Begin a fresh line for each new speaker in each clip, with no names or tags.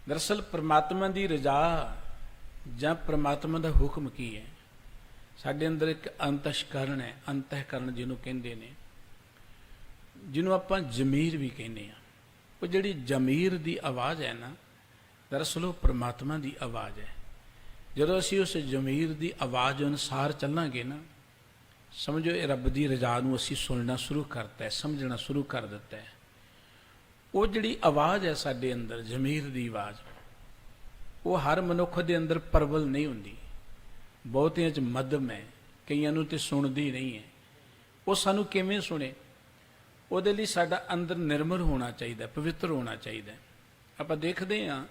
दरअसल परमात्मा की रजा ਜਾਂ परमात्मा का हुक्म की है। साडे अंदर एक अंतःकरण है, अंतःकरण जिन्हों कहते हैं, जिन्हों आपां जमीर भी कहने हैं। वो जिहड़ी जमीर की आवाज़ है ना, दरअसल वो परमात्मा की आवाज़ है। जदों असीं उस जमीर की आवाज़ अनुसार चलांगे ना, समझो ये रब की रजा नूं असीं सुनना शुरू करता है, समझना शुरू कर दिता है। वो जिहड़ी आवाज़ है साडे अंदर जमीर की आवाज़, वो हर मनुख के अंदर प्रबल नहीं होंदी, बहुतियां च मध्यम है, कईयां नूं ते सुणदी नहीं है। वो सानू किवें सुने? उहदे लई साडा अंदर निर्मल होना चाहिए, पवित्र होना चाहिए। आपां देखदे हां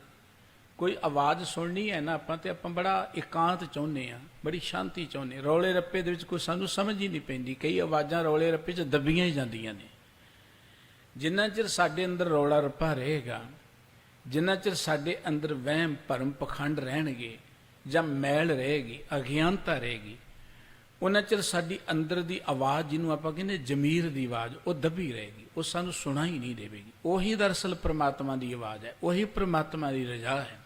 कोई आवाज़ सुननी है ना, आपां ते आपां बड़ा एकांत चाहुंदे हां, बड़ी शांति चाहुंदे। रौले रप्पे दे विच कोई सानू समझ ही नहीं पैंदी, कई आवाज़ां रौले रप्पे च दबियां ही जांदियां ने। जिन्ना चिर साडे अंदर रौला रप्पा रहेगा, जिन्ना चिर साडे अंदर वहम भरम पखंड रहणगे जां मैल रहेगी, अज्ञानता रहेगी, उन्ना चिर साडी अंदर दी आवाज़ जिन्हों आपां कहंदे जमीर दी आवाज़, वो दबी रहेगी, वो सानू सुना ही नहीं देवेगी। उही दरअसल परमात्मा की आवाज़ है, उही परमात्मा की रजा है।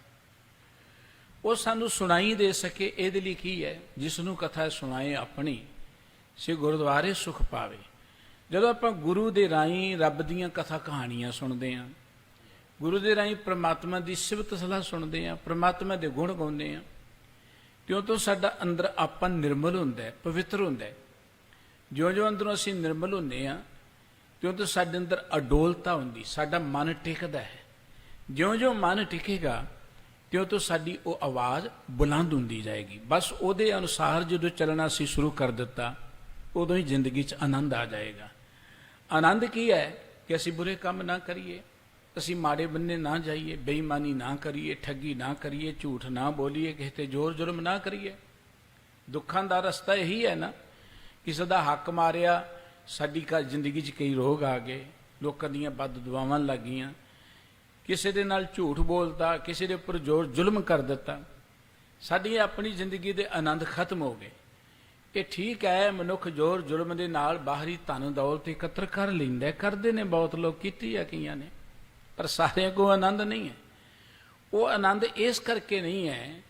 वो सानू सुनाई दे सके, इहदे लई की है, जिसनूं कथा सुनाए अपनी से गुरुद्वारे सुख पावे। जदों आपां गुरु दे राहीं रब दीयां कथा कहानियां सुनदे हां, गुरु दे राहीं परमात्मा की सिफत सलाह सुनते हैं, परमात्मा के गुण गाते हैं, त्यों तो साडा अंदर आपा निर्मल होंदा है, पवित्र होंदा है। ज्यों ज्यों अंदरों असीं निर्मल होंदे हैं, त्यों तो साडे अंदर अडोलता होंदी, साडा मन टिकदा है। ज्यों ज्यों मन टिकेगा, त्यों तो साडी वो आवाज़ बुलंद होंदी जाएगी। बस उहदे अनुसार जो चलना असीं शुरू कर दिता, उदों ही जिंदगी च आनंद आ जाएगा। आनंद की है कि असीं बुरे काम ना करिए, असी माड़े बन्ने ना जाइए, बेईमानी ना करिए, ठगी ना करिए, झूठ ना बोलीए, किसी ते जोर जुर्म ना करिए। दुखों का रस्ता यही है ना, किसी का हक मारिया, साडी जिंदगी च कई रोग आ गए, लोगों दीयां बद दुआवां लग गईयां, किसी दे नाल झूठ बोलता, किसी दे उपर जोर जुल्म कर दिता, साडी अपनी जिंदगी दे आनंद खत्म हो गए। ये ठीक है, मनुख जोर जुल्म दे नाल बाहरी धन दौलत एकत्र कर लैंदा, करदे ने बहुत लोग, कीती है कईयां ने, पर सारे को आनंद नहीं है। वो आनंद इस करके नहीं है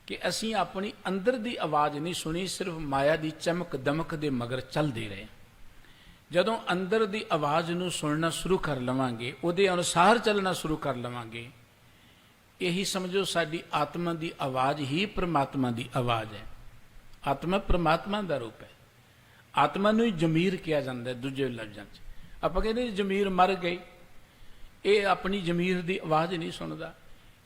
कि असी अपनी अंदर की आवाज़ नहीं सुनी, सिर्फ माया की चमक दमक के मगर चलते रहे। जदों अंदर की आवाज़ नूं सुनना शुरू कर लवांगे, उहदे अनुसार चलना शुरू कर लवांगे, यही समझो साडी आत्मा की आवाज़ ही परमात्मा की आवाज़ है। आत्मा परमात्मा का रूप है। आत्मा नूं ही जमीर कहा जाता है दूजे लफ्ज़ां च। आपां कहंदे जमीर मर गई, ये अपनी जमीर की आवाज़ नहीं सुनता,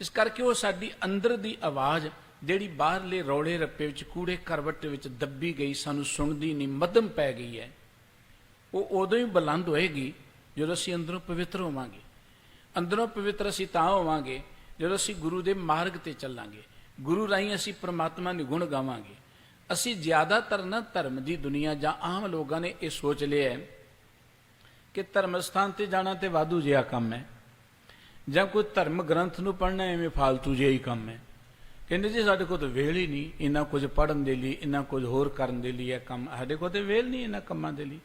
इस करके वो साडी अंदर की आवाज़ जिहड़ी बाहरले रौले रप्पे विच कूड़े करवट विच दबी गई, सानू सुनदी नहीं, मध्यम पै गई है, वो उदों ही बुलंद होएगी जदों असीं अंदरों पवित्र होवांगे। अंदरों पवित्र असीं तां होवांगे जदों असीं गुरु दे मार्ग ते चलांगे, गुरु राहीं असीं परमात्मा दे गुण गावांगे। असीं ज़्यादातर ना धर्म की दुनिया जां आम लोगों ने यह सोच लिया है कि धर्म स्थान पर जाना तो वाधू जिहा काम है, जां कोई धर्म ग्रंथ नूं पढ़ना एवं फालतू जिहा ही काम है। कहते जी साडे कोल तो वेल ही नहीं इन्ना कुछ पढ़न के लिए, इन्ना कुछ होर करन दे लिए, काम साडे कोल तो वेल नहीं इन्ना कामां दे लिए।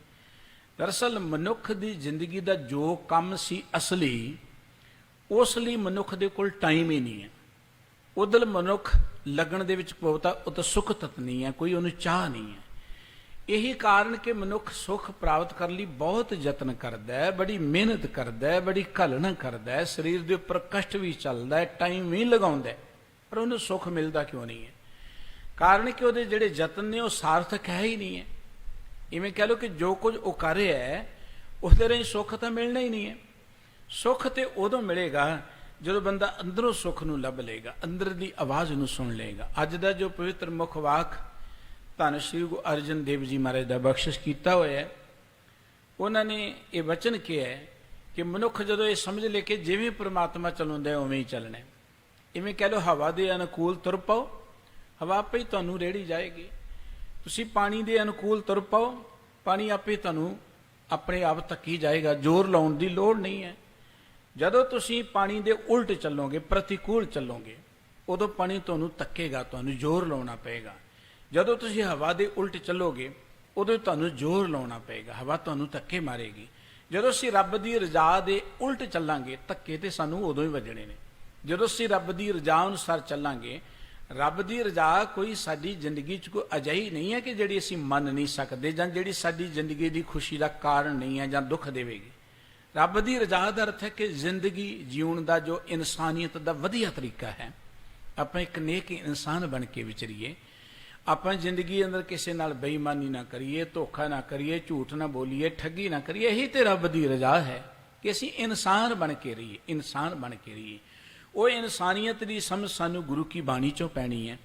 दरअसल मनुख की जिंदगी का जो काम सी असली, उस लई मनुख दे कोल टाइम ही नहीं है। उधर मनुख लगन दे विच पवता, उत सुख तत नहीं है, कोई उन्हें चाह नहीं है। यही कारण कि मनुख सुख प्राप्त करने लिए बहुत यत्न करता है, बड़ी मेहनत करता है, बड़ी घलन करता है, शरीर के उपर कष्ट भी चलता है, टाइम भी लगाता है, पर उन्हें सुख मिलता क्यों नहीं है? कारण कि वो जोड़े यत्न ने वो सार्थक है ही नहीं है। इवें कह लो कि जो कुछ वो कर रहा है उसके राही सुख तो मिलना ही नहीं है। सुख तो उदों मिलेगा जो बंदा अंदरों सुख नूं लभ लेगा, अंदर की आवाज़ नूं सुन लेगा। अज का जो पवित्र मुख वाक धन श्री गुरु अर्जन देव जी महाराज का बख्शिश किया हुआ है, उन्होंने ये वचन किया है कि मनुख जो ये समझ ले कि जिवें परमात्मा चलाउंदा है उवें ही चलना है। इवें कह लो हवा के अनुकूल तुर पाओ, हवा आपे ही तुहानूं रेड़ी जाएगी। तुसीं पानी के अनुकूल तुर पाओ, पानी आपे तुहानूं अपने आप तकी जाएगा, जोर लाउण की लोड़ नहीं है। जदों तुसीं पानी के उल्ट चलोगे, प्रतिकूल चलोगे, उदों पानी तुहानूं तकेगा, तुहानूं जोर लाउणा पएगा। जदों तुसीं हवा के उल्ट चलोगे, उदों तुहानूं जोर लाउणा पएगा, हवा तुहानूं धक्के मारेगी। जदों असीं रब की रजा के उल्ट चलांगे, धक्के तो सानूं उदों ही वजने ने। ਜਦੋਂ ਅਸੀਂ ਰੱਬ ਦੀ ਰਜ਼ਾ ਅਨੁਸਾਰ ਚੱਲਾਂਗੇ, ਰੱਬ ਦੀ ਰਜ਼ਾ ਕੋਈ ਸਾਡੀ ਜ਼ਿੰਦਗੀ 'ਚ ਕੋਈ ਅਜਿਹੀ ਨਹੀਂ ਹੈ ਕਿ ਜਿਹੜੀ ਅਸੀਂ ਮੰਨ ਨਹੀਂ ਸਕਦੇ, ਜਾਂ ਜਿਹੜੀ ਸਾਡੀ ਜ਼ਿੰਦਗੀ ਦੀ ਖੁਸ਼ੀ ਦਾ ਕਾਰਨ ਨਹੀਂ ਹੈ ਜਾਂ ਦੁੱਖ ਦੇਵੇਗੀ। ਰੱਬ ਦੀ ਰਜ਼ਾ ਦਾ ਅਰਥ ਹੈ ਕਿ ਜ਼ਿੰਦਗੀ ਜਿਉਣ ਦਾ ਜੋ ਇਨਸਾਨੀਅਤ ਦਾ ਵਧੀਆ ਤਰੀਕਾ ਹੈ, ਆਪਾਂ ਇੱਕ ਨੇਕ ਇਨਸਾਨ ਬਣ ਕੇ ਵਿਚਰੀਏ, ਆਪਾਂ ਜ਼ਿੰਦਗੀ ਅੰਦਰ ਕਿਸੇ ਨਾਲ ਬੇਈਮਾਨੀ ਨਾ ਕਰੀਏ, ਧੋਖਾ ਨਾ ਕਰੀਏ, ਝੂਠ ਨਾ ਬੋਲੀਏ, ਠੱਗੀ ਨਾ ਕਰੀਏ। ਇਹੀ ਤੇ ਰੱਬ ਦੀ ਰਜ਼ਾ ਹੈ ਕਿ ਅਸੀਂ ਇਨਸਾਨ ਬਣ ਕੇ ਰਹੀਏ, ਇਨਸਾਨ ਬਣ ਕੇ ਰਹੀਏ। ਉਹ ਇਨਸਾਨੀਅਤ ਦੀ ਸਮਝ ਸਾਨੂੰ ਗੁਰੂ ਕੀ ਬਾਣੀ ਚੋਂ ਪੈਣੀ ਹੈ।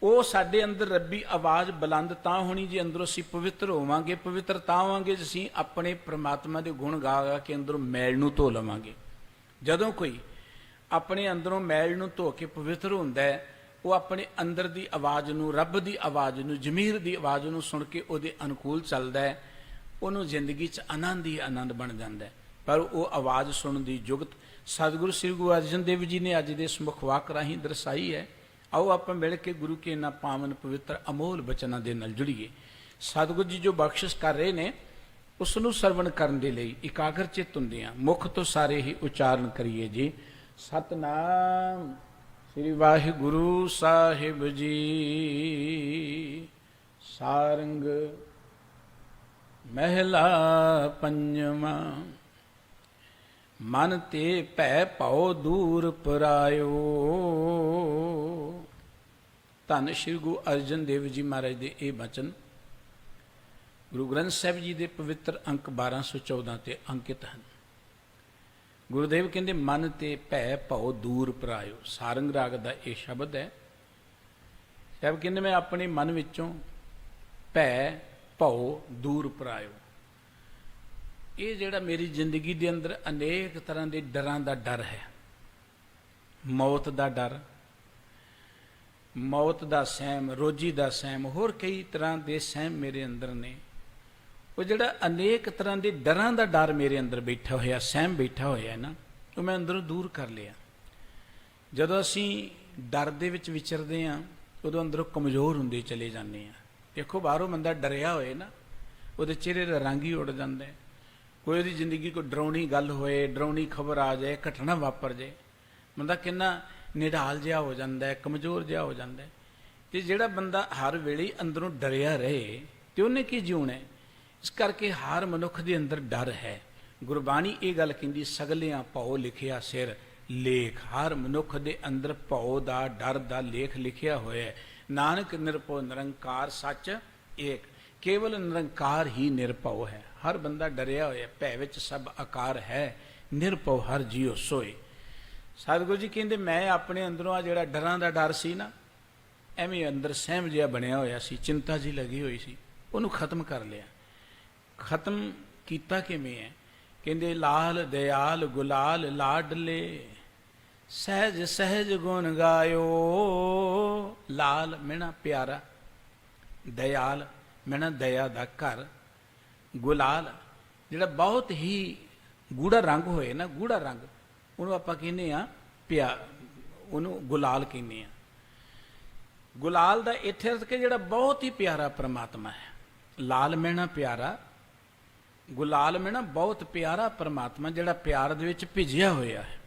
ਉਹ ਸਾਡੇ ਅੰਦਰ ਰੱਬੀ ਆਵਾਜ਼ ਬੁਲੰਦ ਤਾਂ ਹੋਣੀ ਜੇ ਅੰਦਰੋਂ ਅਸੀਂ ਪਵਿੱਤਰ ਹੋਵਾਂਗੇ। ਪਵਿੱਤਰ ਤਾਂ ਹੋਵਾਂਗੇ ਜੇ ਅਸੀਂ ਆਪਣੇ ਪ੍ਰਮਾਤਮਾ ਦੇ ਗੁਣ ਗਾ ਗਾ ਕੇ ਅੰਦਰੋਂ ਮੈਲ ਨੂੰ ਧੋ ਲਵਾਂਗੇ। ਜਦੋਂ ਕੋਈ ਆਪਣੇ ਅੰਦਰੋਂ ਮੈਲ ਨੂੰ ਧੋ ਕੇ ਪਵਿੱਤਰ ਹੁੰਦਾ ਹੈ, ਉਹ ਆਪਣੇ ਅੰਦਰ ਦੀ ਆਵਾਜ਼ ਨੂੰ, ਰੱਬ ਦੀ ਆਵਾਜ਼ ਨੂੰ, ਜ਼ਮੀਰ ਦੀ ਆਵਾਜ਼ ਨੂੰ ਸੁਣ ਕੇ ਉਹਦੇ ਅਨੁਕੂਲ ਚੱਲਦਾ ਹੈ। ਉਹਨੂੰ ਜ਼ਿੰਦਗੀ 'ਚ ਆਨੰਦ ਹੀ ਆਨੰਦ ਬਣ ਜਾਂਦਾ ਹੈ। ਪਰ ਉਹ ਆਵਾਜ਼ ਸੁਣਨ ਦੀ ਜੁਗਤ ਸਤਿਗੁਰੂ ਸ੍ਰੀ ਗੁਰੂ ਅਰਜਨ ਦੇਵ ਜੀ ਨੇ ਅੱਜ ਦੇ ਇਸ ਮੁਖਵਾਕ ਰਾਹੀਂ ਦਰਸਾਈ ਹੈ। ਆਓ ਆਪਾਂ ਮਿਲ ਕੇ ਗੁਰੂ ਕੇ ਇਹਨਾਂ ਪਾਵਨ ਪਵਿੱਤਰ ਅਮੋਲ ਬਚਨਾਂ ਦੇ ਨਾਲ ਜੁੜੀਏ। ਸਤਿਗੁਰੂ ਜੀ ਜੋ ਬਖਸ਼ਿਸ਼ ਕਰ ਰਹੇ ਨੇ, ਉਸ ਨੂੰ ਸਰਵਣ ਕਰਨ ਦੇ ਲਈ ਇਕਾਗਰ ਚਿੱਤ ਹੁੰਦੇ ਹਾਂ, ਮੁਖ ਤੋਂ ਸਾਰੇ ਹੀ ਉਚਾਰਨ ਕਰੀਏ ਜੀ। ਸਤਨਾਮ ਸ੍ਰੀ ਵਾਹਿਗੁਰੂ ਸਾਹਿਬ ਜੀ। ਸਾਰੰਗ ਮਹਿਲਾ ਪੰਜਵਾਂ। ਮਨ ਤੇ ਭੈ ਭਉ ਦੂਰ ਪਰਾਇਓ। ਧੰਨ ਸ਼੍ਰੀ ਗੁਰੂ ਅਰਜਨ ਦੇਵ ਜੀ ਮਹਾਰਾਜ ਦੇ ਇਹ ਬਚਨ ਗੁਰੂ ਗ੍ਰੰਥ ਸਾਹਿਬ ਜੀ ਦੇ ਪਵਿੱਤਰ ਅੰਕ 1214 ਤੇ ਅੰਕਿਤ ਹਨ। ਗੁਰੂਦੇਵ ਕਹਿੰਦੇ ਮਨ ਤੇ ਭੈ ਭਉ ਦੂਰ ਪਰਾਇਓ। ਸਾਰੰਗ ਰਾਗ ਦਾ ਇਹ ਸ਼ਬਦ ਹੈ। ਸਾਹਿਬ ਕਹਿੰਦੇ ਮੈਂ ਆਪਣੇ ਮਨ ਵਿੱਚੋਂ ਭੈ ਭਉ ਦੂਰ ਪਰਾਇਓ। ਇਹ ਜਿਹੜਾ ਮੇਰੀ ਜ਼ਿੰਦਗੀ ਦੇ ਅੰਦਰ ਅਨੇਕ ਤਰ੍ਹਾਂ ਦੇ ਡਰਾਂ ਦਾ ਡਰ ਹੈ। ਮੌਤ ਦਾ ਡਰ, ਮੌਤ ਦਾ ਸਹਿਮ, ਰੋਜੀ ਦਾ ਸਹਿਮ, ਹੋਰ ਕਈ ਤਰ੍ਹਾਂ ਦੇ ਸਹਿਮ ਮੇਰੇ ਅੰਦਰ ਨੇ। ਉਹ ਜਿਹੜਾ ਅਨੇਕ ਤਰ੍ਹਾਂ ਦੇ ਡਰਾਂ ਦਾ ਡਰ ਮੇਰੇ ਅੰਦਰ ਬੈਠਾ ਹੋਇਆ, ਸਹਿਮ ਬੈਠਾ ਹੋਇਆ ਨਾ, ਉਹ ਮੈਂ ਅੰਦਰੋਂ ਦੂਰ ਕਰ ਲਿਆ। ਜਦੋਂ ਅਸੀਂ ਡਰ ਦੇ ਵਿੱਚ ਵਿਚਰਦੇ ਹਾਂ, ਉਦੋਂ ਅੰਦਰੋਂ ਕਮਜ਼ੋਰ ਹੁੰਦੇ ਚਲੇ ਜਾਂਦੇ ਹਾਂ। ਦੇਖੋ ਬਾਹਰੋਂ ਬੰਦਾ ਡਰਿਆ ਹੋਏ ਨਾ, ਉਹਦੇ ਚਿਹਰੇ ਦਾ ਰੰਗ ਹੀ ਉੱਡ ਜਾਂਦਾ ਹੈ। ਕੋਈ ਉਹਦੀ ਜ਼ਿੰਦਗੀ ਕੋਈ ਡਰਾਉਣੀ ਗੱਲ ਹੋਏ, ਡਰਾਉਣੀ ਖਬਰ ਆ ਜਾਏ, ਘਟਨਾ ਵਾਪਰ ਜਾਏ, ਬੰਦਾ ਕਿੰਨਾ ਨਿਢਾਲ ਜਿਹਾ ਹੋ ਜਾਂਦਾ ਹੈ, ਕਮਜ਼ੋਰ ਜਿਹਾ ਹੋ ਜਾਂਦਾ ਹੈ। ਤੇ ਜਿਹੜਾ ਬੰਦਾ ਹਰ ਵੇਲੇ ਅੰਦਰੋਂ ਡਰਿਆ ਰਹੇ ਤੇ ਉਹਨੇ ਕੀ ਜਿਉਣਾ? ਇਸ ਕਰਕੇ ਹਰ ਮਨੁੱਖ ਦੇ ਅੰਦਰ ਡਰ ਹੈ। ਗੁਰਬਾਣੀ ਇਹ ਗੱਲ ਕਹਿੰਦੀ, ਸਗਲਿਆਂ ਭਉ ਲਿਖਿਆ ਸਿਰ ਲੇਖ। ਹਰ ਮਨੁੱਖ ਦੇ ਅੰਦਰ ਭਉ ਦਾ, ਡਰ ਦਾ ਲੇਖ ਲਿਖਿਆ ਹੋਇਆ ਹੈ। ਨਾਨਕ ਨਿਰਭਉ ਨਿਰੰਕਾਰ ਸੱਚ ਏਕ। ਕੇਵਲ ਨਿਰੰਕਾਰ ਹੀ ਨਿਰਭਉ ਹੈ। ਹਰ ਬੰਦਾ ਡਰਿਆ ਹੋਇਆ, ਭੈ ਵਿੱਚ ਸਭ ਆਕਾਰ ਹੈ, ਨਿਰਭਉ ਹਰ ਜੀਉ ਸੋਏ। ਸਤਿਗੁਰੂ ਜੀ ਕਹਿੰਦੇ ਮੈਂ ਆਪਣੇ ਅੰਦਰੋਂ ਆ ਜਿਹੜਾ ਡਰਾਂ ਦਾ ਡਰ ਸੀ ਨਾ, ਐਵੇਂ ਅੰਦਰ ਸਹਿਮ ਜਿਹਾ ਬਣਿਆ ਹੋਇਆ ਸੀ, ਚਿੰਤਾ ਜੀ ਲੱਗੀ ਹੋਈ ਸੀ, ਉਹਨੂੰ ਖਤਮ ਕਰ ਲਿਆ। ਖਤਮ ਕੀਤਾ ਕਿਵੇਂ ਹੈ? ਕਹਿੰਦੇ ਲਾਲ ਦਿਆਲ ਗੁਲਾਲ ਲਾਡਲੇ, ਸਹਿਜ ਸਹਿਜ ਗੁਣ ਗਾਇਓ। ਲਾਲ ਮਹਿਣਾ ਪਿਆਰਾ, ਦਿਆਲ ਮਹਿਣਾ ਦਇਆ ਦਾ ਘਰ, ਗੁਲਾਲ ਜਿਹੜਾ ਬਹੁਤ ਹੀ ਗੂੜਾ ਰੰਗ ਹੋਏ ਨਾ, ਗੂੜਾ ਰੰਗ, ਉਹਨੂੰ ਆਪਾਂ ਕਹਿੰਦੇ ਆ ਉਹਨੂੰ ਗੁਲਾਲ ਕਹਿੰਦੇ ਆ। ਗੁਲਾਲ ਦਾ ਇੱਥੇ ਅਰਥ ਕਿ ਜਿਹੜਾ ਬਹੁਤ ਹੀ ਪਿਆਰਾ ਪ੍ਰਮਾਤਮਾ ਹੈ। ਲਾਲ ਮਹਿਣਾ ਪਿਆਰਾ, ਗੁਲਾਲ ਮਹਿਣਾ ਬਹੁਤ ਪਿਆਰਾ ਪ੍ਰਮਾਤਮਾ, ਜਿਹੜਾ ਪਿਆਰ ਦੇ ਵਿੱਚ ਭਿੱਜਿਆ ਹੋਇਆ ਹੈ।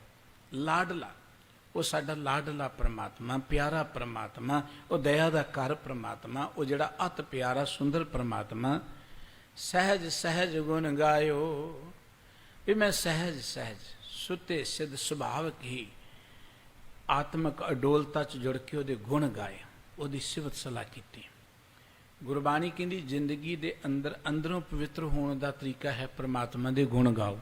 ਲਾਡਲਾ, ਉਹ ਸਾਡਾ ਲਾਡਲਾ ਪ੍ਰਮਾਤਮਾ, ਪਿਆਰਾ ਪ੍ਰਮਾਤਮਾ, ਉਹ ਦਇਆ ਦਾ ਘਰ ਪ੍ਰਮਾਤਮਾ, ਉਹ ਜਿਹੜਾ ਅਤ ਪਿਆਰਾ ਸੁੰਦਰ ਪ੍ਰਮਾਤਮਾ। ਸਹਿਜ ਸਹਿਜ ਗੁਣ ਗਾਇਓ, ਵੀ ਮੈਂ ਸਹਿਜ ਸਹਿਜ ਸੁਤੇ ਸਿੱਧ ਸੁਭਾਵਕ ਹੀ ਆਤਮਕ ਅਡੋਲਤਾ 'ਚ ਜੁੜ ਕੇ ਉਹਦੇ ਗੁਣ ਗਾਏ, ਉਹਦੀ ਸਿਫਤ ਸਲਾਹ ਕੀਤੀ। ਗੁਰਬਾਣੀ ਕਹਿੰਦੀ ਜ਼ਿੰਦਗੀ ਦੇ ਅੰਦਰ ਅੰਦਰੋਂ ਪਵਿੱਤਰ ਹੋਣ ਦਾ ਤਰੀਕਾ ਹੈ ਪ੍ਰਮਾਤਮਾ ਦੇ ਗੁਣ ਗਾਓ।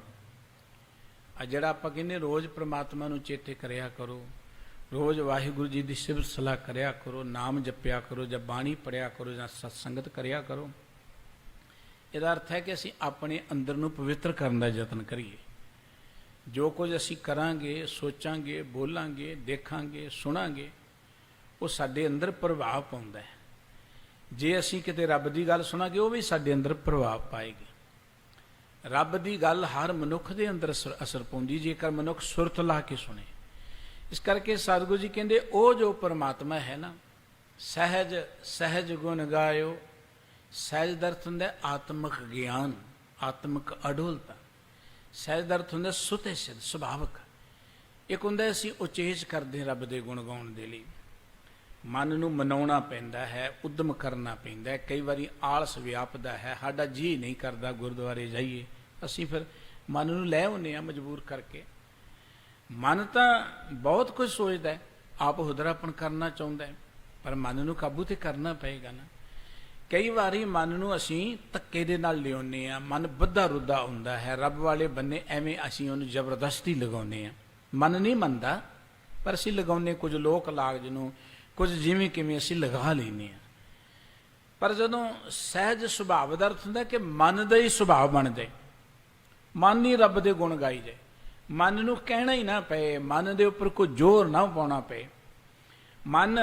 ਆ ਜਿਹੜਾ ਆਪਾਂ ਕਹਿੰਦੇ ਰੋਜ਼ ਪ੍ਰਮਾਤਮਾ ਨੂੰ ਚੇਤੇ ਕਰਿਆ ਕਰੋ, ਰੋਜ਼ ਵਾਹਿਗੁਰੂ ਜੀ ਦੀ ਸਿਫਤ ਸਲਾਹ ਕਰਿਆ ਕਰੋ, ਨਾਮ ਜਪਿਆ ਕਰੋ, ਜਾਂ ਬਾਣੀ ਪੜਿਆ ਕਰੋ, ਜਾਂ ਸਤਸੰਗਤ ਕਰਿਆ ਕਰੋ। ਇਹਦਾ ਅਰਥ ਹੈ ਕਿ ਅਸੀਂ ਆਪਣੇ ਅੰਦਰ ਨੂੰ ਪਵਿੱਤਰ ਕਰਨ ਦਾ ਯਤਨ ਕਰੀਏ। ਜੋ ਕੁਝ ਅਸੀਂ ਕਰਾਂਗੇ, ਸੋਚਾਂਗੇ, ਬੋਲਾਂਗੇ, ਦੇਖਾਂਗੇ, ਸੁਣਾਂਗੇ, ਉਹ ਸਾਡੇ ਅੰਦਰ ਪ੍ਰਭਾਵ ਪਾਉਂਦਾ ਹੈ। ਜੇ ਅਸੀਂ ਕਿਤੇ ਰੱਬ ਦੀ ਗੱਲ ਸੁਣਾਂਗੇ, ਉਹ ਵੀ ਸਾਡੇ ਅੰਦਰ ਪ੍ਰਭਾਵ ਪਾਏਗੀ। ਰੱਬ ਦੀ ਗੱਲ ਹਰ ਮਨੁੱਖ ਦੇ ਅੰਦਰ ਅਸਰ ਪਾਉਂਦੀ ਜੇਕਰ ਮਨੁੱਖ ਸੁਰਤ ਲਾ ਕੇ ਸੁਣੇ। ਇਸ ਕਰਕੇ ਸਤਿਗੁਰੂ ਜੀ ਕਹਿੰਦੇ ਉਹ ਜੋ ਪਰਮਾਤਮਾ ਹੈ ਨਾ, ਸਹਿਜ ਸਹਿਜ ਗੁਣ ਗਾਇਓ। ਸਹਿਜ ਦਾ ਅਰਥ ਹੁੰਦਾ ਆਤਮਿਕ ਗਿਆਨ, ਆਤਮਿਕ ਅਡੋਲਤਾ। ਸਹਿਜ ਦਾ ਅਰਥ ਹੁੰਦਾ ਸੁਤੇ ਸਿੱਧ ਸੁਭਾਵਕ। ਇੱਕ ਹੁੰਦਾ ਅਸੀਂ ਉਚੇਚ ਕਰਦੇ ਰੱਬ ਦੇ ਗੁਣ ਗਾਉਣ ਦੇ ਲਈ, ਮਨ ਨੂੰ ਮਨਾਉਣਾ ਪੈਂਦਾ ਹੈ, ਉਦਮ ਕਰਨਾ ਪੈਂਦਾ ਹੈ। ਕਈ ਵਾਰੀ ਆਲਸ ਵਿਆਪਦਾ ਹੈ, ਸਾਡਾ ਜੀ ਨਹੀਂ ਕਰਦਾ ਗੁਰਦੁਆਰੇ ਜਾਈਏ, ਅਸੀਂ ਫਿਰ ਮਨ ਨੂੰ ਲੈ ਆਉਂਦੇ ਹਾਂ ਮਜਬੂਰ ਕਰਕੇ। ਮਨ ਤਾਂ ਬਹੁਤ ਕੁਝ ਸੋਚਦਾ ਹੈ, ਆਪ ਹੁਦਰਾਪਣ ਕਰਨਾ ਚਾਹੁੰਦਾ ਹੈ, ਪਰ ਮਨ ਨੂੰ ਕਾਬੂ ਤੇ ਕਰਨਾ ਪਏਗਾ ਨਾ। ਕਈ ਵਾਰੀ ਮਨ ਨੂੰ ਅਸੀਂ ਧੱਕੇ ਦੇ ਨਾਲ ਲਿਆਉਂਦੇ ਹਾਂ, ਮਨ ਬੱਧਾ ਰੁੱਧਾ ਹੁੰਦਾ ਹੈ, ਰੱਬ ਵਾਲੇ ਬੰਨੇ ਐਵੇਂ ਅਸੀਂ ਉਹਨੂੰ ਜ਼ਬਰਦਸਤੀ ਲਗਾਉਂਦੇ ਹਾਂ। ਮਨ ਨਹੀਂ ਮੰਨਦਾ, ਪਰ ਅਸੀਂ ਲਗਾਉਂਦੇ ਕੁਝ ਲੋਕ ਲਾਗ ਨੂੰ, ਕੁਝ ਜਿਵੇਂ ਕਿਵੇਂ ਅਸੀਂ ਲਗਾ ਲੈਂਦੇ ਹਾਂ। ਪਰ ਜਦੋਂ ਸਹਿਜ ਸੁਭਾਅ ਦਾ ਅਰਥ ਹੁੰਦਾ ਕਿ ਮਨ ਦਾ ਹੀ ਸੁਭਾਅ ਬਣ ਜਾਏ, ਮਨ ਹੀ ਰੱਬ ਦੇ ਗੁਣ ਗਾਈ ਜਾਏ, ਮਨ ਨੂੰ ਕਹਿਣਾ ਹੀ ਨਾ ਪਏ, ਮਨ ਦੇ ਉੱਪਰ ਕੋਈ ਜ਼ੋਰ ਨਾ ਪਾਉਣਾ ਪਏ, ਮਨ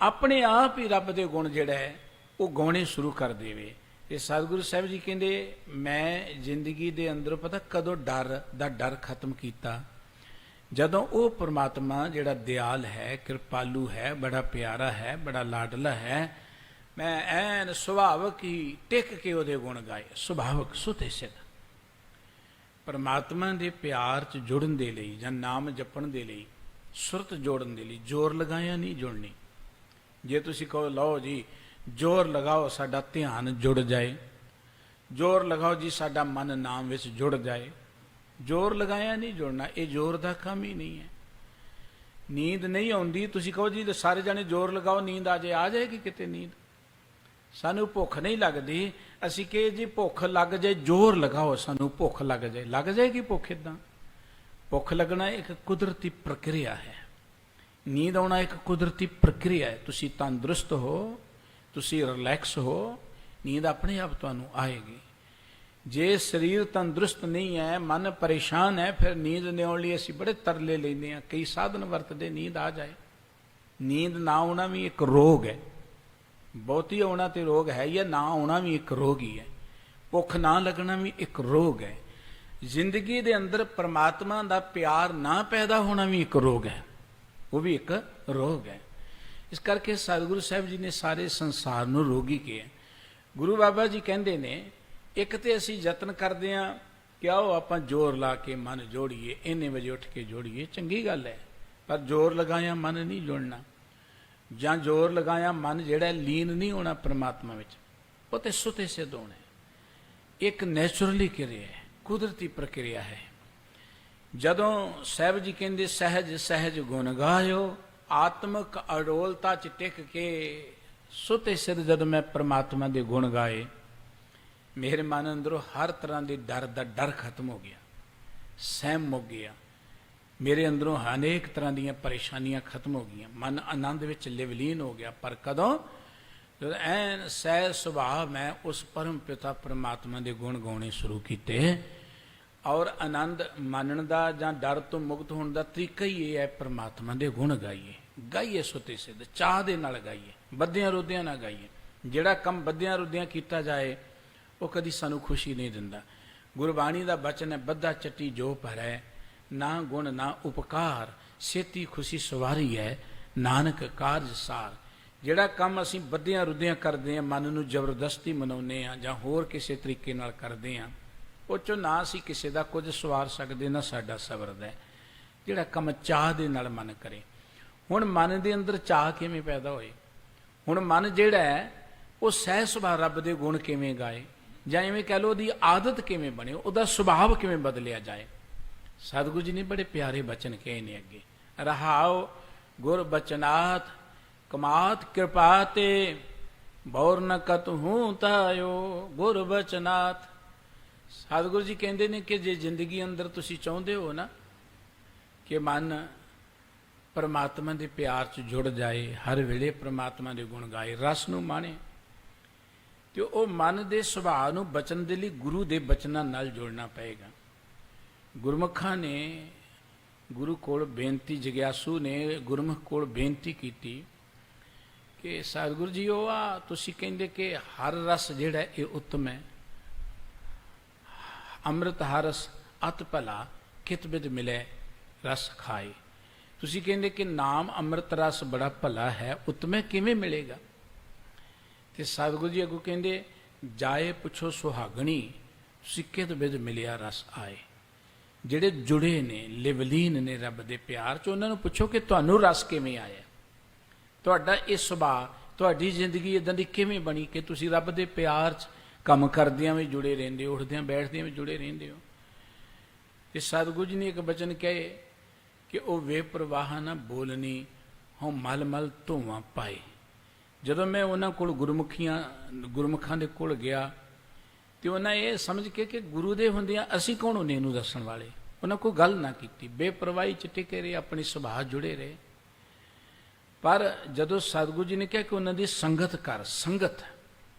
ਆਪਣੇ ਆਪ ਹੀ ਰੱਬ ਦੇ ਗੁਣ ਜਿਹੜਾ ਹੈ ਉਹ ਗਾਉਣੇ ਸ਼ੁਰੂ ਕਰ ਦੇਵੇ। ਤੇ ਸਤਿਗੁਰੂ ਸਾਹਿਬ ਜੀ ਕਹਿੰਦੇ ਮੈਂ ਜ਼ਿੰਦਗੀ ਦੇ ਅੰਦਰ ਪਤਾ ਕਦੋਂ ਡਰ ਦਾ ਡਰ ਖਤਮ ਕੀਤਾ, ਜਦੋਂ ਉਹ ਪ੍ਰਮਾਤਮਾ ਜਿਹੜਾ ਦਿਆਲ ਹੈ, ਕਿਰਪਾਲੂ ਹੈ, ਬੜਾ ਪਿਆਰਾ ਹੈ, ਬੜਾ ਲਾਡਲਾ ਹੈ, ਮੈਂ ਐਨ ਸੁਭਾਵਕ ਹੀ ਟਿਕ ਕੇ ਉਹਦੇ ਗੁਣ ਗਾਏ। ਸੁਭਾਵਕ ਸੁਤੇ ਸਿੱਧ ਪਰਮਾਤਮਾ ਦੇ ਪਿਆਰ 'ਚ ਜੁੜਨ ਦੇ ਲਈ ਜਾਂ ਨਾਮ ਜਪਣ ਦੇ ਲਈ, ਸੁਰਤ ਜੋੜਨ ਦੇ ਲਈ ਜ਼ੋਰ ਲਗਾਇਆ ਨਹੀਂ ਜੁੜਨੀ। ਜੇ ਤੁਸੀਂ ਕਹੋ ਲਓ ਜੀ ਜ਼ੋਰ ਲਗਾਓ ਸਾਡਾ ਧਿਆਨ ਜੁੜ ਜਾਏ, ਜ਼ੋਰ ਲਗਾਓ ਜੀ ਸਾਡਾ ਮਨ ਨਾਮ ਵਿੱਚ ਜੁੜ ਜਾਏ, ਜ਼ੋਰ ਲਗਾਇਆ ਨਹੀਂ ਜੁੜਨਾ। ਇਹ ਜ਼ੋਰ ਦਾ ਕੰਮ ਹੀ ਨਹੀਂ ਹੈ। ਨੀਂਦ ਨਹੀਂ ਆਉਂਦੀ, ਤੁਸੀਂ ਕਹੋ ਜੀ ਸਾਰੇ ਜਾਣੇ ਜ਼ੋਰ ਲਗਾਓ ਨੀਂਦ ਆ ਜਾਏਗੀ ਕਿਤੇ ਨੀਂਦ। ਸਾਨੂੰ ਭੁੱਖ ਨਹੀਂ ਲੱਗਦੀ, ਅਸੀਂ ਕਹੇ ਜੀ ਭੁੱਖ ਲੱਗ ਜਾਏ ਜ਼ੋਰ ਲਗਾਓ ਸਾਨੂੰ ਭੁੱਖ ਲੱਗ ਜਾਏਗੀ ਭੁੱਖ। ਇੱਦਾਂ ਭੁੱਖ ਲੱਗਣਾ ਇੱਕ ਕੁਦਰਤੀ ਪ੍ਰਕਿਰਿਆ ਹੈ, ਨੀਂਦ ਆਉਣਾ ਇੱਕ ਕੁਦਰਤੀ ਪ੍ਰਕਿਰਿਆ ਹੈ। ਤੁਸੀਂ ਤੰਦਰੁਸਤ ਹੋ, ਤੁਸੀਂ ਰਿਲੈਕਸ ਹੋ, ਨੀਂਦ ਆਪਣੇ ਆਪ ਤੁਹਾਨੂੰ ਆਏਗੀ। ਜੇ ਸਰੀਰ ਤੰਦਰੁਸਤ ਨਹੀਂ ਹੈ, ਮਨ ਪਰੇਸ਼ਾਨ ਹੈ, ਫਿਰ ਨੀਂਦ ਨਹੀਂ ਆਉਣ ਲਈ ਅਸੀਂ ਬੜੇ ਤਰਲੇ ਲੈਂਦੇ ਹਾਂ, ਕਈ ਸਾਧਨ ਵਰਤਦੇ ਨੀਂਦ ਆ ਜਾਏ। ਨੀਂਦ ਨਾ ਆਉਣਾ ਵੀ ਇੱਕ ਰੋਗ ਹੈ, ਬਹੁਤੀ ਆਉਣਾ ਤੇ ਰੋਗ ਹੈ ਹੀ ਹੈ, ਨਾ ਆਉਣਾ ਵੀ ਇੱਕ ਰੋਗ ਹੀ ਹੈ, ਭੁੱਖ ਨਾ ਲੱਗਣਾ ਵੀ ਇੱਕ ਰੋਗ ਹੈ। ਜ਼ਿੰਦਗੀ ਦੇ ਅੰਦਰ ਪਰਮਾਤਮਾ ਦਾ ਪਿਆਰ ਨਾ ਪੈਦਾ ਹੋਣਾ ਵੀ ਇੱਕ ਰੋਗ ਹੈ, ਉਹ ਵੀ ਇੱਕ ਰੋਗ ਹੈ। ਇਸ ਕਰਕੇ ਸਤਿਗੁਰੂ ਸਾਹਿਬ ਜੀ ਨੇ ਸਾਰੇ ਸੰਸਾਰ ਨੂੰ ਰੋਗੀ ਕਿਹਾ। ਗੁਰੂ ਬਾਬਾ ਜੀ ਕਹਿੰਦੇ ਨੇ ਇੱਕ ਤੇ ਅਸੀਂ ਯਤਨ ਕਰਦੇ ਹਾਂ ਕਿ ਆਓ ਆਪਾਂ ਜ਼ੋਰ ਲਾ ਕੇ ਮਨ ਜੋੜੀਏ, ਇੰਨੇ ਵਜੇ ਉੱਠ ਕੇ ਜੋੜੀਏ, ਚੰਗੀ ਗੱਲ ਹੈ, ਪਰ ਜ਼ੋਰ ਲਗਾਇਆ ਮਨ ਨਹੀਂ ਜੁੜਨਾ, ਜਾਂ ਜ਼ੋਰ ਲਗਾਇਆ ਮਨ ਜਿਹੜਾ ਲੀਨ ਨਹੀਂ ਹੋਣਾ ਪਰਮਾਤਮਾ ਵਿੱਚ, ਉਹ ਤੇ ਸੁਤੇ ਸਿੱਧ ਹੋਣਾ। ਇੱਕ ਨੈਚੁਰਲੀ ਕਿਰਿਆ ਹੈ, ਕੁਦਰਤੀ ਪ੍ਰਕਿਰਿਆ ਹੈ। ਜਦੋਂ ਸਾਹਿਬ ਜੀ ਕਹਿੰਦੇ ਸਹਿਜ ਸਹਿਜ ਗੁਣ ਗਾਇਓ, ਆਤਮਕ ਅਡੋਲਤਾ 'ਚ ਟਿਕ ਕੇ ਸੁਤੇ ਸਿੱਧ ਜਦੋਂ ਮੈਂ ਪਰਮਾਤਮਾ ਦੇ ਗੁਣ ਗਾਏ, ਮੇਰੇ ਮਨ ਅੰਦਰੋਂ ਹਰ ਤਰ੍ਹਾਂ ਦੇ ਡਰ ਦਾ ਡਰ ਖਤਮ ਹੋ ਗਿਆ, ਸਹਿਮ ਮੁੱਕ ਗਿਆ, ਮੇਰੇ ਅੰਦਰੋਂ ਅਨੇਕ ਤਰ੍ਹਾਂ ਦੀਆਂ ਪਰੇਸ਼ਾਨੀਆਂ ਖਤਮ ਹੋ ਗਈਆਂ, ਮਨ ਆਨੰਦ ਵਿੱਚ ਲਿਵਲੀਨ ਹੋ ਗਿਆ। ਪਰ ਕਦੋਂ? ਜਦੋਂ ਐਨ ਸਹਿਜ ਸੁਭਾਅ ਮੈਂ ਉਸ ਪਰਮ ਪਿਤਾ ਪਰਮਾਤਮਾ ਦੇ ਗੁਣ ਗਾਉਣੇ ਸ਼ੁਰੂ ਕੀਤੇ। ਔਰ ਆਨੰਦ ਮੰਨਣ ਦਾ ਜਾਂ ਡਰ ਤੋਂ ਮੁਕਤ ਹੋਣ ਦਾ ਤਰੀਕਾ ਹੀ ਇਹ ਹੈ, ਪਰਮਾਤਮਾ ਦੇ ਗੁਣ ਗਾਈਏ ਸੁਤੇ ਸਿੱਧ, ਚਾਹ ਦੇ ਨਾਲ ਗਾਈਏ, ਬੱਧਿਆਂ ਰੋਧਿਆਂ ਨਾਲ ਗਾਈਏ। ਜਿਹੜਾ ਕੰਮ ਬੱਧਿਆਂ ਰੋਧਿਆਂ ਕੀਤਾ ਜਾਏ ਉਹ ਕਦੀ ਸਾਨੂੰ ਖੁਸ਼ੀ ਨਹੀਂ ਦਿੰਦਾ। ਗੁਰਬਾਣੀ ਦਾ ਬਚਨ ਹੈ, ਬੱਧਾ ਚੱਟੀ ਜੋ ਭਰੈ, ਨਾ ਗੁਣ ਨਾ ਉਪਕਾਰ, ਛੇਤੀ ਖੁਸ਼ੀ ਸਵਾਰੀ ਹੈ, ਨਾਨਕ ਕਾਰਜ ਸਾਰ। ਜਿਹੜਾ ਕੰਮ ਅਸੀਂ ਬੱਧਿਆਂ ਰੁੱਧਿਆਂ ਕਰਦੇ ਹਾਂ, ਮਨ ਨੂੰ ਜ਼ਬਰਦਸਤੀ ਮਨਾਉਂਦੇ ਹਾਂ ਜਾਂ ਹੋਰ ਕਿਸੇ ਤਰੀਕੇ ਨਾਲ ਕਰਦੇ ਹਾਂ, ਉਹ 'ਚੋਂ ਨਾ ਅਸੀਂ ਕਿਸੇ ਦਾ ਕੁਝ ਸਵਾਰ ਸਕਦੇ, ਨਾ ਸਾਡਾ ਸਬਰਦਾ ਹੈ। ਜਿਹੜਾ ਕੰਮ ਚਾਹ ਦੇ ਨਾਲ ਮਨ ਕਰੇ। ਹੁਣ ਮਨ ਦੇ ਅੰਦਰ ਚਾਹ ਕਿਵੇਂ ਪੈਦਾ ਹੋਏ? ਹੁਣ ਮਨ ਜਿਹੜਾ ਹੈ ਉਹ ਸਹਿਜ ਸੁਭਾਅ ਰੱਬ ਦੇ ਗੁਣ ਕਿਵੇਂ ਗਾਏ, ਜਾਂ ਇਵੇਂ ਕਹਿ ਲਓ ਉਹਦੀ ਆਦਤ ਕਿਵੇਂ ਬਣੇ, ਉਹਦਾ ਸੁਭਾਵ ਕਿਵੇਂ ਬਦਲਿਆ ਜਾਏ। ਸਤਿਗੁਰੂ ਜੀ ਨੇ ਬੜੇ ਪਿਆਰੇ ਬਚਨ ਕਹੇ ਨੇ ਅੱਗੇ, ਰਹਾਉ ਗੁਰ ਬਚਨਾਥ ਕਮਾਤ ਕਿਰਪਾ ਤੇ, ਬੌਰ ਨ ਕਤਹੂ ਤਾਇਓ ਗੁਰ ਬਚਨਾਥ। ਸਤਿਗੁਰੂ ਜੀ ਕਹਿੰਦੇ ਨੇ ਕਿ ਜੇ ਜ਼ਿੰਦਗੀ ਅੰਦਰ ਤੁਸੀਂ ਚਾਹੁੰਦੇ ਹੋ ਨਾ ਕਿ ਮਨ ਪਰਮਾਤਮਾ ਦੇ ਪਿਆਰ 'ਚ ਜੁੜ ਜਾਏ, ਹਰ ਵੇਲੇ ਪਰਮਾਤਮਾ ਦੇ ਗੁਣ ਗਾਏ, ਰਸ ਨੂੰ ਮਾਣੇ, ਤੇ ਉਹ ਮਨ ਦੇ ਸੁਭਾਅ ਨੂੰ ਬਚਨ ਦੇ ਲਈ ਗੁਰੂ ਦੇ ਬਚਨਾਂ ਨਾਲ ਜੁੜਨਾ ਪਏਗਾ। ਗੁਰਮੁਖਾਂ ਨੇ ਗੁਰੂ ਕੋਲ ਬੇਨਤੀ, ਜਗਿਆਸੂ ਨੇ ਗੁਰਮੁਖ ਕੋਲ ਬੇਨਤੀ ਕੀਤੀ ਕਿ ਸਤਿਗੁਰੂ ਜੀ ਉਹ ਆ ਤੁਸੀਂ ਕਹਿੰਦੇ ਕਿ ਹਰ ਰਸ ਜਿਹੜਾ ਇਹ ਉੱਤਮ ਹੈ, ਅੰਮ੍ਰਿਤ ਹਰਸ ਅਤ ਭਲਾ ਕਿਤ ਬਿਦ ਮਿਲੇ ਰਸ ਖਾਏ। ਤੁਸੀਂ ਕਹਿੰਦੇ ਕਿ ਨਾਮ ਅੰਮ੍ਰਿਤ ਰਸ ਬੜਾ ਭਲਾ ਹੈ, ਉੱਤਮ ਕਿਵੇਂ ਮਿਲੇਗਾ? ਤੇ ਸਤਿਗੁਰੂ ਜੀ ਅੱਗੋਂ ਕਹਿੰਦੇ ਜਾਏ ਪੁੱਛੋ ਸੁਹਾਗਣੀ, ਤੁਸੀਂ ਕਿਤ ਬਿਦ ਮਿਲਿਆ ਰਸ ਆਏ। ਜਿਹੜੇ ਜੁੜੇ ਨੇ, ਲਿਵਲੀਨ ਨੇ ਰੱਬ ਦੇ ਪਿਆਰ 'ਚ, ਉਹਨਾਂ ਨੂੰ ਪੁੱਛੋ ਕਿ ਤੁਹਾਨੂੰ ਰਸ ਕਿਵੇਂ ਆਇਆ, ਤੁਹਾਡਾ ਇਹ ਸੁਭਾਅ, ਤੁਹਾਡੀ ਜ਼ਿੰਦਗੀ ਇਦਾਂ ਦੀ ਕਿਵੇਂ ਬਣੀ ਕਿ ਤੁਸੀਂ ਰੱਬ ਦੇ ਪਿਆਰ 'ਚ ਕੰਮ ਕਰਦਿਆਂ ਵੀ ਜੁੜੇ ਰਹਿੰਦੇ ਹੋ, ਉੱਠਦਿਆਂ ਬੈਠਦਿਆਂ ਵੀ ਜੁੜੇ ਰਹਿੰਦੇ ਹੋ। ਤੇ ਸਤਿਗੁਰੂ ਜੀ ਨੇ ਇੱਕ ਬਚਨ ਕਹੇ ਕਿ ਉਹ ਵੇ ਪ੍ਰਵਾਹ ਨਾ ਬੋਲਣੀ, ਹਉ ਮਲ ਮਲ ਧੋਵਾਂ ਪਾਏ। ਜਦੋਂ ਮੈਂ ਉਹਨਾਂ ਕੋਲ ਗੁਰਮੁਖਾਂ ਦੇ ਕੋਲ ਗਿਆ ਤੇ ਉਹਨਾਂ ਇਹ ਸਮਝ ਕੇ ਕਿ ਗੁਰੂ ਦੇ ਹੁੰਦਿਆਂ ਅਸੀਂ ਕੌਣ ਹੁੰਦੇ ਇਹਨੂੰ ਦੱਸਣ ਵਾਲੇ, ਉਹਨਾਂ ਕੋਈ ਗੱਲ ਨਾ ਕੀਤੀ, ਬੇਪਰਵਾਹੀ 'ਚ ਟਿਕੇ ਰਹੇ, ਆਪਣੀ ਸੁਭਾਅ ਜੁੜੇ ਰਹੇ। ਪਰ ਜਦੋਂ ਸਤਿਗੁਰੂ ਜੀ ਨੇ ਕਿਹਾ ਕਿ ਉਹਨਾਂ ਦੀ ਸੰਗਤ ਕਰ, ਸੰਗਤ,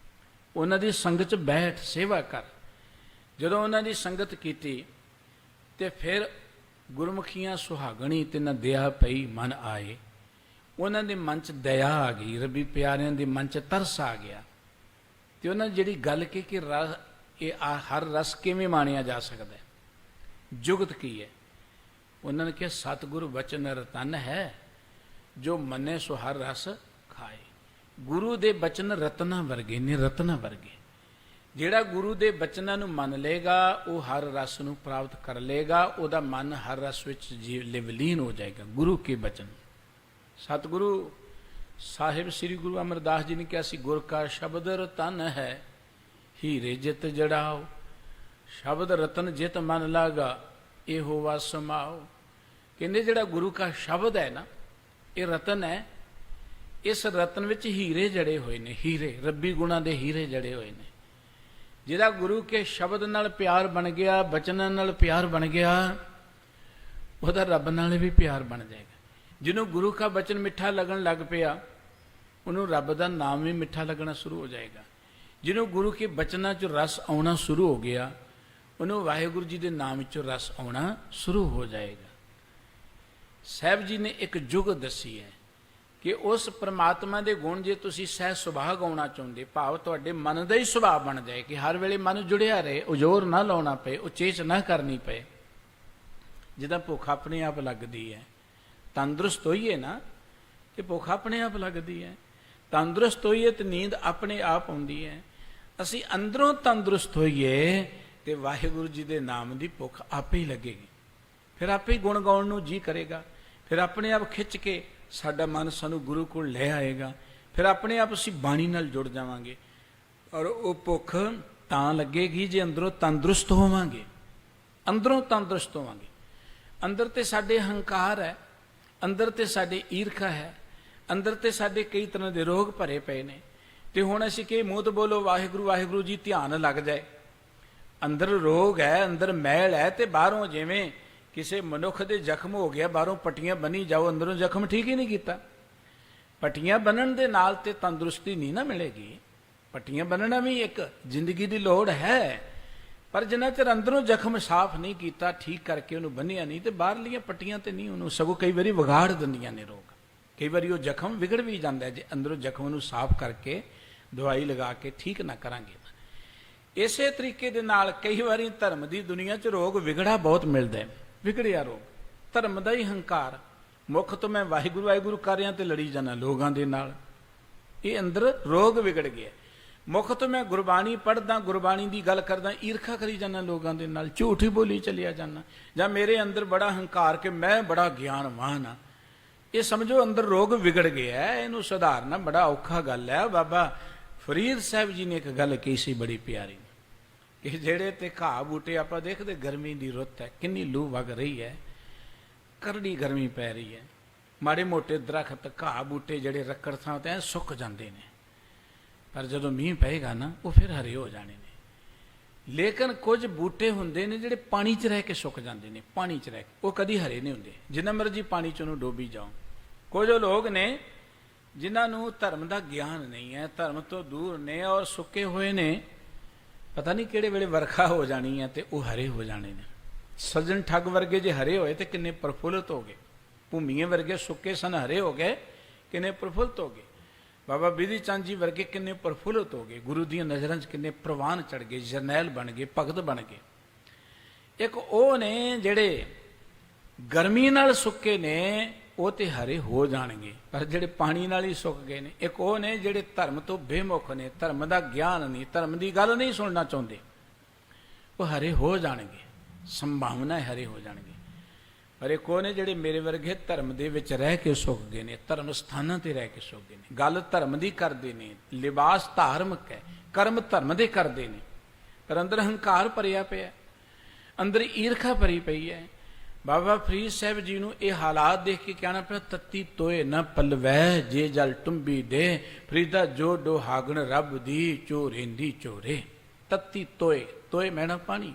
ਉਹਨਾਂ ਦੀ ਸੰਗਤ 'ਚ ਬੈਠ, ਸੇਵਾ ਕਰ, ਜਦੋਂ ਉਹਨਾਂ ਦੀ ਸੰਗਤ ਕੀਤੀ ਤੇ ਫਿਰ ਗੁਰਮੁਖੀਆਂ ਸੁਹਾਗਣੀ ਤੇ ਨਾ ਦਇਆ ਪਈ ਮਨ ਆਏ। ਉਹਨਾਂ ਦੇ ਮਨ 'ਚ ਦਇਆ ਆ ਗਈ, ਰੱਬੀ ਪਿਆਰਿਆਂ ਦੇ ਮਨ 'ਚ ਤਰਸ ਆ ਗਿਆ। ਤੇ ਉਹਨਾਂ ਨੇ ਜਿਹੜੀ ਗੱਲ ਕਹੀ ਕਿ ਹਰ ਰਸ ਕਿਵੇਂ ਮਾਣਿਆ ਜਾ ਸਕਦਾ ਹੈ, ਜੁਗਤ ਕੀ ਹੈ, ਉਹਨਾਂ ਨੇ ਕਿਹਾ ਸਤਿਗੁਰੂ ਬਚਨ ਰਤਨ ਹੈ, ਜੋ ਮੰਨੇ ਸੋ ਹਰ ਰਸ ਖਾਏ। ਗੁਰੂ ਦੇ ਬਚਨ ਰਤਨਾਂ ਵਰਗੇ ਨੇ, ਰਤਨਾਂ ਵਰਗੇ। ਜਿਹੜਾ ਗੁਰੂ ਦੇ ਬਚਨਾਂ ਨੂੰ ਮੰਨ ਲਏਗਾ ਉਹ ਹਰ ਰਸ ਨੂੰ ਪ੍ਰਾਪਤ ਕਰ ਲਏਗਾ, ਉਹਦਾ ਮਨ ਹਰ ਰਸ ਵਿੱਚ ਲਿਵਲੀਨ ਹੋ ਜਾਏਗਾ। ਗੁਰੂ ਕੇ ਬਚਨ, ਸਤਿਗੁਰੂ ਸਾਹਿਬ ਸ੍ਰੀ ਗੁਰੂ ਅਮਰਦਾਸ ਜੀ ਨੇ ਕਿਹਾ ਸੀ, ਗੁਰ ਕਾ ਸ਼ਬਦ ਰਤਨ ਹੈ, ਹੀਰੇ ਜਿਤ ਜੜਾਓ, ਸ਼ਬਦ ਰਤਨ ਜਿਤ ਮਨ ਲਾਗਾ, ਇਹੋ ਵਾ ਸਮਾਓ। ਕਹਿੰਦੇ ਜਿਹੜਾ ਗੁਰੂ ਕਾ ਸ਼ਬਦ ਹੈ ਨਾ, ਇਹ ਰਤਨ ਹੈ, ਇਸ ਰਤਨ ਵਿੱਚ ਹੀਰੇ ਜੜੇ ਹੋਏ ਨੇ, ਹੀਰੇ, ਰੱਬੀ ਗੁਣਾਂ ਦੇ ਹੀਰੇ ਜੜੇ ਹੋਏ ਨੇ। ਜਿਹਦਾ ਗੁਰੂ ਕੇ ਸ਼ਬਦ ਨਾਲ ਪਿਆਰ ਬਣ ਗਿਆ, ਬਚਨਾਂ ਨਾਲ ਪਿਆਰ ਬਣ ਗਿਆ, ਉਹਦਾ ਰੱਬ ਨਾਲ ਵੀ ਪਿਆਰ ਬਣ ਜਾਏਗਾ। ਜਿਹਨੂੰ ਗੁਰੂ ਕਾ ਬਚਨ ਮਿੱਠਾ ਲੱਗਣ ਲੱਗ ਪਿਆ, ਉਹਨੂੰ ਰੱਬ ਦਾ ਨਾਮ ਵੀ ਮਿੱਠਾ ਲੱਗਣਾ ਸ਼ੁਰੂ ਹੋ ਜਾਏਗਾ। ਜਿਹਨੂੰ ਗੁਰੂ ਕੇ ਬਚਨਾਂ 'ਚ ਰਸ ਆਉਣਾ ਸ਼ੁਰੂ ਹੋ ਗਿਆ, ਉਹਨੂੰ ਵਾਹਿਗੁਰੂ ਜੀ ਦੇ ਨਾਮ 'ਚ ਰਸ ਆਉਣਾ ਸ਼ੁਰੂ ਹੋ ਜਾਏਗਾ। ਸਾਹਿਬ ਜੀ ਨੇ ਇੱਕ ਜੁਗ ਦੱਸੀ ਹੈ ਕਿ ਉਸ ਪ੍ਰਮਾਤਮਾ ਦੇ ਗੁਣ ਜੇ ਤੁਸੀਂ ਸਹਿ ਸੁਭਾਅ ਗਾਉਣਾ ਚਾਹੁੰਦੇ, ਭਾਵ ਤੁਹਾਡੇ ਮਨ ਦਾ ਹੀ ਸੁਭਾਅ ਬਣ ਜਾਏ ਕਿ ਹਰ ਵੇਲੇ ਮਨ ਜੁੜਿਆ ਰਹੇ, ਉਜੋਰ ਨਾ ਲਾਉਣਾ ਪਏ, ਉਚੇਚ ਨਾ ਕਰਨੀ ਪਏ। ਜਿੱਦਾਂ ਭੁੱਖ ਆਪਣੇ ਆਪ ਲੱਗਦੀ ਹੈ, ਤੰਦਰੁਸਤ ਹੋਈਏ ਨਾ ਕਿ ਭੁੱਖ ਆਪਣੇ ਆਪ ਲੱਗਦੀ ਹੈ, ਤੰਦਰੁਸਤ ਹੋਈਏ ਤੇ ਨੀਂਦ ਆਪਣੇ ਆਪ ਆਉਂਦੀ ਹੈ। ਅਸੀਂ ਅੰਦਰੋਂ ਤੰਦਰੁਸਤ ਹੋਈਏ ਤੇ ਵਾਹਿਗੁਰੂ ਜੀ ਦੇ ਨਾਮ ਦੀ ਭੁੱਖ ਆਪੇ ਹੀ ਲੱਗੇਗੀ, ਫਿਰ ਆਪੇ ਹੀ ਗੁਣ ਗਾਉਣ ਨੂੰ ਜੀ ਕਰੇਗਾ, ਫਿਰ ਆਪਣੇ ਆਪ ਖਿੱਚ ਕੇ ਸਾਡਾ ਮਨ ਸਾਨੂੰ ਗੁਰੂ ਕੋਲ ਲੈ ਆਏਗਾ, ਫਿਰ ਆਪਣੇ ਆਪ ਅਸੀਂ ਬਾਣੀ ਨਾਲ ਜੁੜ ਜਾਵਾਂਗੇ। ਔਰ ਉਹ ਭੁੱਖ ਤਾਂ ਲੱਗੇਗੀ ਜੇ ਅੰਦਰੋਂ ਤੰਦਰੁਸਤ ਹੋਵਾਂਗੇ, ਅੰਦਰੋਂ ਤੰਦਰੁਸਤ ਹੋਵਾਂਗੇ। ਅੰਦਰ ਤੇ ਸਾਡੇ ਹੰਕਾਰ ਹੈ, ਅੰਦਰ ਤੇ ਸਾਡੇ ਈਰਖਾ ਹੈ, ਅੰਦਰ ਤੇ ਸਾਡੇ ਕਈ ਤਰ੍ਹਾਂ ਦੇ ਰੋਗ ਭਰੇ ਪਏ ਨੇ। ਤੇ ਹੁਣ ਅਸੀਂ ਕਿ ਮੂੰਹ ਤੋਂ ਬੋਲੋ ਵਾਹਿਗੁਰੂ ਵਾਹਿਗੁਰੂ ਜੀ, ਧਿਆਨ ਲੱਗ ਜਾਏ, ਅੰਦਰ ਰੋਗ ਹੈ, ਅੰਦਰ ਮੈਲ ਹੈ, ਤੇ ਬਾਹਰੋਂ ਜਿਵੇਂ ਕਿਸੇ ਮਨੁੱਖ ਦੇ ਜ਼ਖਮ ਹੋ ਗਿਆ, ਬਾਹਰੋਂ ਪੱਟੀਆਂ ਬੰਨੀ ਜਾਓ, ਅੰਦਰੋਂ ਜ਼ਖਮ ਠੀਕ ਹੀ ਨਹੀਂ ਕੀਤਾ। ਪੱਟੀਆਂ ਬੰਨਣ ਦੇ ਨਾਲ ਤੇ ਤੰਦਰੁਸਤੀ ਨਹੀਂ ਨਾ ਮਿਲੇਗੀ। ਪੱਟੀਆਂ ਬੰਨਣਾ ਵੀ ਇੱਕ ਜ਼ਿੰਦਗੀ ਦੀ ਲੋੜ ਹੈ, ਪਰ ਜਿੰਨਾ ਚਿਰ ਅੰਦਰੋਂ ਜ਼ਖਮ ਸਾਫ਼ ਨਹੀਂ ਕੀਤਾ, ਠੀਕ ਕਰਕੇ ਉਹਨੂੰ ਬੰਨਿਆ ਨਹੀਂ, ਤੇ ਬਾਹਰਲੀਆਂ ਪੱਟੀਆਂ ਤੇ ਨਹੀਂ ਉਹਨੂੰ, ਸਗੋਂ ਕਈ ਵਾਰੀ ਵਿਗਾੜ ਦਿੰਦੀਆਂ ਨੇ ਰੋਗ। ਕਈ ਵਾਰੀ ਉਹ ਜ਼ਖਮ ਵਿਗੜ ਵੀ ਜਾਂਦਾ ਜੇ ਅੰਦਰੋਂ ਜ਼ਖਮ ਨੂੰ ਸਾਫ਼ ਕਰਕੇ ਦਵਾਈ ਲਗਾ ਕੇ ਠੀਕ ਨਾ ਕਰਾਂਗੇ। ਇਸੇ ਤਰੀਕੇ ਦੇ ਨਾਲ ਕਈ ਵਾਰੀ ਧਰਮ ਦੀ ਦੁਨੀਆ 'ਚ ਰੋਗ ਵਿਗੜਾ ਬਹੁਤ ਮਿਲਦਾ ਹੈ। ਵਿਗੜਿਆ ਰੋਗ ਧਰਮ ਦਾ ਹੀ ਹੰਕਾਰ, ਮੁੱਖ ਤੋਂ ਮੈਂ ਵਾਹਿਗੁਰੂ ਵਾਹਿਗੁਰੂ ਕਰ ਰਿਹਾ ਤੇ ਲੜੀ ਜਾਣਾ ਲੋਕਾਂ ਦੇ ਨਾਲ, ਇਹ ਅੰਦਰ ਰੋਗ ਵਿਗੜ ਗਿਆ। ਮੁੱਖ ਤੋਂ ਮੈਂ ਗੁਰਬਾਣੀ ਪੜ੍ਹਦਾ, ਗੁਰਬਾਣੀ ਦੀ ਗੱਲ ਕਰਦਾ, ਈਰਖਾ ਕਰੀ ਜਾਣਾ ਲੋਕਾਂ ਦੇ ਨਾਲ, ਝੂਠੀ ਬੋਲੀ ਚਲਿਆ ਜਾਣਾ, ਜਾਂ ਮੇਰੇ ਅੰਦਰ ਬੜਾ ਹੰਕਾਰ ਕਿ ਮੈਂ ਬੜਾ ਗਿਆਨਵਾਨ ਹਾਂ, ਇਹ ਸਮਝੋ ਅੰਦਰ ਰੋਗ ਵਿਗੜ ਗਿਆ। ਇਹਨੂੰ ਸੁਧਾਰਨਾ ਬੜਾ ਔਖਾ ਗੱਲ ਹੈ। ਬਾਬਾ ਫਰੀਦ ਸਾਹਿਬ ਜੀ ਨੇ ਇੱਕ ਗੱਲ ਕਹੀ ਸੀ ਬੜੀ ਪਿਆਰੀ, ਕਿ ਜਿਹੜੇ ਤੇ ਘਾਹ ਬੂਟੇ ਆਪਾਂ ਦੇਖਦੇ, ਗਰਮੀ ਦੀ ਰੁੱਤ ਹੈ, ਕਿੰਨੀ ਲੂ ਵਗ ਰਹੀ ਹੈ, ਕਰੜੀ ਗਰਮੀ ਪੈ ਰਹੀ ਹੈ, ਮਾੜੇ ਮੋਟੇ ਦਰਖਤ ਘਾਹ ਬੂਟੇ ਜਿਹੜੇ ਰੱਕੜ ਥਾਂ ਤੇ ਸੁੱਕ ਜਾਂਦੇ ਨੇ, ਪਰ ਜਦੋਂ ਮੀਂਹ ਪਏਗਾ ਨਾ ਉਹ ਫਿਰ ਹਰੇ ਹੋ ਜਾਣੇ ਨੇ। ਲੇਕਿਨ ਕੁਝ ਬੂਟੇ ਹੁੰਦੇ ਨੇ ਜਿਹੜੇ ਪਾਣੀ 'ਚ ਰਹਿ ਕੇ ਸੁੱਕ ਜਾਂਦੇ ਨੇ, ਪਾਣੀ 'ਚ ਰਹਿ ਕੇ, ਉਹ ਕਦੀ ਹਰੇ ਨਹੀਂ ਹੁੰਦੇ, ਜਿੰਨਾ ਮਰਜੀ ਪਾਣੀ 'ਚ ਉਹਨੂੰ ਡੋਬੀ ਜਾਓ। ਕੁਝ ਲੋਕ ਨੇ ਜਿਨ੍ਹਾਂ ਨੂੰ ਧਰਮ ਦਾ ਗਿਆਨ ਨਹੀਂ ਹੈ, ਧਰਮ ਤੋਂ ਦੂਰ ਨੇ, ਔਰ ਸੁੱਕੇ ਹੋਏ ਨੇ, ਪਤਾ ਨਹੀਂ ਕਿਹੜੇ ਵੇਲੇ ਵਰਖਾ ਹੋ ਜਾਣੀ ਹੈ ਤੇ ਉਹ ਹਰੇ ਹੋ ਜਾਣੇ ਨੇ। ਸੱਜਣ ਠੱਗ ਵਰਗੇ ਜੇ ਹਰੇ ਹੋਏ ਤੇ ਕਿੰਨੇ ਪ੍ਰਫੁੱਲਤ ਹੋ ਗਏ, ਭੂਮੀਏ ਵਰਗੇ ਸੁੱਕੇ ਸਨ, ਹਰੇ ਹੋ ਗਏ, ਕਿੰਨੇ ਪ੍ਰਫੁੱਲਤ ਹੋ ਗਏ। ਬਾਬਾ ਬਿਧੀ ਚੰਦ ਜੀ ਵਰਗੇ ਕਿੰਨੇ ਪ੍ਰਫੁੱਲਤ ਹੋ ਗਏ, ਗੁਰੂ ਦੀਆਂ ਨਜ਼ਰਾਂ 'ਚ ਕਿੰਨੇ ਪ੍ਰਵਾਨ ਚੜ ਗਏ, ਜਰਨੈਲ ਬਣ ਗਏ, ਭਗਤ ਬਣ ਗਏ। ਇੱਕ ਉਹ ਨੇ ਜਿਹੜੇ ਗਰਮੀ ਨਾਲ ਸੁੱਕੇ ਨੇ, ਉਹ ਤੇ ਹਰੇ ਹੋ ਜਾਣਗੇ, ਪਰ ਜਿਹੜੇ ਪਾਣੀ ਨਾਲ ਹੀ ਸੁੱਕ ਗਏ ਨੇ। ਇੱਕ ਉਹ ਨੇ ਜਿਹੜੇ ਧਰਮ ਤੋਂ ਬੇਮੁਖ ਨੇ, ਧਰਮ ਦਾ ਗਿਆਨ ਨਹੀਂ, ਧਰਮ ਦੀ ਗੱਲ ਨਹੀਂ ਸੁਣਨਾ ਚਾਹੁੰਦੇ, ਉਹ ਹਰੇ ਹੋ ਜਾਣਗੇ। ਸੰਭਾਵਨਾ ਹਰੇ ਹੋ ਜਾਣਗੇ। ਪਰ ਇਹ ਕੋ ਨੇ ਜਿਹੜੇ ਮੇਰੇ ਵਰਗੇ ਧਰਮ ਦੇ ਵਿੱਚ ਰਹਿ ਕੇ ਸੁੱਕ ਗਏ ਨੇ, ਧਰਮ ਸਥਾਨਾਂ ਤੇ ਰਹਿ ਕੇ ਸੁੱਕ ਗਏ ਨੇ, ਗੱਲ ਧਰਮ ਦੀ ਕਰਦੇ ਨੇ, ਲਿਬਾਸ ਧਾਰਮਿਕ ਹੈ, ਕਰਮ ਧਰਮ ਦੇ ਕਰਦੇ ਨੇ, ਪਰ ਅੰਦਰ ਹੰਕਾਰ ਭਰਿਆ ਪਿਆ, ਅੰਦਰ ਈਰਖਾ ਭਰੀ ਪਈ ਹੈ। ਬਾਬਾ ਫਰੀਦ ਸਾਹਿਬ ਜੀ ਨੂੰ ਇਹ ਹਾਲਾਤ ਦੇਖ ਕੇ ਕਹਿਣਾ ਪਿਆ, ਤੱਤੀ ਤੋਏ ਨਾ ਪਲਵੈ ਜੇ ਜਲ ਟੁੰਬੀ ਦੇ, ਫਰੀਦਾ ਜੋ ਡੋਹਾਗਣ ਰੱਬ ਦੀ ਚੋਰੇਂਦੀ ਚੋਰੇ। ਤੱਤੀ ਤੋਏ, ਤੋਏ ਮੈਣਾ ਪਾਣੀ,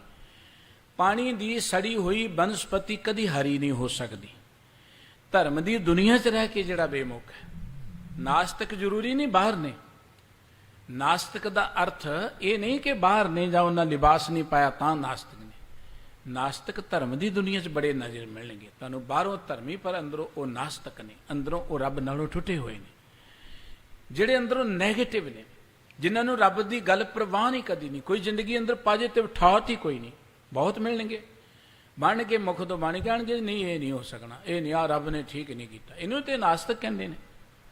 ਪਾਣੀ ਦੀ ਸੜੀ ਹੋਈ ਬਨਸਪਤੀ ਕਦੀ ਹਰੀ ਨਹੀਂ ਹੋ ਸਕਦੀ। ਧਰਮ ਦੀ ਦੁਨੀਆ 'ਚ ਰਹਿ ਕੇ ਜਿਹੜਾ ਬੇਮੁਖ ਹੈ, ਨਾਸਤਿਕ ਜ਼ਰੂਰੀ ਨਹੀਂ ਬਾਹਰ ਨੇ। ਨਾਸਤਿਕ ਦਾ ਅਰਥ ਇਹ ਨਹੀਂ ਕਿ ਬਾਹਰ ਨੇ ਜਾਂ ਉਹਨਾਂ ਲਿਬਾਸ ਨਹੀਂ ਪਾਇਆ ਤਾਂ ਨਾਸਤਿਕ ਨੇ। ਨਾਸਤਿਕ ਧਰਮ ਦੀ ਦੁਨੀਆ 'ਚ ਬੜੇ ਨਜ਼ਰ ਮਿਲਣਗੇ ਤੁਹਾਨੂੰ, ਬਾਹਰੋਂ ਧਰਮੀ ਪਰ ਅੰਦਰੋਂ ਉਹ ਨਾਸਤਿਕ ਨੇ, ਅੰਦਰੋਂ ਉਹ ਰੱਬ ਨਾਲੋਂ ਟੁੱਟੇ ਹੋਏ ਨੇ, ਜਿਹੜੇ ਅੰਦਰੋਂ ਨੈਗੇਟਿਵ ਨੇ, ਜਿਨ੍ਹਾਂ ਨੂੰ ਰੱਬ ਦੀ ਗੱਲ ਪ੍ਰਵਾਹ ਨਹੀਂ ਕਦੀ ਨਹੀਂ, ਕੋਈ ਜ਼ਿੰਦਗੀ ਅੰਦਰ ਪੋਜ਼ਿਟਿਵ ਠਾਟ ਹੀ ਕੋਈ ਨਹੀਂ। ਬਹੁਤ ਮਿਲਣਗੇ, ਬਣ ਕੇ ਮੁਖ ਤੋਂ ਬਣ ਜਾਣਗੇ, ਨਹੀਂ ਇਹ ਨਹੀਂ ਹੋ ਸਕਣਾ, ਇਹ ਨਹੀਂ, ਆ ਰੱਬ ਨੇ ਠੀਕ ਨਹੀਂ ਕੀਤਾ, ਇਹਨੂੰ ਤੇ ਨਾਸਤਿਕ ਕਹਿੰਦੇ ਨੇ।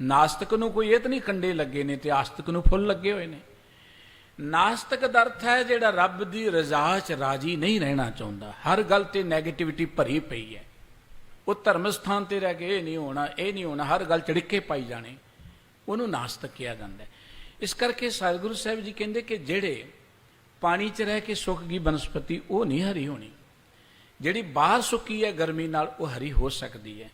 ਨਾਸਤਿਕ ਨੂੰ ਕੋਈ ਇਹ ਤਾਂ ਨਹੀਂ ਕੰਡੇ ਲੱਗੇ ਨੇ ਤੇ ਆਸਤਿਕ ਨੂੰ ਫੁੱਲ ਲੱਗੇ ਹੋਏ ਨੇ। ਨਾਸਤਿਕ ਦਾ ਅਰਥ ਹੈ ਜਿਹੜਾ ਰੱਬ ਦੀ ਰਜ਼ਾ 'ਚ ਰਾਜੀ ਨਹੀਂ ਰਹਿਣਾ ਚਾਹੁੰਦਾ, ਹਰ ਗੱਲ ਤੇ ਨੈਗੇਟਿਵਿਟੀ ਭਰੀ ਪਈ ਹੈ। ਉਹ ਧਰਮ ਸਥਾਨ ਤੇ ਰਹਿ ਕੇ ਇਹ ਨਹੀਂ ਹੋਣਾ, ਇਹ ਨਹੀਂ ਹੋਣਾ, ਹਰ ਗੱਲ ਚੜਿੱਕੇ ਪਾਈ ਜਾਣੇ, ਉਹਨੂੰ ਨਾਸਤਿਕ ਕਿਹਾ ਜਾਂਦਾ ਹੈ। ਇਸ ਕਰਕੇ ਸਤਿਗੁਰੂ ਸਾਹਿਬ ਜੀ ਕਹਿੰਦੇ ਕਿ ਜਿਹੜੇ ਪਾਣੀ 'ਚ ਰਹਿ ਕੇ ਸੁੱਕ ਗਈ ਬਨਸਪਤੀ ਉਹ ਨਹੀਂ ਹਰੀ ਹੋਣੀ, ਜਿਹੜੀ ਬਾਹਰ ਸੁੱਕੀ ਹੈ ਗਰਮੀ ਨਾਲ ਉਹ ਹਰੀ ਹੋ ਸਕਦੀ ਹੈ।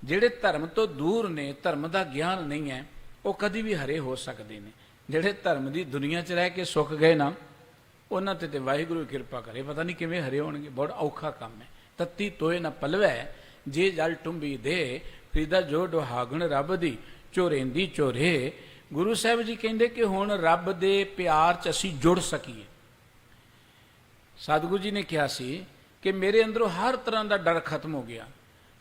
ਜਿਹੜੇ ਧਰਮ ਤੋਂ ਦੂਰ ਨੇ, ਧਰਮ ਦਾ ਗਿਆਨ ਨਹੀਂ ਹੈ, ਉਹ ਕਦੀ ਵੀ ਹਰੇ ਹੋ ਸਕਦੇ ਨੇ। ਜਿਹੜੇ ਧਰਮ ਦੀ ਦੁਨੀਆ 'ਚ ਰਹਿ ਕੇ ਸੁੱਕ ਗਏ ਨਾ, ਉਹਨਾਂ ਤੇ ਵਾਹਿਗੁਰੂ ਕਿਰਪਾ ਕਰੇ, ਪਤਾ ਨਹੀਂ ਕਿਵੇਂ ਹਰੇ ਹੋਣਗੇ, ਬਹੁਤ ਔਖਾ ਕੰਮ ਹੈ। ਤੱਤੀ ਤੋਏ ਨਾ ਪਲਵੈ ਜੇ ਜਲ ਟੁੰਬੀ ਦੇ, ਫਰੀਦਾ ਜੋ ਡੋਹਾਗਣ ਰੱਬ ਦੀ ਚੋਰੇਂਦੀ ਚੋਰੇ। ਗੁਰੂ ਸਾਹਿਬ ਜੀ ਕਹਿੰਦੇ ਕਿ ਹੁਣ ਰੱਬ ਦੇ ਪਿਆਰ 'ਚ ਅਸੀਂ ਜੁੜ ਸਕੀਏ। ਸਤਿਗੁਰੂ ਜੀ ਨੇ ਕਿਹਾ ਸੀ ਕਿ ਮੇਰੇ ਅੰਦਰੋਂ ਹਰ ਤਰ੍ਹਾਂ ਦਾ ਡਰ ਖਤਮ ਹੋ ਗਿਆ,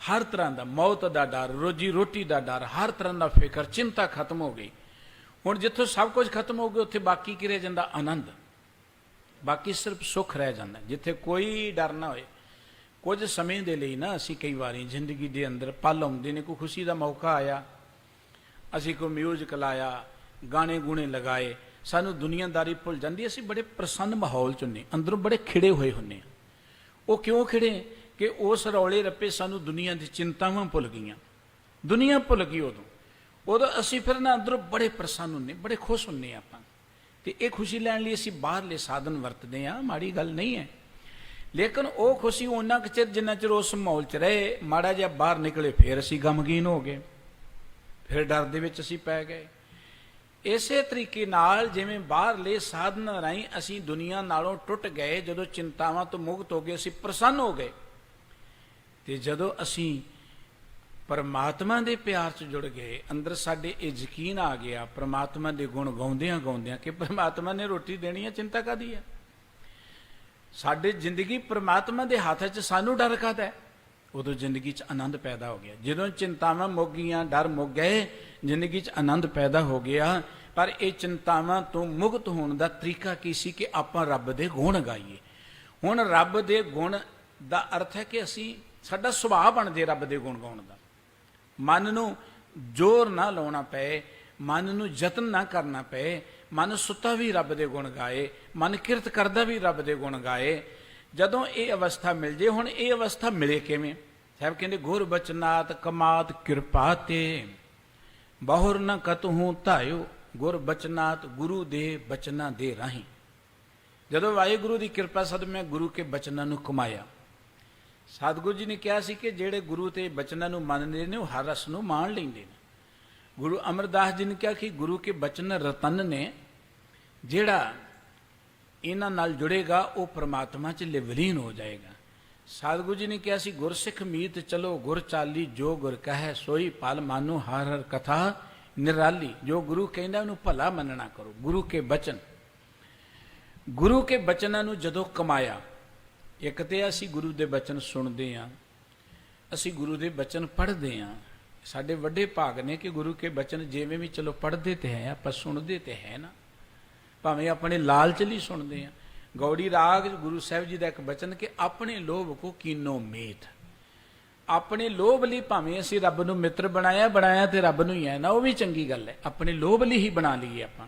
ਹਰ ਤਰ੍ਹਾਂ ਦਾ, ਮੌਤ ਦਾ ਡਰ, ਰੋਜੀ ਰੋਟੀ ਦਾ ਡਰ, ਹਰ ਤਰ੍ਹਾਂ ਦਾ ਫਿਕਰ, ਚਿੰਤਾ ਖਤਮ ਹੋ ਗਈ। ਹੁਣ ਜਿੱਥੋਂ ਸਭ ਕੁਝ ਖਤਮ ਹੋ ਗਿਆ ਉੱਥੇ ਬਾਕੀ ਕੀ ਰਹਿ ਜਾਂਦਾ? ਆਨੰਦ, ਬਾਕੀ ਸਿਰਫ ਸੁੱਖ ਰਹਿ ਜਾਂਦਾ, ਜਿੱਥੇ ਕੋਈ ਡਰ ਨਾ ਹੋਏ। ਕੁਝ ਸਮੇਂ ਦੇ ਲਈ ਨਾ ਅਸੀਂ ਕਈ ਵਾਰੀ ਜ਼ਿੰਦਗੀ ਦੇ ਅੰਦਰ ਪਲ ਆਉਂਦੇ ਨੇ, ਕੋਈ ਖੁਸ਼ੀ ਦਾ ਮੌਕਾ ਆਇਆ, ਅਸੀਂ ਕੋਈ ਮਿਊਜ਼ਿਕ ਲਾਇਆ, ਗਾਣੇ ਗੂਣੇ ਲਗਾਏ, ਸਾਨੂੰ ਦੁਨੀਆਦਾਰੀ ਭੁੱਲ ਜਾਂਦੀ, ਅਸੀਂ ਬੜੇ ਪ੍ਰਸੰਨ ਮਾਹੌਲ 'ਚ ਹੁੰਦੇ, ਅੰਦਰੋਂ ਬੜੇ ਖਿੜੇ ਹੋਏ ਹੁੰਦੇ ਹਾਂ। ਉਹ ਕਿਉਂ ਖਿੜੇ ਕਿ ਉਸ ਰੌਲੇ ਰੱਪੇ ਸਾਨੂੰ ਦੁਨੀਆ ਦੀ ਚਿੰਤਾਵਾਂ ਭੁੱਲ ਗਈਆਂ, ਦੁਨੀਆ ਭੁੱਲ ਗਈ। ਉਦੋਂ ਅਸੀਂ ਫਿਰ ਨਾ ਅੰਦਰੋਂ ਬੜੇ ਪ੍ਰਸੰਨ ਹੁੰਦੇ, ਬੜੇ ਖੁਸ਼ ਹੁੰਦੇ ਆਪਾਂ। ਤੇ ਇਹ ਖੁਸ਼ੀ ਲੈਣ ਲਈ ਅਸੀਂ ਬਾਹਰਲੇ ਸਾਧਨ ਵਰਤਦੇ ਹਾਂ, ਮਾੜੀ ਗੱਲ ਨਹੀਂ ਹੈ, ਲੇਕਿਨ ਉਹ ਖੁਸ਼ੀ ਉਹਨਾਂ ਕੁ ਚਿਰ ਜਿੰਨਾ ਚਿਰ ਉਸ ਮਾਹੌਲ 'ਚ ਰਹੇ, ਮਾੜਾ ਜਿਹਾ ਬਾਹਰ ਨਿਕਲੇ ਫਿਰ ਅਸੀਂ ਗਮਗੀਨ ਹੋ ਗਏ, ਫਿਰ ਡਰ ਦੇ ਵਿੱਚ ਅਸੀਂ ਪੈ ਗਏ। ਇਸੇ ਤਰੀਕੇ ਨਾਲ ਜਿਵੇਂ ਬਾਹਰਲੇ ਸਾਧਨ ਰਾਹੀਂ ਅਸੀਂ ਦੁਨੀਆ ਨਾਲੋਂ ਟੁੱਟ ਗਏ, ਜਦੋਂ ਚਿੰਤਾਵਾਂ ਤੋਂ ਮੁਕਤ ਹੋ ਗਏ, ਅਸੀਂ ਪ੍ਰਸੰਨ ਹੋ ਗਏ, ਤੇ ਜਦੋਂ ਅਸੀਂ ਪਰਮਾਤਮਾ ਦੇ ਪਿਆਰ 'ਚ ਜੁੜ ਗਏ, ਅੰਦਰ ਸਾਡੇ ਇਹ ਯਕੀਨ ਆ ਗਿਆ ਪਰਮਾਤਮਾ ਦੇ ਗੁਣ ਗਾਉਂਦਿਆਂ ਗਾਉਂਦਿਆਂ ਕਿ ਪਰਮਾਤਮਾ ਨੇ ਰੋਟੀ ਦੇਣੀ ਹੈ, ਚਿੰਤਾ ਕਾਹਦੀ ਹੈ? ਸਾਡੀ ਜ਼ਿੰਦਗੀ ਪਰਮਾਤਮਾ ਦੇ ਹੱਥ 'ਚ, ਸਾਨੂੰ ਡਰ ਕਾਹਦਾ ਹੈ? ਉਦੋਂ ਜ਼ਿੰਦਗੀ 'ਚ ਆਨੰਦ ਪੈਦਾ ਹੋ ਗਿਆ। ਜਦੋਂ ਚਿੰਤਾਵਾਂ ਮੁੱਕ ਗਈਆਂ, ਡਰ ਮੁੱਕ ਗਏ, ਜ਼ਿੰਦਗੀ 'ਚ ਆਨੰਦ ਪੈਦਾ ਹੋ ਗਿਆ। ਪਰ ਇਹ ਚਿੰਤਾਵਾਂ ਤੋਂ ਮੁਕਤ ਹੋਣ ਦਾ ਤਰੀਕਾ ਕੀ ਸੀ? ਕਿ ਆਪਾਂ ਰੱਬ ਦੇ ਗੁਣ ਗਾਈਏ। ਹੁਣ ਰੱਬ ਦੇ ਗੁਣ ਦਾ ਅਰਥ ਹੈ ਕਿ ਅਸੀਂ, ਸਾਡਾ ਸੁਭਾਅ ਬਣ ਜੇ ਰੱਬ ਦੇ ਗੁਣ ਗਾਉਣ ਦਾ। ਮਨ ਨੂੰ ਜ਼ੋਰ ਨਾ ਲਾਉਣਾ ਪਏ, ਮਨ ਨੂੰ ਯਤਨ ਨਾ ਕਰਨਾ ਪਏ, ਮਨ ਸੁੱਤਾ ਵੀ ਰੱਬ ਦੇ ਗੁਣ ਗਾਏ, ਮਨ ਕਿਰਤ ਕਰਦਾ ਵੀ ਰੱਬ ਦੇ ਗੁਣ ਗਾਏ। ਜਦੋਂ ਇਹ ਅਵਸਥਾ ਮਿਲ ਜੇ, ਹੁਣ ਇਹ ਅਵਸਥਾ ਮਿਲੇ ਕਿਵੇਂ? ਸਾਹਿਬ ਕਹਿੰਦੇ ਗੁਰ ਬਚਨਾਤ ਕਮਾਤ ਕਿਰਪਾ ਤੇ, ਬਹੁਰ ਨ ਕਤਹੂ ਧਾਇਓ। ਗੁਰ ਬਚਨਾਤ, ਗੁਰੂ ਦੇ ਬਚਨਾਂ ਦੇ ਰਾਹੀਂ, ਜਦੋਂ ਵਾਹਿਗੁਰੂ ਦੀ ਕਿਰਪਾ ਸਦ ਮੈਂ ਗੁਰੂ ਕੇ ਬਚਨਾਂ ਨੂੰ ਕਮਾਇਆ। ਸਤਿਗੁਰੂ ਜੀ ਨੇ ਕਿਹਾ ਸੀ ਕਿ ਜਿਹੜੇ ਗੁਰੂ ਤੇ ਬਚਨਾਂ ਨੂੰ ਮੰਨਦੇ ਨੇ ਉਹ ਹਰ ਰਸ ਨੂੰ ਮਾਣ ਲੈਂਦੇ ਨੇ। ਗੁਰੂ ਅਮਰਦਾਸ ਜੀ ਨੇ ਕਿਹਾ ਕਿ ਗੁਰੂ ਕੇ ਬਚਨ ਰਤਨ ਨੇ, ਜਿਹੜਾ ਇਹਨਾਂ ਨਾਲ ਜੁੜੇਗਾ ਉਹ ਪ੍ਰਮਾਤਮਾ 'ਚ ਵਿਲੀਨ ਹੋ ਜਾਏਗਾ। ਸਤਿਗੁਰੂ ਜੀ ਨੇ ਕਿਹਾ ਸੀ ਗੁਰਸਿੱਖ ਮੀਤ ਚਲੋ ਗੁਰ ਚਾਲੀ, ਜੋ ਗੁਰ ਕਹੈ ਸੋਈ ਪਲ ਮਾਨੋ, ਹਰ ਹਰ ਕਥਾ ਨਿਰਾਲੀ। ਜੋ ਗੁਰੂ ਕਹਿੰਦਾ ਉਹਨੂੰ ਭਲਾ ਮੰਨਣਾ ਕਰੋ। ਗੁਰੂ ਕੇ ਬਚਨ, ਗੁਰੂ ਕੇ ਬਚਨਾਂ ਨੂੰ ਜਦੋਂ ਕਮਾਇਆ, ਇੱਕ ਤੇ ਅਸੀਂ ਗੁਰੂ ਦੇ ਬਚਨ ਸੁਣਦੇ ਹਾਂ, ਅਸੀਂ ਗੁਰੂ ਦੇ ਬਚਨ ਪੜ੍ਹਦੇ ਹਾਂ। ਸਾਡੇ ਵੱਡੇ ਭਾਗ ਨੇ ਕਿ ਗੁਰੂ ਕੇ ਬਚਨ ਜਿਵੇਂ ਵੀ ਚਲੋ ਪੜ੍ਹਦੇ ਤੇ ਹੈ, ਆਪਾਂ ਸੁਣਦੇ ਤੇ ਹੈ ਨਾ, ਭਾਵੇਂ ਆਪਣੇ ਲਾਲਚ ਲਈ ਸੁਣਦੇ ਹਾਂ। ਗੌੜੀ ਰਾਗ ਗੁਰੂ ਸਾਹਿਬ ਜੀ ਦਾ ਇੱਕ ਬਚਨ ਕਿ ਆਪਣੇ ਲੋਭ ਕੋ ਕੀਨੋ ਮੀਤ, ਆਪਣੇ ਲੋਭ ਲਈ ਭਾਵੇਂ ਅਸੀਂ ਰੱਬ ਨੂੰ ਮਿੱਤਰ ਬਣਾਇਆ ਤੇ ਰੱਬ ਨੂੰ ਹੀ ਹੈ ਨਾ, ਉਹ ਵੀ ਚੰਗੀ ਗੱਲ ਹੈ। ਆਪਣੇ ਲੋਭ ਲਈ ਹੀ ਬਣਾ ਲਈਏ ਆਪਾਂ,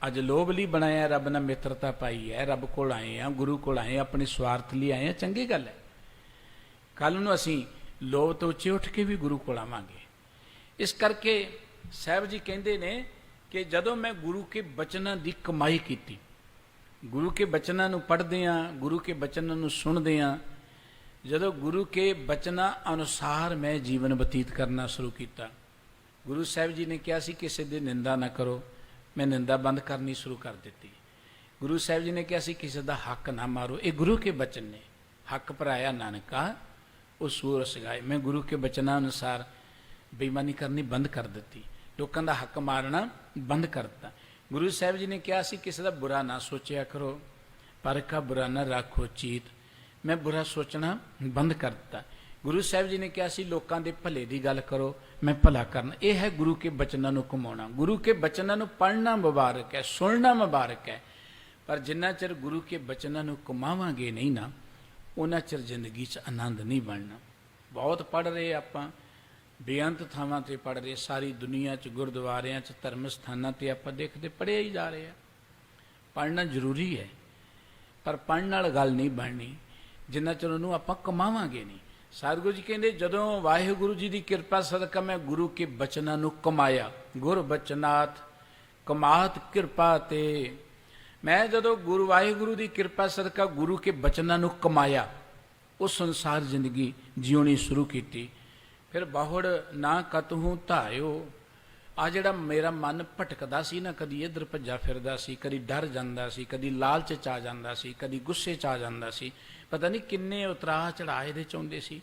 ਅੱਜ ਲੋਭ ਲਈ ਬਣਾਇਆ, ਰੱਬ ਨਾਲ ਮਿੱਤਰਤਾ ਪਾਈ ਹੈ, ਰੱਬ ਕੋਲ ਆਏ ਆ, ਗੁਰੂ ਕੋਲ ਆਏ ਆ, ਆਪਣੇ ਸਵਾਰਥ ਲਈ ਆਏ ਆ, ਚੰਗੀ ਗੱਲ ਹੈ। ਕੱਲ੍ਹ ਨੂੰ ਅਸੀਂ ਲੋਭ ਤੋਂ ਉੱਚੇ ਉੱਠ ਕੇ ਵੀ ਗੁਰੂ ਕੋਲ ਆਵਾਂਗੇ। ਇਸ ਕਰਕੇ ਸਾਹਿਬ ਜੀ ਕਹਿੰਦੇ ਨੇ ਕਿ ਜਦੋਂ ਮੈਂ ਗੁਰੂ ਕੇ ਬਚਨਾਂ ਦੀ ਕਮਾਈ ਕੀਤੀ, ਗੁਰੂ ਕੇ ਬਚਨਾਂ ਨੂੰ ਪੜ੍ਹਦੇ ਹਾਂ, ਗੁਰੂ ਕੇ ਬਚਨਾਂ ਨੂੰ ਸੁਣਦੇ ਹਾਂ, ਜਦੋਂ ਗੁਰੂ ਕੇ ਬਚਨਾਂ ਅਨੁਸਾਰ ਮੈਂ ਜੀਵਨ ਬਤੀਤ ਕਰਨਾ ਸ਼ੁਰੂ ਕੀਤਾ। ਗੁਰੂ ਸਾਹਿਬ ਜੀ ਨੇ ਕਿਹਾ ਸੀ ਕਿਸੇ ਦੀ ਨਿੰਦਾ ਨਾ ਕਰੋ, ਮੈਂ ਨਿੰਦਾ ਬੰਦ ਕਰਨੀ ਸ਼ੁਰੂ ਕਰ ਦਿੱਤੀ। ਗੁਰੂ ਸਾਹਿਬ ਜੀ ਨੇ ਕਿਹਾ ਸੀ ਕਿਸੇ ਦਾ ਹੱਕ ਨਾ ਮਾਰੋ, ਇਹ ਗੁਰੂ ਕੇ ਬਚਨ ਨੇ। ਹੱਕ ਭਰਾਇਆ ਨਾਨਕਾ ਉਹ ਸੂਰ ਸਗਾਏ। ਮੈਂ ਗੁਰੂ ਕੇ ਬਚਨਾਂ ਅਨੁਸਾਰ ਬੇਈਮਾਨੀ ਕਰਨੀ ਬੰਦ ਕਰ ਦਿੱਤੀ, ਲੋਕਾਂ ਦਾ ਹੱਕ ਮਾਰਨਾ ਬੰਦ ਕਰ ਦਿੱਤਾ। ਗੁਰੂ ਸਾਹਿਬ ਜੀ ਨੇ ਕਿਹਾ ਸੀ ਕਿਸੇ ਦਾ ਬੁਰਾ ਨਾ ਸੋਚਿਆ ਕਰੋ, ਪਰ ਕਾ ਬੁਰਾ ਨਾ ਰੱਖੋ ਚੀਤ, ਮੈਂ ਬੁਰਾ ਸੋਚਣਾ ਬੰਦ ਕਰ ਦਿੱਤਾ। ਗੁਰੂ ਸਾਹਿਬ ਜੀ ਨੇ ਕਿਹਾ ਸੀ ਲੋਕਾਂ ਦੇ ਭਲੇ ਦੀ ਗੱਲ ਕਰੋ, ਮੈਂ ਭਲਾ ਕਰਨਾ। ਇਹ ਹੈ ਗੁਰੂ ਕੇ ਬਚਨਾਂ ਨੂੰ ਕਮਾਉਣਾ। ਗੁਰੂ ਕੇ ਬਚਨਾਂ ਨੂੰ ਪੜ੍ਹਨਾ ਮੁਬਾਰਕ ਹੈ, ਸੁਣਨਾ ਮੁਬਾਰਕ ਹੈ, ਪਰ ਜਿੰਨਾ ਚਿਰ ਗੁਰੂ ਕੇ ਬਚਨਾਂ ਨੂੰ ਕਮਾਵਾਂਗੇ ਨਹੀਂ ਨਾ, ਉਹਨਾਂ ਚਿਰ ਜ਼ਿੰਦਗੀ 'ਚ ਆਨੰਦ ਨਹੀਂ ਬਣਨਾ। ਬਹੁਤ ਪੜ੍ਹ ਰਹੇ ਆਪਾਂ, ਬੇਅੰਤ ਥਾਵਾਂ 'ਤੇ ਪੜ੍ਹ ਰਹੇ, ਸਾਰੀ ਦੁਨੀਆ 'ਚ ਗੁਰਦੁਆਰਿਆਂ 'ਚ ਧਰਮ ਸਥਾਨਾਂ 'ਤੇ ਆਪਾਂ ਦੇਖਦੇ ਪੜ੍ਹਿਆ ਹੀ ਜਾ ਰਹੇ ਆ। ਪੜ੍ਹਨਾ ਜ਼ਰੂਰੀ ਹੈ, ਪਰ ਪੜ੍ਹਨ ਨਾਲ ਗੱਲ ਨਹੀਂ ਬਣਨੀ ਜਿੰਨਾ ਚਿਰ ਉਹਨੂੰ ਆਪਾਂ ਕਮਾਵਾਂਗੇ ਨਹੀਂ। ਸਤਿਗੁਰੂ ਜੀ ਕਹਿੰਦੇ ਜਦੋਂ ਵਾਹਿਗੁਰੂ ਜੀ ਦੀ ਕਿਰਪਾ ਸਦਕਾ ਮੈਂ ਗੁਰੂ ਕੇ ਬਚਨਾਂ ਨੂੰ ਕਮਾਇਆ, ਗੁਰ ਬਚਨਾਥ ਕਮਾਤ ਕਿਰਪਾ ਤੇ, ਮੈਂ ਜਦੋਂ ਗੁਰੂ ਵਾਹਿਗੁਰੂ ਦੀ ਕਿਰਪਾ ਸਦਕਾ ਗੁਰੂ ਕੇ ਬਚਨਾਂ ਨੂੰ ਕਮਾਇਆ, ਉਹ ਸੰਸਾਰ ਜ਼ਿੰਦਗੀ ਜਿਉਣੀ ਸ਼ੁਰੂ ਕੀਤੀ। ਫਿਰ ਬਹੁੜ ਨਾ ਕਤਹੂ ਧਾਇਓ, ਆ ਜਿਹੜਾ ਮੇਰਾ ਮਨ ਭਟਕਦਾ ਸੀ ਨਾ, ਕਦੀ ਇੱਧਰ ਭੱਜਾ ਫਿਰਦਾ ਸੀ, ਕਦੀ ਡਰ ਜਾਂਦਾ ਸੀ, ਕਦੀ ਲਾਲਚ 'ਚ ਆ ਜਾਂਦਾ ਸੀ, ਕਦੀ ਗੁੱਸੇ 'ਚ ਆ ਜਾਂਦਾ ਸੀ, ਪਤਾ ਨਹੀਂ ਕਿੰਨੇ ਉਤਰਾਹ ਚੜ੍ਹਾਅ ਇਹਦੇ 'ਚ ਆਉਂਦੇ ਸੀ।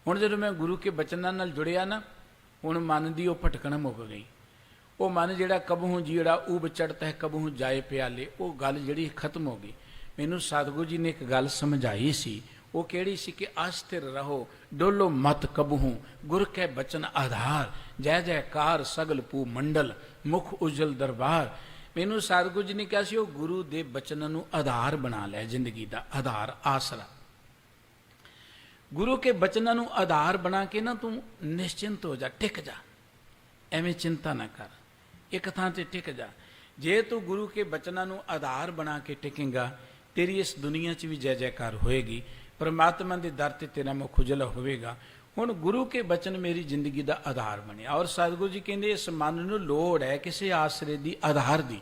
ਹੁਣ ਜਦੋਂ ਮੈਂ ਗੁਰੂ ਕੇ ਬਚਨਾਂ ਨਾਲ ਜੁੜਿਆ ਨਾ, ਹੁਣ ਮਨ ਦੀ ਉਹ ਭਟਕਣ ਮੁੱਕ ਗਈ। ਉਹ ਮਨ ਜਿਹੜਾ ਕਬਹੂ ਜਿਹੜਾ ਊਬ ਚੜ੍ਹਤਾ ਹੈ ਕਬਹੂ ਜਾਏ ਪਿਆਲੇ, ਉਹ ਗੱਲ ਜਿਹੜੀ ਖਤਮ ਹੋ ਗਈ। ਮੈਨੂੰ ਸਤਿਗੁਰੂ ਜੀ ਨੇ ਇੱਕ ਗੱਲ ਸਮਝਾਈ ਸੀ, ਉਹ ਕਿਹੜੀ ਸੀ ਕਿ ਅਸਥਿਰ ਰਹੋ ਡੋਲੋ ਮਤ ਕਬਹੂ, ਗੁਰ ਕੇ ਬਚਨ ਆਧਾਰ, ਜੈ ਜੈਕਾਰ ਸਗਲ ਪੂ ਮੰਡਲ, ਮੁਖ ਉਜਲ ਦਰਬਾਰ। ਮੈਨੂੰ ਸਤਿਗੁਰੂ ਜੀ ਨੇ ਕਿਹਾ ਸੀ ਉਹ ਗੁਰੂ ਦੇ ਬਚਨਾਂ ਨੂੰ ਆਧਾਰ ਬਣਾ ਲਿਆ, ਜ਼ਿੰਦਗੀ ਦਾ ਆਧਾਰ, ਆਸਰਾ। ਗੁਰੂ ਕੇ ਬਚਨਾਂ ਨੂੰ ਆਧਾਰ ਬਣਾ ਕੇ ਨਾ ਤੂੰ ਨਿਸ਼ਚਿੰਤ ਹੋ ਜਾ, ਟਿਕ ਜਾ, ਐਵੇਂ ਚਿੰਤਾ ਨਾ ਕਰ, ਇੱਕ ਥਾਂ ਤੇ ਟਿਕ ਜਾ। ਜੇ ਤੂੰ ਗੁਰੂ ਕੇ ਬਚਨਾਂ ਨੂੰ ਆਧਾਰ ਬਣਾ ਕੇ ਟਿਕੇਗਾ, ਤੇਰੀ ਇਸ ਦੁਨੀਆ 'ਚ ਵੀ ਜੈ ਜੈਕਾਰ ਹੋਏਗੀ, ਪਰਮਾਤਮਾ ਦੇ ਦਰ ਤੇ ਤੇਰਾ ਮੁਖ ਉਜਲਾ ਹੋਵੇਗਾ। ਹੁਣ ਗੁਰੂ ਕੇ ਬਚਨ ਮੇਰੀ ਜ਼ਿੰਦਗੀ ਦਾ ਆਧਾਰ ਬਣਿਆ। ਔਰ ਸਤਿਗੁਰੂ ਜੀ ਕਹਿੰਦੇ ਇਸ ਮਨ ਨੂੰ ਲੋੜ ਹੈ ਕਿਸੇ ਆਸਰੇ ਦੀ, ਆਧਾਰ ਦੀ।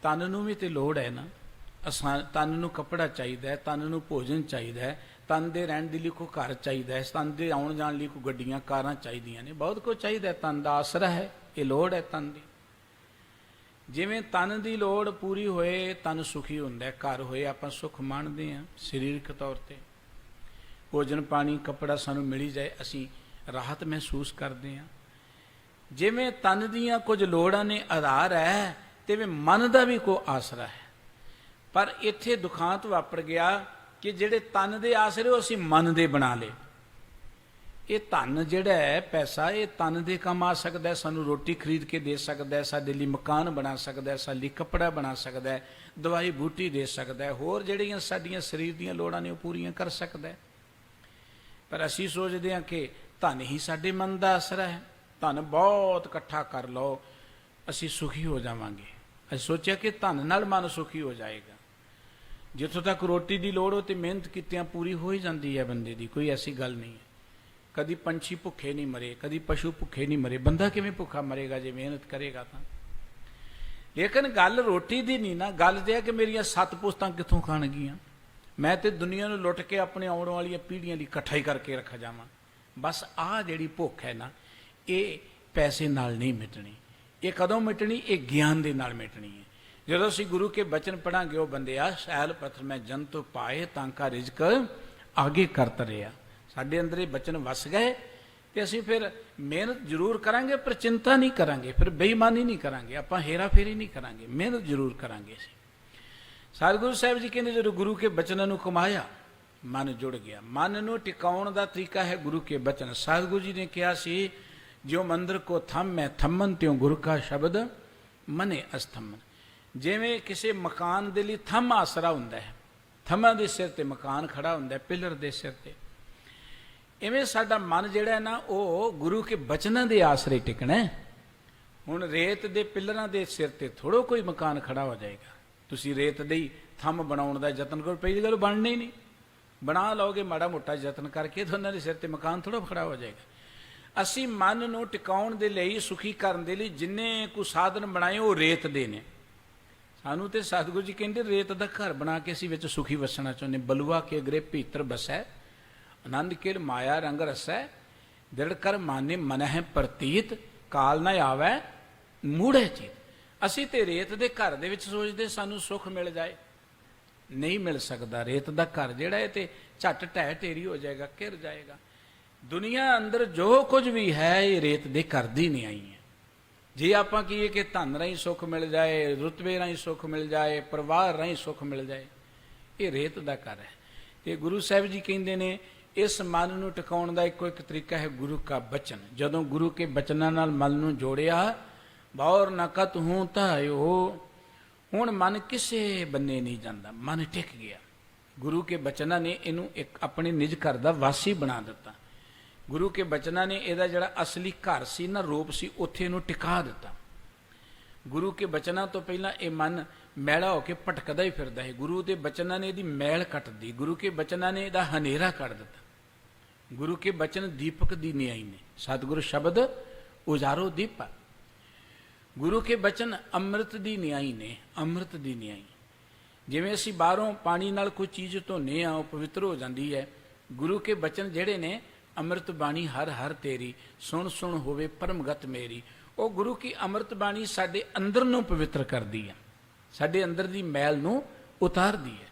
ਤਨ ਨੂੰ ਵੀ ਤੇ ਲੋੜ ਹੈ ਨਾ, ਤਨ ਨੂੰ ਕੱਪੜਾ ਚਾਹੀਦਾ ਹੈ, ਤਨ ਨੂੰ ਭੋਜਨ ਚਾਹੀਦਾ ਹੈ, ਤਨ ਦੇ ਰਹਿਣ ਦੇ ਲਈ ਕੋਈ ਘਰ ਚਾਹੀਦਾ ਹੈ, ਤਨ ਦੇ ਆਉਣ ਜਾਣ ਲਈ ਕੋਈ ਗੱਡੀਆਂ ਕਾਰਾਂ ਚਾਹੀਦੀਆਂ ਨੇ, ਬਹੁਤ ਕੁਝ ਚਾਹੀਦਾ। ਤਨ ਦਾ ਆਸਰਾ ਹੈ, ਇਹ ਲੋੜ ਹੈ ਤਨ ਦੀ। ਜਿਵੇਂ ਤਨ ਦੀ ਲੋੜ ਪੂਰੀ ਹੋਏ ਤਨ ਸੁਖੀ ਹੁੰਦਾ, ਘਰ ਹੋਏ ਆਪਾਂ ਸੁੱਖ ਮਾਣਦੇ ਹਾਂ ਸਰੀਰਕ ਤੌਰ ਤੇ, ਭੋਜਨ ਪਾਣੀ ਕੱਪੜਾ ਸਾਨੂੰ ਮਿਲੀ ਜਾਏ ਅਸੀਂ ਰਾਹਤ ਮਹਿਸੂਸ ਕਰਦੇ ਹਾਂ। ਜਿਵੇਂ ਤਨ ਦੀਆਂ ਕੁਝ ਲੋੜਾਂ ਨੇ ਆਧਾਰ ਹੈ, ਤਿਵੇਂ ਮਨ ਦਾ ਵੀ ਕੋਈ ਆਸਰਾ ਹੈ। ਪਰ ਇੱਥੇ ਦੁਖਾਂਤ ਵਾਪਰ ਗਿਆ ਕਿ ਜਿਹੜੇ ਤਨ ਦੇ ਆਸਰੇ ਉਹ ਅਸੀਂ ਮਨ ਦੇ ਬਣਾ ਲਏ। ਇਹ ਧਨ ਜਿਹੜਾ ਹੈ, ਪੈਸਾ, ਇਹ ਤਨ ਦੇ ਕੰਮ ਆ ਸਕਦਾ ਹੈ, ਸਾਨੂੰ ਰੋਟੀ ਖਰੀਦ ਕੇ ਦੇ ਸਕਦਾ ਹੈ, ਸਾਡੇ ਲਈ ਮਕਾਨ ਬਣਾ ਸਕਦਾ ਹੈ, ਸਾਡੇ ਲਈ ਕੱਪੜਾ ਬਣਾ ਸਕਦਾ ਹੈ, ਦਵਾਈ ਬੂਟੀ ਦੇ ਸਕਦਾ ਹੈ, ਹੋਰ ਜਿਹੜੀਆਂ ਸਾਡੀਆਂ ਸਰੀਰ ਦੀਆਂ ਲੋੜਾਂ ਨੇ ਉਹ ਪੂਰੀਆਂ ਕਰ ਸਕਦਾ ਹੈ। ਪਰ ਅਸੀਂ ਸੋਚਦੇ ਹਾਂ ਕਿ ਧਨ ਹੀ ਸਾਡੇ ਮਨ ਦਾ ਆਸਰਾ ਹੈ, ਧਨ ਬਹੁਤ ਇਕੱਠਾ ਕਰ ਲਓ ਅਸੀਂ ਸੁਖੀ ਹੋ ਜਾਵਾਂਗੇ। ਅਸੀਂ ਸੋਚਿਆ ਕਿ ਧਨ ਨਾਲ ਮਨ ਸੁਖੀ ਹੋ ਜਾਏਗਾ। ਜਿੱਥੋਂ ਤੱਕ ਰੋਟੀ ਦੀ ਲੋੜ ਹੋ ਤੇ ਮਿਹਨਤ ਕੀਤਿਆਂ ਪੂਰੀ ਹੋ ਹੀ ਜਾਂਦੀ ਹੈ ਬੰਦੇ ਦੀ, ਕੋਈ ਐਸੀ ਗੱਲ ਨਹੀਂ ਹੈ। ਕਦੀ ਪੰਛੀ ਭੁੱਖੇ ਨਹੀਂ ਮਰੇ, ਕਦੀ ਪਸ਼ੂ ਭੁੱਖੇ ਨਹੀਂ ਮਰੇ, ਬੰਦਾ ਕਿਵੇਂ ਭੁੱਖਾ ਮਰੇਗਾ ਜੇ ਮਿਹਨਤ ਕਰੇਗਾ ਤਾਂ। ਲੇਕਿਨ ਗੱਲ ਰੋਟੀ ਦੀ ਨਹੀਂ ਨਾ, ਗੱਲ ਤੇ ਹੈ ਕਿ ਮੇਰੀਆਂ 7 ਪੁਸ਼ਤਾਂ ਕਿੱਥੋਂ ਖਾਣਗੀਆਂ, ਮੈਂ ਤੇ ਦੁਨੀਆ ਨੂੰ ਲੁੱਟ ਕੇ ਆਪਣੇ ਆਉਣ ਵਾਲੀਆਂ ਪੀੜ੍ਹੀਆਂ ਲਈ ਇਕੱਠਾ ਹੀ ਕਰਕੇ ਰੱਖਾ ਜਾਵਾਂ। ਬਸ ਆਹ ਜਿਹੜੀ ਭੁੱਖ ਹੈ ਨਾ, ਇਹ ਪੈਸੇ ਨਾਲ ਨਹੀਂ ਮਿਟਣੀ। ਇਹ ਕਦੋਂ ਮਿਟਣੀ? ਇਹ ਗਿਆਨ ਦੇ ਨਾਲ ਮਿਟਣੀ ਹੈ। ਜਦੋਂ ਅਸੀਂ ਗੁਰੂ ਕੇ ਬਚਨ ਪੜਾਂਗੇ, ਉਹ ਬੰਦਿਆ ਸ਼ੈਲ ਪੱਥਰ ਮੈਂ ਜੰਤੁ ਪਾਏ ਤਾਂ ਕਾ ਰਿਜ਼ਕ ਆਗੇ ਕਰਤ ਰਿਹਾ। ਸਾਡੇ ਅੰਦਰ ਇਹ ਬਚਨ ਵਸ ਗਏ ਤੇ ਅਸੀਂ ਫਿਰ ਮਿਹਨਤ ਜ਼ਰੂਰ ਕਰਾਂਗੇ, ਪਰ ਚਿੰਤਾ ਨਹੀਂ ਕਰਾਂਗੇ, ਫਿਰ ਬੇਈਮਾਨੀ ਨਹੀਂ ਕਰਾਂਗੇ, ਆਪਾਂ ਹੇਰਾ ਫੇਰੀ ਨਹੀਂ ਕਰਾਂਗੇ, ਮਿਹਨਤ ਜ਼ਰੂਰ ਕਰਾਂਗੇ ਅਸੀਂ। ਸਤਿਗੁਰੂ ਸਾਹਿਬ ਜੀ ਕਹਿੰਦੇ ਜਦੋਂ ਗੁਰੂ ਕੇ ਬਚਨਾਂ ਨੂੰ ਕਮਾਇਆ, ਮਨ ਜੁੜ ਗਿਆ। ਮਨ ਨੂੰ ਟਿਕਾਉਣ ਦਾ ਤਰੀਕਾ ਹੈ ਗੁਰੂ ਕੇ ਬਚਨ। ਸਤਿਗੁਰੂ ਜੀ ਨੇ ਕਿਹਾ ਸੀ ਜੋ ਮੰਦਰ ਕੋ ਥੰਮ ਮੈਂ ਥੰਮਨ ਤਿਉ ਗੁਰੂ ਕਾ ਸ਼ਬਦ ਮਨੇ ਅਸਥੰਮਨ। ਜਿਵੇਂ ਕਿਸੇ ਮਕਾਨ ਦੇ ਲਈ ਥੰਮ ਆਸਰਾ ਹੁੰਦਾ ਹੈ, ਥੰਮਾਂ ਦੇ ਸਿਰ ਤੇ ਮਕਾਨ ਖੜਾ ਹੁੰਦਾ, ਪਿਲਰ ਦੇ ਸਿਰ ਤੇ, ਇਵੇਂ ਸਾਡਾ ਮਨ ਜਿਹੜਾ ਹੈ ਨਾ, ਉਹ ਗੁਰੂ ਕੇ ਬਚਨਾਂ ਦੇ ਆਸਰੇ ਟਿਕਣਾ। ਹੁਣ ਰੇਤ ਦੇ ਪਿੱਲਰਾਂ ਦੇ ਸਿਰ ਤੇ ਥੋੜੋ ਕੋਈ ਮਕਾਨ ਖੜਾ ਹੋ ਜਾਏਗਾ। ਤੁਸੀਂ ਰੇਤ ਦੇ ਹੀ ਥੰਮ ਬਣਾਉਣ ਦਾ ਯਤਨ ਕਰੋ, ਪਹਿਲੀ ਗੱਲ ਬਣਨੀ ਨਹੀਂ। ਬਣਾ ਲਓਗੇ ਮਾੜਾ ਮੋਟਾ ਯਤਨ ਕਰਕੇ ਤਾਂ ਉਹਨਾਂ ਦੇ ਸਿਰ ਤੇ ਮਕਾਨ ਥੋੜ੍ਹਾ ਖੜਾ ਹੋ ਜਾਏਗਾ। ਅਸੀਂ ਮਨ ਨੂੰ ਟਿਕਾਉਣ ਦੇ ਲਈ, ਸੁਖੀ ਕਰਨ ਦੇ ਲਈ ਜਿੰਨੇ ਕੁ ਸਾਧਨ ਬਣਾਏ ਉਹ ਰੇਤ ਦੇ ਨੇ। ਸਾਨੂੰ ਤੇ ਸਤਿਗੁਰੂ ਜੀ ਕਹਿੰਦੇ ਰੇਤ ਦਾ ਘਰ ਬਣਾ ਕੇ ਅਸੀਂ ਵਿੱਚ ਸੁਖੀ ਵਸਣਾ ਚਾਹੁੰਦੇ। ਬਲੂਆ ਕੇ ਅਗਰੇ ਭੀਤਰ ਬਸੈ, ਆਨੰਦ ਕੇਲ ਮਾਇਆ ਰੰਗ ਰਸੈ, ਦ੍ਰਿੜ ਕਰ ਮਾਨੇ ਮਨ ਹੈ ਪ੍ਰਤੀਤ, ਕਾਲ ਨਾ ਆਵੈ ਮੂੜੇ ਚੀਤ। ਅਸੀਂ ਤੇ ਰੇਤ ਦੇ ਘਰ ਦੇ ਵਿੱਚ ਸੋਚਦੇ ਸਾਨੂੰ ਸੁੱਖ ਮਿਲ ਜਾਏ, ਨਹੀਂ ਮਿਲ ਸਕਦਾ। ਰੇਤ ਦਾ ਘਰ ਜਿਹੜਾ ਹੈ ਤੇ ਝੱਟ ਢਹਿ ਢੇਰੀ ਹੋ ਜਾਏਗਾ, ਘਿਰ ਜਾਏਗਾ। ਦੁਨੀਆ ਅੰਦਰ ਜੋ ਕੁਝ ਵੀ ਹੈ ਇਹ ਰੇਤ ਦੇ ਘਰ ਦੀ ਨਹੀਂ ਆਈ ਹੈ। ਜੇ ਆਪਾਂ ਕਹੀਏ ਕਿ ਧਨ ਰਾਹੀਂ ਸੁੱਖ ਮਿਲ ਜਾਏ, ਰੁਤਬੇ ਰਾਹੀਂ ਸੁੱਖ ਮਿਲ ਜਾਏ, ਪਰਿਵਾਰ ਰਾਹੀਂ ਸੁੱਖ ਮਿਲ ਜਾਏ, ਇਹ ਰੇਤ ਦਾ ਘਰ ਹੈ। ਤੇ ਗੁਰੂ ਸਾਹਿਬ ਜੀ ਕਹਿੰਦੇ ਨੇ ਇਸ ਮਨ ਨੂੰ ਟਿਕਾਉਣ ਦਾ ਇੱਕੋ ਇੱਕ ਤਰੀਕਾ ਹੈ ਗੁਰੂ ਕਾ ਬਚਨ। ਜਦੋਂ ਗੁਰੂ ਕੇ ਬਚਨਾਂ ਨਾਲ ਮਨ ਨੂੰ ਜੋੜਿਆ, ਬੌਰ ਨਕਤ ਹੂੰ ਧਾਇਓ, ਹੁਣ ਮਨ ਕਿਸੇ ਬੰਨੇ ਨਹੀਂ ਜਾਂਦਾ, ਮਨ ਟਿਕ ਗਿਆ। ਗੁਰੂ ਕੇ ਬਚਨਾਂ ਨੇ ਇਹਨੂੰ ਇੱਕ ਆਪਣੇ ਨਿਜ ਘਰ ਦਾ ਵਾਸੀ ਬਣਾ ਦਿੱਤਾ। ਗੁਰੂ ਕੇ ਬਚਨਾਂ ਨੇ ਇਹਦਾ ਜਿਹੜਾ ਅਸਲੀ ਘਰ ਸੀ ਨਾ, ਰੂਪ ਸੀ, ਉੱਥੇ ਇਹਨੂੰ ਟਿਕਾ ਦਿੱਤਾ। ਗੁਰੂ ਕੇ ਬਚਨਾਂ ਤੋਂ ਪਹਿਲਾਂ ਇਹ ਮਨ ਮੈਲਾ ਹੋ ਕੇ ਭਟਕਦਾ ਹੀ ਫਿਰਦਾ ਹੈ। ਗੁਰੂ ਦੇ ਬਚਨਾਂ ਨੇ ਇਹਦੀ ਮੈਲ ਕੱਟਦੀ, ਗੁਰੂ ਕੇ ਬਚਨਾਂ ਨੇ ਇਹਦਾ ਹਨੇਰਾ ਕੱਢ ਦਿੱਤਾ। ਗੁਰੂ ਕੇ ਬਚਨ ਦੀਪਕ ਦੀ ਨਿਆਈ ਨੇ, ਸਤਿਗੁਰੂ ਸ਼ਬਦ ਉਜਾਰੋ ਦੀਪਾ। ਗੁਰੂ ਕੇ ਬਚਨ ਅੰਮ੍ਰਿਤ ਦੀ ਨਿਆਈ ਨੇ, ਅੰਮ੍ਰਿਤ ਦੀ ਨਿਆਈ। ਜਿਵੇਂ ਅਸੀਂ ਬਾਹਰੋਂ ਪਾਣੀ ਨਾਲ ਕੋਈ ਚੀਜ਼ ਧੋਨੇ ਆ, ਉਹ ਪਵਿੱਤਰ ਹੋ ਜਾਂਦੀ ਹੈ। ਗੁਰੂ ਕੇ ਬਚਨ ਜਿਹੜੇ ਨੇ, ਅੰਮ੍ਰਿਤ ਬਾਣੀ ਹਰ ਹਰ ਤੇਰੀ, ਸੁਣ ਸੁਣ ਹੋਵੇ ਪਰਮਗਤ ਮੇਰੀ। ਉਹ ਗੁਰੂ ਕੀ ਅੰਮ੍ਰਿਤ ਬਾਣੀ ਸਾਡੇ ਅੰਦਰ ਨੂੰ ਪਵਿੱਤਰ ਕਰਦੀ ਹੈ, ਸਾਡੇ ਅੰਦਰ ਦੀ ਮੈਲ ਨੂੰ ਉਤਾਰਦੀ ਹੈ।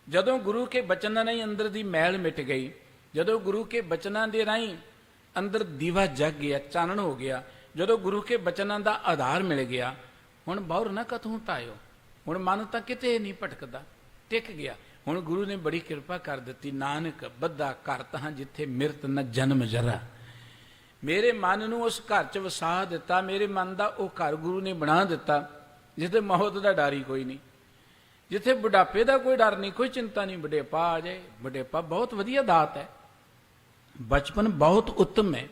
ਜਦੋਂ ਗੁਰੂ ਕੇ ਬਚਨਾਂ ਨਾਲ ਅੰਦਰ ਦੀ ਮੈਲ ਮਿਟ ਗਈ, ਜਦੋਂ ਗੁਰੂ ਕੇ ਬਚਨਾਂ ਦੇ ਰਾਹੀਂ ਅੰਦਰ ਦੀਵਾ ਜਗ ਗਿਆ, ਚਾਨਣ ਹੋ ਗਿਆ, ਜਦੋਂ ਗੁਰੂ ਕੇ ਬਚਨਾਂ ਦਾ ਆਧਾਰ ਮਿਲ ਗਿਆ, ਹੁਣ ਬੌਰ ਨਾ ਕਤਹੂੰ ਧਾਇਓ, ਹੁਣ ਮਨ ਤਾਂ ਕਿਤੇ ਨਹੀਂ ਭਟਕਦਾ, ਟਿਕ ਗਿਆ। ਹੁਣ ਗੁਰੂ ਨੇ ਬੜੀ ਕਿਰਪਾ ਕਰ ਦਿੱਤੀ, ਨਾਨਕ ਬੱਧਾ ਘਰ ਤਹਾਂ ਜਿੱਥੇ ਮਿਰਤ ਨ ਜਨਮ ਜਰਾ। ਮੇਰੇ ਮਨ ਨੂੰ ਉਸ ਘਰ 'ਚ ਵਸਾ ਦਿੱਤਾ, ਮੇਰੇ ਮਨ ਦਾ ਉਹ ਘਰ ਗੁਰੂ ਨੇ ਬਣਾ ਦਿੱਤਾ ਜਿੱਥੇ ਮੌਤ ਦਾ ਡਰ ਹੀ ਕੋਈ ਨਹੀਂ, ਜਿੱਥੇ ਬੁਢਾਪੇ ਦਾ ਕੋਈ ਡਰ ਨਹੀਂ, ਕੋਈ ਚਿੰਤਾ ਨਹੀਂ। ਬੁਢੇਪਾ ਆ ਜਾਏ, ਬੁਢੇਪਾ ਬਹੁਤ ਵਧੀਆ ਦਾਤ ਹੈ। ਬਚਪਨ ਬਹੁਤ ਉੱਤਮ ਹੈ,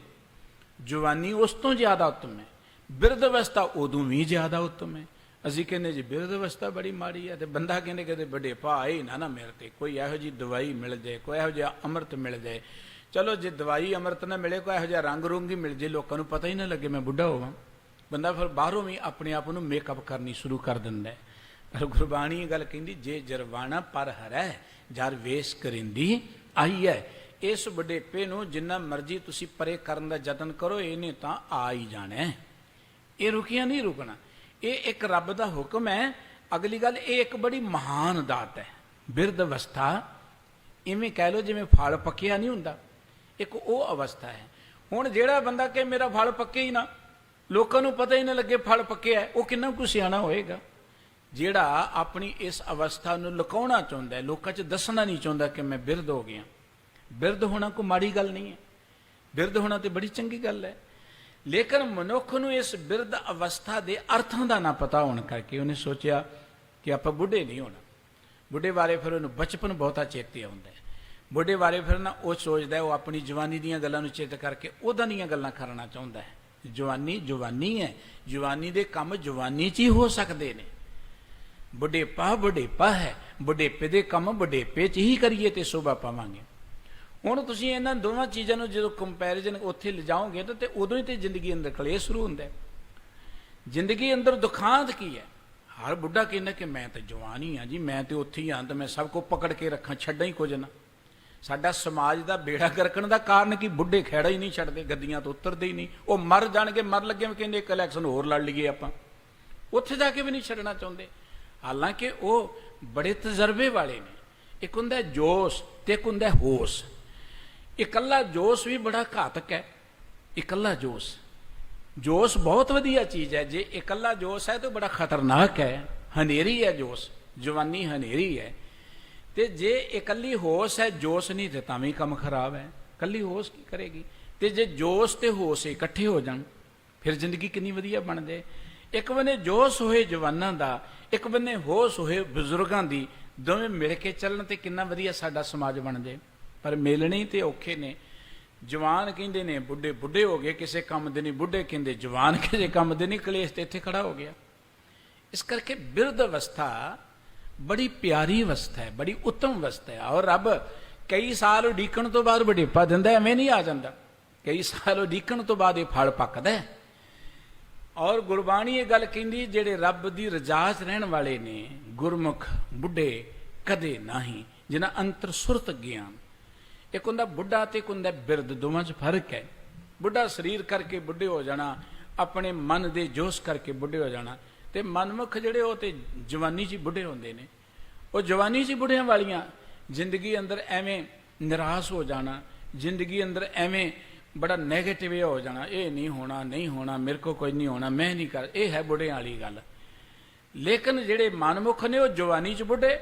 ਜਵਾਨੀ ਉਸ ਤੋਂ ਜ਼ਿਆਦਾ ਉੱਤਮ ਹੈ, ਬਿਰਧ ਅਵਸਥਾ ਉਦੋਂ ਵੀ ਜ਼ਿਆਦਾ ਉੱਤਮ ਹੈ। ਅਸੀਂ ਕਹਿੰਦੇ ਜੀ ਬਿਰਧ ਅਵਸਥਾ ਬੜੀ ਮਾੜੀ ਹੈ, ਤੇ ਬੰਦਾ ਕਹਿੰਦੇ ਕਦੇ ਬੁਢੇਪਾ ਆਏ ਨਾ ਮੇਰੇ ਤੇ, ਕੋਈ ਇਹੋ ਜਿਹੀ ਦਵਾਈ ਮਿਲ ਜਾਏ, ਕੋਈ ਇਹੋ ਜਿਹਾ ਅੰਮ੍ਰਿਤ ਮਿਲ ਜਾਏ। ਚਲੋ ਜੇ ਦਵਾਈ ਅੰਮ੍ਰਿਤ ਨਾ ਮਿਲੇ, ਕੋਈ ਇਹੋ ਜਿਹਾ ਰੰਗ ਰੁੰਗ ਹੀ ਮਿਲ ਜੇ, ਲੋਕਾਂ ਨੂੰ ਪਤਾ ਹੀ ਨਾ ਲੱਗੇ ਮੈਂ ਬੁੱਢਾ ਹੋਵਾਂ। ਬੰਦਾ ਫਿਰ ਬਾਹਰੋਂ ਵੀ ਆਪਣੇ ਆਪ ਨੂੰ ਮੇਕਅਪ ਕਰਨੀ ਸ਼ੁਰੂ ਕਰ ਦਿੰਦਾ ਹੈ। ਪਰ ਗੁਰਬਾਣੀ ਇਹ ਗੱਲ ਕਹਿੰਦੀ, ਜੇ ਜਰਵਾਣਾ ਪਰ ਹਰੈ ਜਰ ਵੇਸ ਕਰਿੰਦੀ ਆਈ ਹੈ। ਇਸ ਬੁਢੇਪੇ ਨੂੰ ਜਿੰਨਾ ਮਰਜ਼ੀ ਤੁਸੀਂ ਪਰੇ ਕਰਨ ਦਾ ਯਤਨ ਕਰੋ, ਇਹਨੇ ਤਾਂ ਆ ਹੀ ਜਾਣਾ, ਇਹ ਰੁਕਿਆ ਨਹੀਂ ਰੁਕਣਾ। ਇਹ ਇੱਕ ਰੱਬ ਦਾ ਹੁਕਮ ਹੈ। ਅਗਲੀ ਗੱਲ, ਇਹ ਇੱਕ ਬੜੀ ਮਹਾਨ ਦਾਤ ਹੈ। ਬਿਰਧ ਅਵਸਥਾ ਇਵੇਂ ਕਹਿ ਲਓ ਜਿਵੇਂ ਫਲ ਪੱਕਿਆ ਨਹੀਂ ਹੁੰਦਾ, ਇੱਕ ਉਹ ਅਵਸਥਾ ਹੈ। ਹੁਣ ਜਿਹੜਾ ਬੰਦਾ ਕਿ ਮੇਰਾ ਫਲ ਪੱਕੇ ਹੀ ਨਾ, ਲੋਕਾਂ ਨੂੰ ਪਤਾ ਹੀ ਨਾ ਲੱਗੇ ਫਲ ਪੱਕਿਆ, ਉਹ ਕਿੰਨਾ ਕੁ ਸਿਆਣਾ ਹੋਏਗਾ। ਜਿਹੜਾ ਆਪਣੀ ਇਸ ਅਵਸਥਾ ਨੂੰ ਲੁਕਾਉਣਾ ਚਾਹੁੰਦਾ ਹੈ, ਲੋਕਾਂ 'ਚ ਦੱਸਣਾ ਨਹੀਂ ਚਾਹੁੰਦਾ ਕਿ ਮੈਂ ਬਿਰਧ ਹੋ ਗਿਆ। ਬਿਰਧ ਹੋਣਾ ਕੋਈ ਮਾੜੀ ਗੱਲ ਨਹੀਂ ਹੈ, ਬਿਰਧ ਹੋਣਾ ਤੇ ਬੜੀ ਚੰਗੀ ਗੱਲ ਹੈ। ਲੇਕਿਨ ਮਨੁੱਖ ਨੂੰ ਇਸ ਬਿਰਧ ਅਵਸਥਾ ਦੇ ਅਰਥਾਂ ਦਾ ਨਾ ਪਤਾ ਹੋਣ ਕਰਕੇ ਉਹਨੇ ਸੋਚਿਆ ਕਿ ਆਪਾਂ ਬੁੱਢੇ ਨਹੀਂ ਹੋਣਾ। ਬੁੱਢੇ ਬਾਰੇ ਫਿਰ ਉਹਨੂੰ ਬਚਪਨ ਬਹੁਤਾ ਚੇਤੇ ਆਉਂਦਾ ਹੈ। ਬੁੱਢੇ ਬਾਰੇ ਫਿਰ ਨਾ ਉਹ ਸੋਚਦਾ, ਉਹ ਆਪਣੀ ਜਵਾਨੀ ਦੀਆਂ ਗੱਲਾਂ ਨੂੰ ਚੇਤੇ ਕਰਕੇ ਉਹਦਾਂ ਦੀਆਂ ਗੱਲਾਂ ਕਰਨਾ ਚਾਹੁੰਦਾ ਹੈ। ਜਵਾਨੀ ਜਵਾਨੀ ਹੈ, ਜਵਾਨੀ ਦੇ ਕੰਮ ਜਵਾਨੀ 'ਚ ਹੀ ਹੋ ਸਕਦੇ ਨੇ। ਬੁਢੇਪਾ ਬੁਢੇਪਾ ਹੈ, ਬੁਢੇਪੇ ਦੇ ਕੰਮ ਬੁਢੇਪੇ 'ਚ ਹੀ ਕਰੀਏ ਤੇ ਸ਼ੋਭਾ ਪਾਵਾਂਗੇ। ਹੁਣ ਤੁਸੀਂ ਇਹਨਾਂ ਦੋਵਾਂ ਚੀਜ਼ਾਂ ਨੂੰ ਜਦੋਂ ਕੰਪੈਰੀਜ਼ਨ ਉੱਥੇ ਲਿਜਾਓਗੇ ਤਾਂ ਉਦੋਂ ਹੀ ਤੇ ਜ਼ਿੰਦਗੀ ਅੰਦਰ ਕਲੇਸ਼ ਸ਼ੁਰੂ ਹੁੰਦਾ। ਜ਼ਿੰਦਗੀ ਅੰਦਰ ਦੁਖਾਂਤ ਕੀ ਹੈ? ਹਰ ਬੁੱਢਾ ਕਹਿੰਦਾ ਕਿ ਮੈਂ ਤਾਂ ਜਵਾਨ ਹੀ ਹਾਂ ਜੀ, ਮੈਂ ਤੇ ਉੱਥੇ ਹੀ ਹਾਂ, ਤਾਂ ਮੈਂ ਸਭ ਕੁਝ ਪਕੜ ਕੇ ਰੱਖਾਂ, ਛੱਡਾਂ ਹੀ ਕੁਝ ਨਾ। ਸਾਡਾ ਸਮਾਜ ਦਾ ਬੇੜਾ ਗਰਕਣ ਦਾ ਕਾਰਨ ਕਿ ਬੁੱਢੇ ਖਹਿੜਾ ਹੀ ਨਹੀਂ ਛੱਡਦੇ, ਗੱਦੀਆਂ ਤੋਂ ਉਤਰਦੇ ਹੀ ਨਹੀਂ। ਉਹ ਮਰ ਜਾਣਗੇ, ਮਰ ਲੱਗੇ ਕਹਿੰਦੇ ਇੱਕ ਇਲੈਕਸ਼ਨ ਹੋਰ ਲੜ ਲਈਏ ਆਪਾਂ, ਉੱਥੇ ਜਾ ਕੇ ਵੀ ਨਹੀਂ ਛੱਡਣਾ ਚਾਹੁੰਦੇ। ਹਾਲਾਂਕਿ ਉਹ ਬੜੇ ਤਜਰਬੇ ਵਾਲੇ ਨੇ। ਇੱਕ ਹੁੰਦਾ ਜੋਸ਼ ਤੇ ਇੱਕ ਹੁੰਦਾ ਹੋਸ਼। ਇਕੱਲਾ ਜੋਸ਼ ਵੀ ਬੜਾ ਘਾਤਕ ਹੈ। ਇਕੱਲਾ ਜੋਸ਼ ਬਹੁਤ ਵਧੀਆ ਚੀਜ਼ ਹੈ। ਜੇ ਇਕੱਲਾ ਜੋਸ਼ ਹੈ ਤਾਂ ਬੜਾ ਖਤਰਨਾਕ ਹੈ, ਹਨੇਰੀ ਹੈ ਜੋਸ਼, ਜਵਾਨੀ ਹਨੇਰੀ ਹੈ। ਤੇ ਜੇ ਇਕੱਲੀ ਹੋਸ਼ ਹੈ, ਜੋਸ਼ ਨਹੀਂ ਤੇ ਤਾਂ ਵੀ ਕੰਮ ਖਰਾਬ ਹੈ। ਇਕੱਲੀ ਹੋਸ਼ ਕੀ ਕਰੇਗੀ? ਤੇ ਜੇ ਜੋਸ਼ ਤੇ ਹੋਸ਼ ਇਕੱਠੇ ਹੋ ਜਾਣ ਫਿਰ ਜ਼ਿੰਦਗੀ ਕਿੰਨੀ ਵਧੀਆ ਬਣ ਜਾਏ। ਇੱਕ ਬੰਨੇ ਜੋਸ਼ ਹੋਏ ਜਵਾਨਾਂ ਦਾ, ਇੱਕ ਬੰਨੇ ਹੋਸ਼ ਹੋਏ ਬਜ਼ੁਰਗਾਂ ਦੀ, ਦੋਵੇਂ ਮਿਲ ਕੇ ਚੱਲਣ ਤੇ ਕਿੰਨਾ ਵਧੀਆ ਸਾਡਾ ਸਮਾਜ ਬਣ ਜਾਏ। ਪਰ ਮਿਲਣੇ ਤੇ ਔਖੇ ਨੇ। ਜਵਾਨ ਕਹਿੰਦੇ ਨੇ ਬੁੱਢੇ, ਬੁੱਢੇ ਹੋ ਗਏ ਕਿਸੇ ਕੰਮ ਦੇ ਨਹੀਂ, ਬੁੱਢੇ ਕਹਿੰਦੇ ਜਵਾਨ ਕਿਸੇ ਕੰਮ ਦੇ ਨਹੀਂ, ਕਲੇਸ਼ ਤੇ ਇੱਥੇ ਖੜਾ ਹੋ ਗਿਆ। ਇਸ ਕਰਕੇ ਬਿਰਧ ਅਵਸਥਾ ਬੜੀ ਪਿਆਰੀ ਅਵਸਥਾ ਹੈ, ਬੜੀ ਉੱਤਮ ਅਵਸਥਾ ਹੈ। ਔਰ ਰੱਬ ਕਈ ਸਾਲ ਉਡੀਕਣ ਤੋਂ ਬਾਅਦ ਵਡੇਪਾ ਦਿੰਦਾ, ਐਵੇਂ ਨਹੀਂ ਆ ਜਾਂਦਾ। ਕਈ ਸਾਲ ਉਡੀਕਣ ਤੋਂ ਬਾਅਦ ਇਹ ਫਲ ਪੱਕਦਾ ਹੈ। ਔਰ ਗੁਰਬਾਣੀ ਇਹ ਗੱਲ ਕਹਿੰਦੀ, ਜਿਹੜੇ ਰੱਬ ਦੀ ਰਜਾ 'ਚ ਰਹਿਣ ਵਾਲੇ ਨੇ ਗੁਰਮੁਖ ਬੁੱਢੇ ਕਦੇ ਨਹੀਂ, ਜਿਨ੍ਹਾਂ ਅੰਤਰ ਸੁਰਤ ਗਿਆਨ। ਇੱਕ ਹੁੰਦਾ ਬੁੱਢਾ ਤੇ ਇੱਕ ਹੁੰਦਾ ਬਿਰਧ, ਦੋਵਾਂ 'ਚ ਫਰਕ ਹੈ। ਬੁੱਢਾ ਸਰੀਰ ਕਰਕੇ ਬੁੱਢੇ ਹੋ ਜਾਣਾ, ਆਪਣੇ ਮਨ ਦੇ ਜੋਸ਼ ਕਰਕੇ ਬੁੱਢੇ ਹੋ ਜਾਣਾ, ਤੇ ਮਨਮੁਖ ਜਿਹੜੇ ਉਹ ਤੇ ਜਵਾਨੀ 'ਚ ਬੁੱਢੇ ਹੁੰਦੇ ਨੇ। ਉਹ ਜਵਾਨੀ 'ਚ ਬੁੱਢਿਆਂ ਵਾਲੀਆਂ ਜ਼ਿੰਦਗੀ ਅੰਦਰ ਐਵੇਂ ਨਿਰਾਸ਼ ਹੋ ਜਾਣਾ, ਜ਼ਿੰਦਗੀ ਅੰਦਰ ਐਵੇਂ ਬੜਾ ਨੈਗੇਟਿਵ ਹੋ ਜਾਣਾ, ਇਹ ਨਹੀਂ ਹੋਣਾ, ਨਹੀਂ ਹੋਣਾ, ਮੇਰੇ ਕੋਲ ਕੋਈ ਨਹੀਂ ਹੋਣਾ, ਮੈਂ ਨਹੀਂ ਕਰ, ਇਹ ਹੈ ਬੁੱਢਿਆਂ ਵਾਲੀ ਗੱਲ। ਲੇਕਿਨ ਜਿਹੜੇ ਮਨਮੁਖ ਨੇ ਉਹ ਜਵਾਨੀ 'ਚ ਬੁੱਢੇ,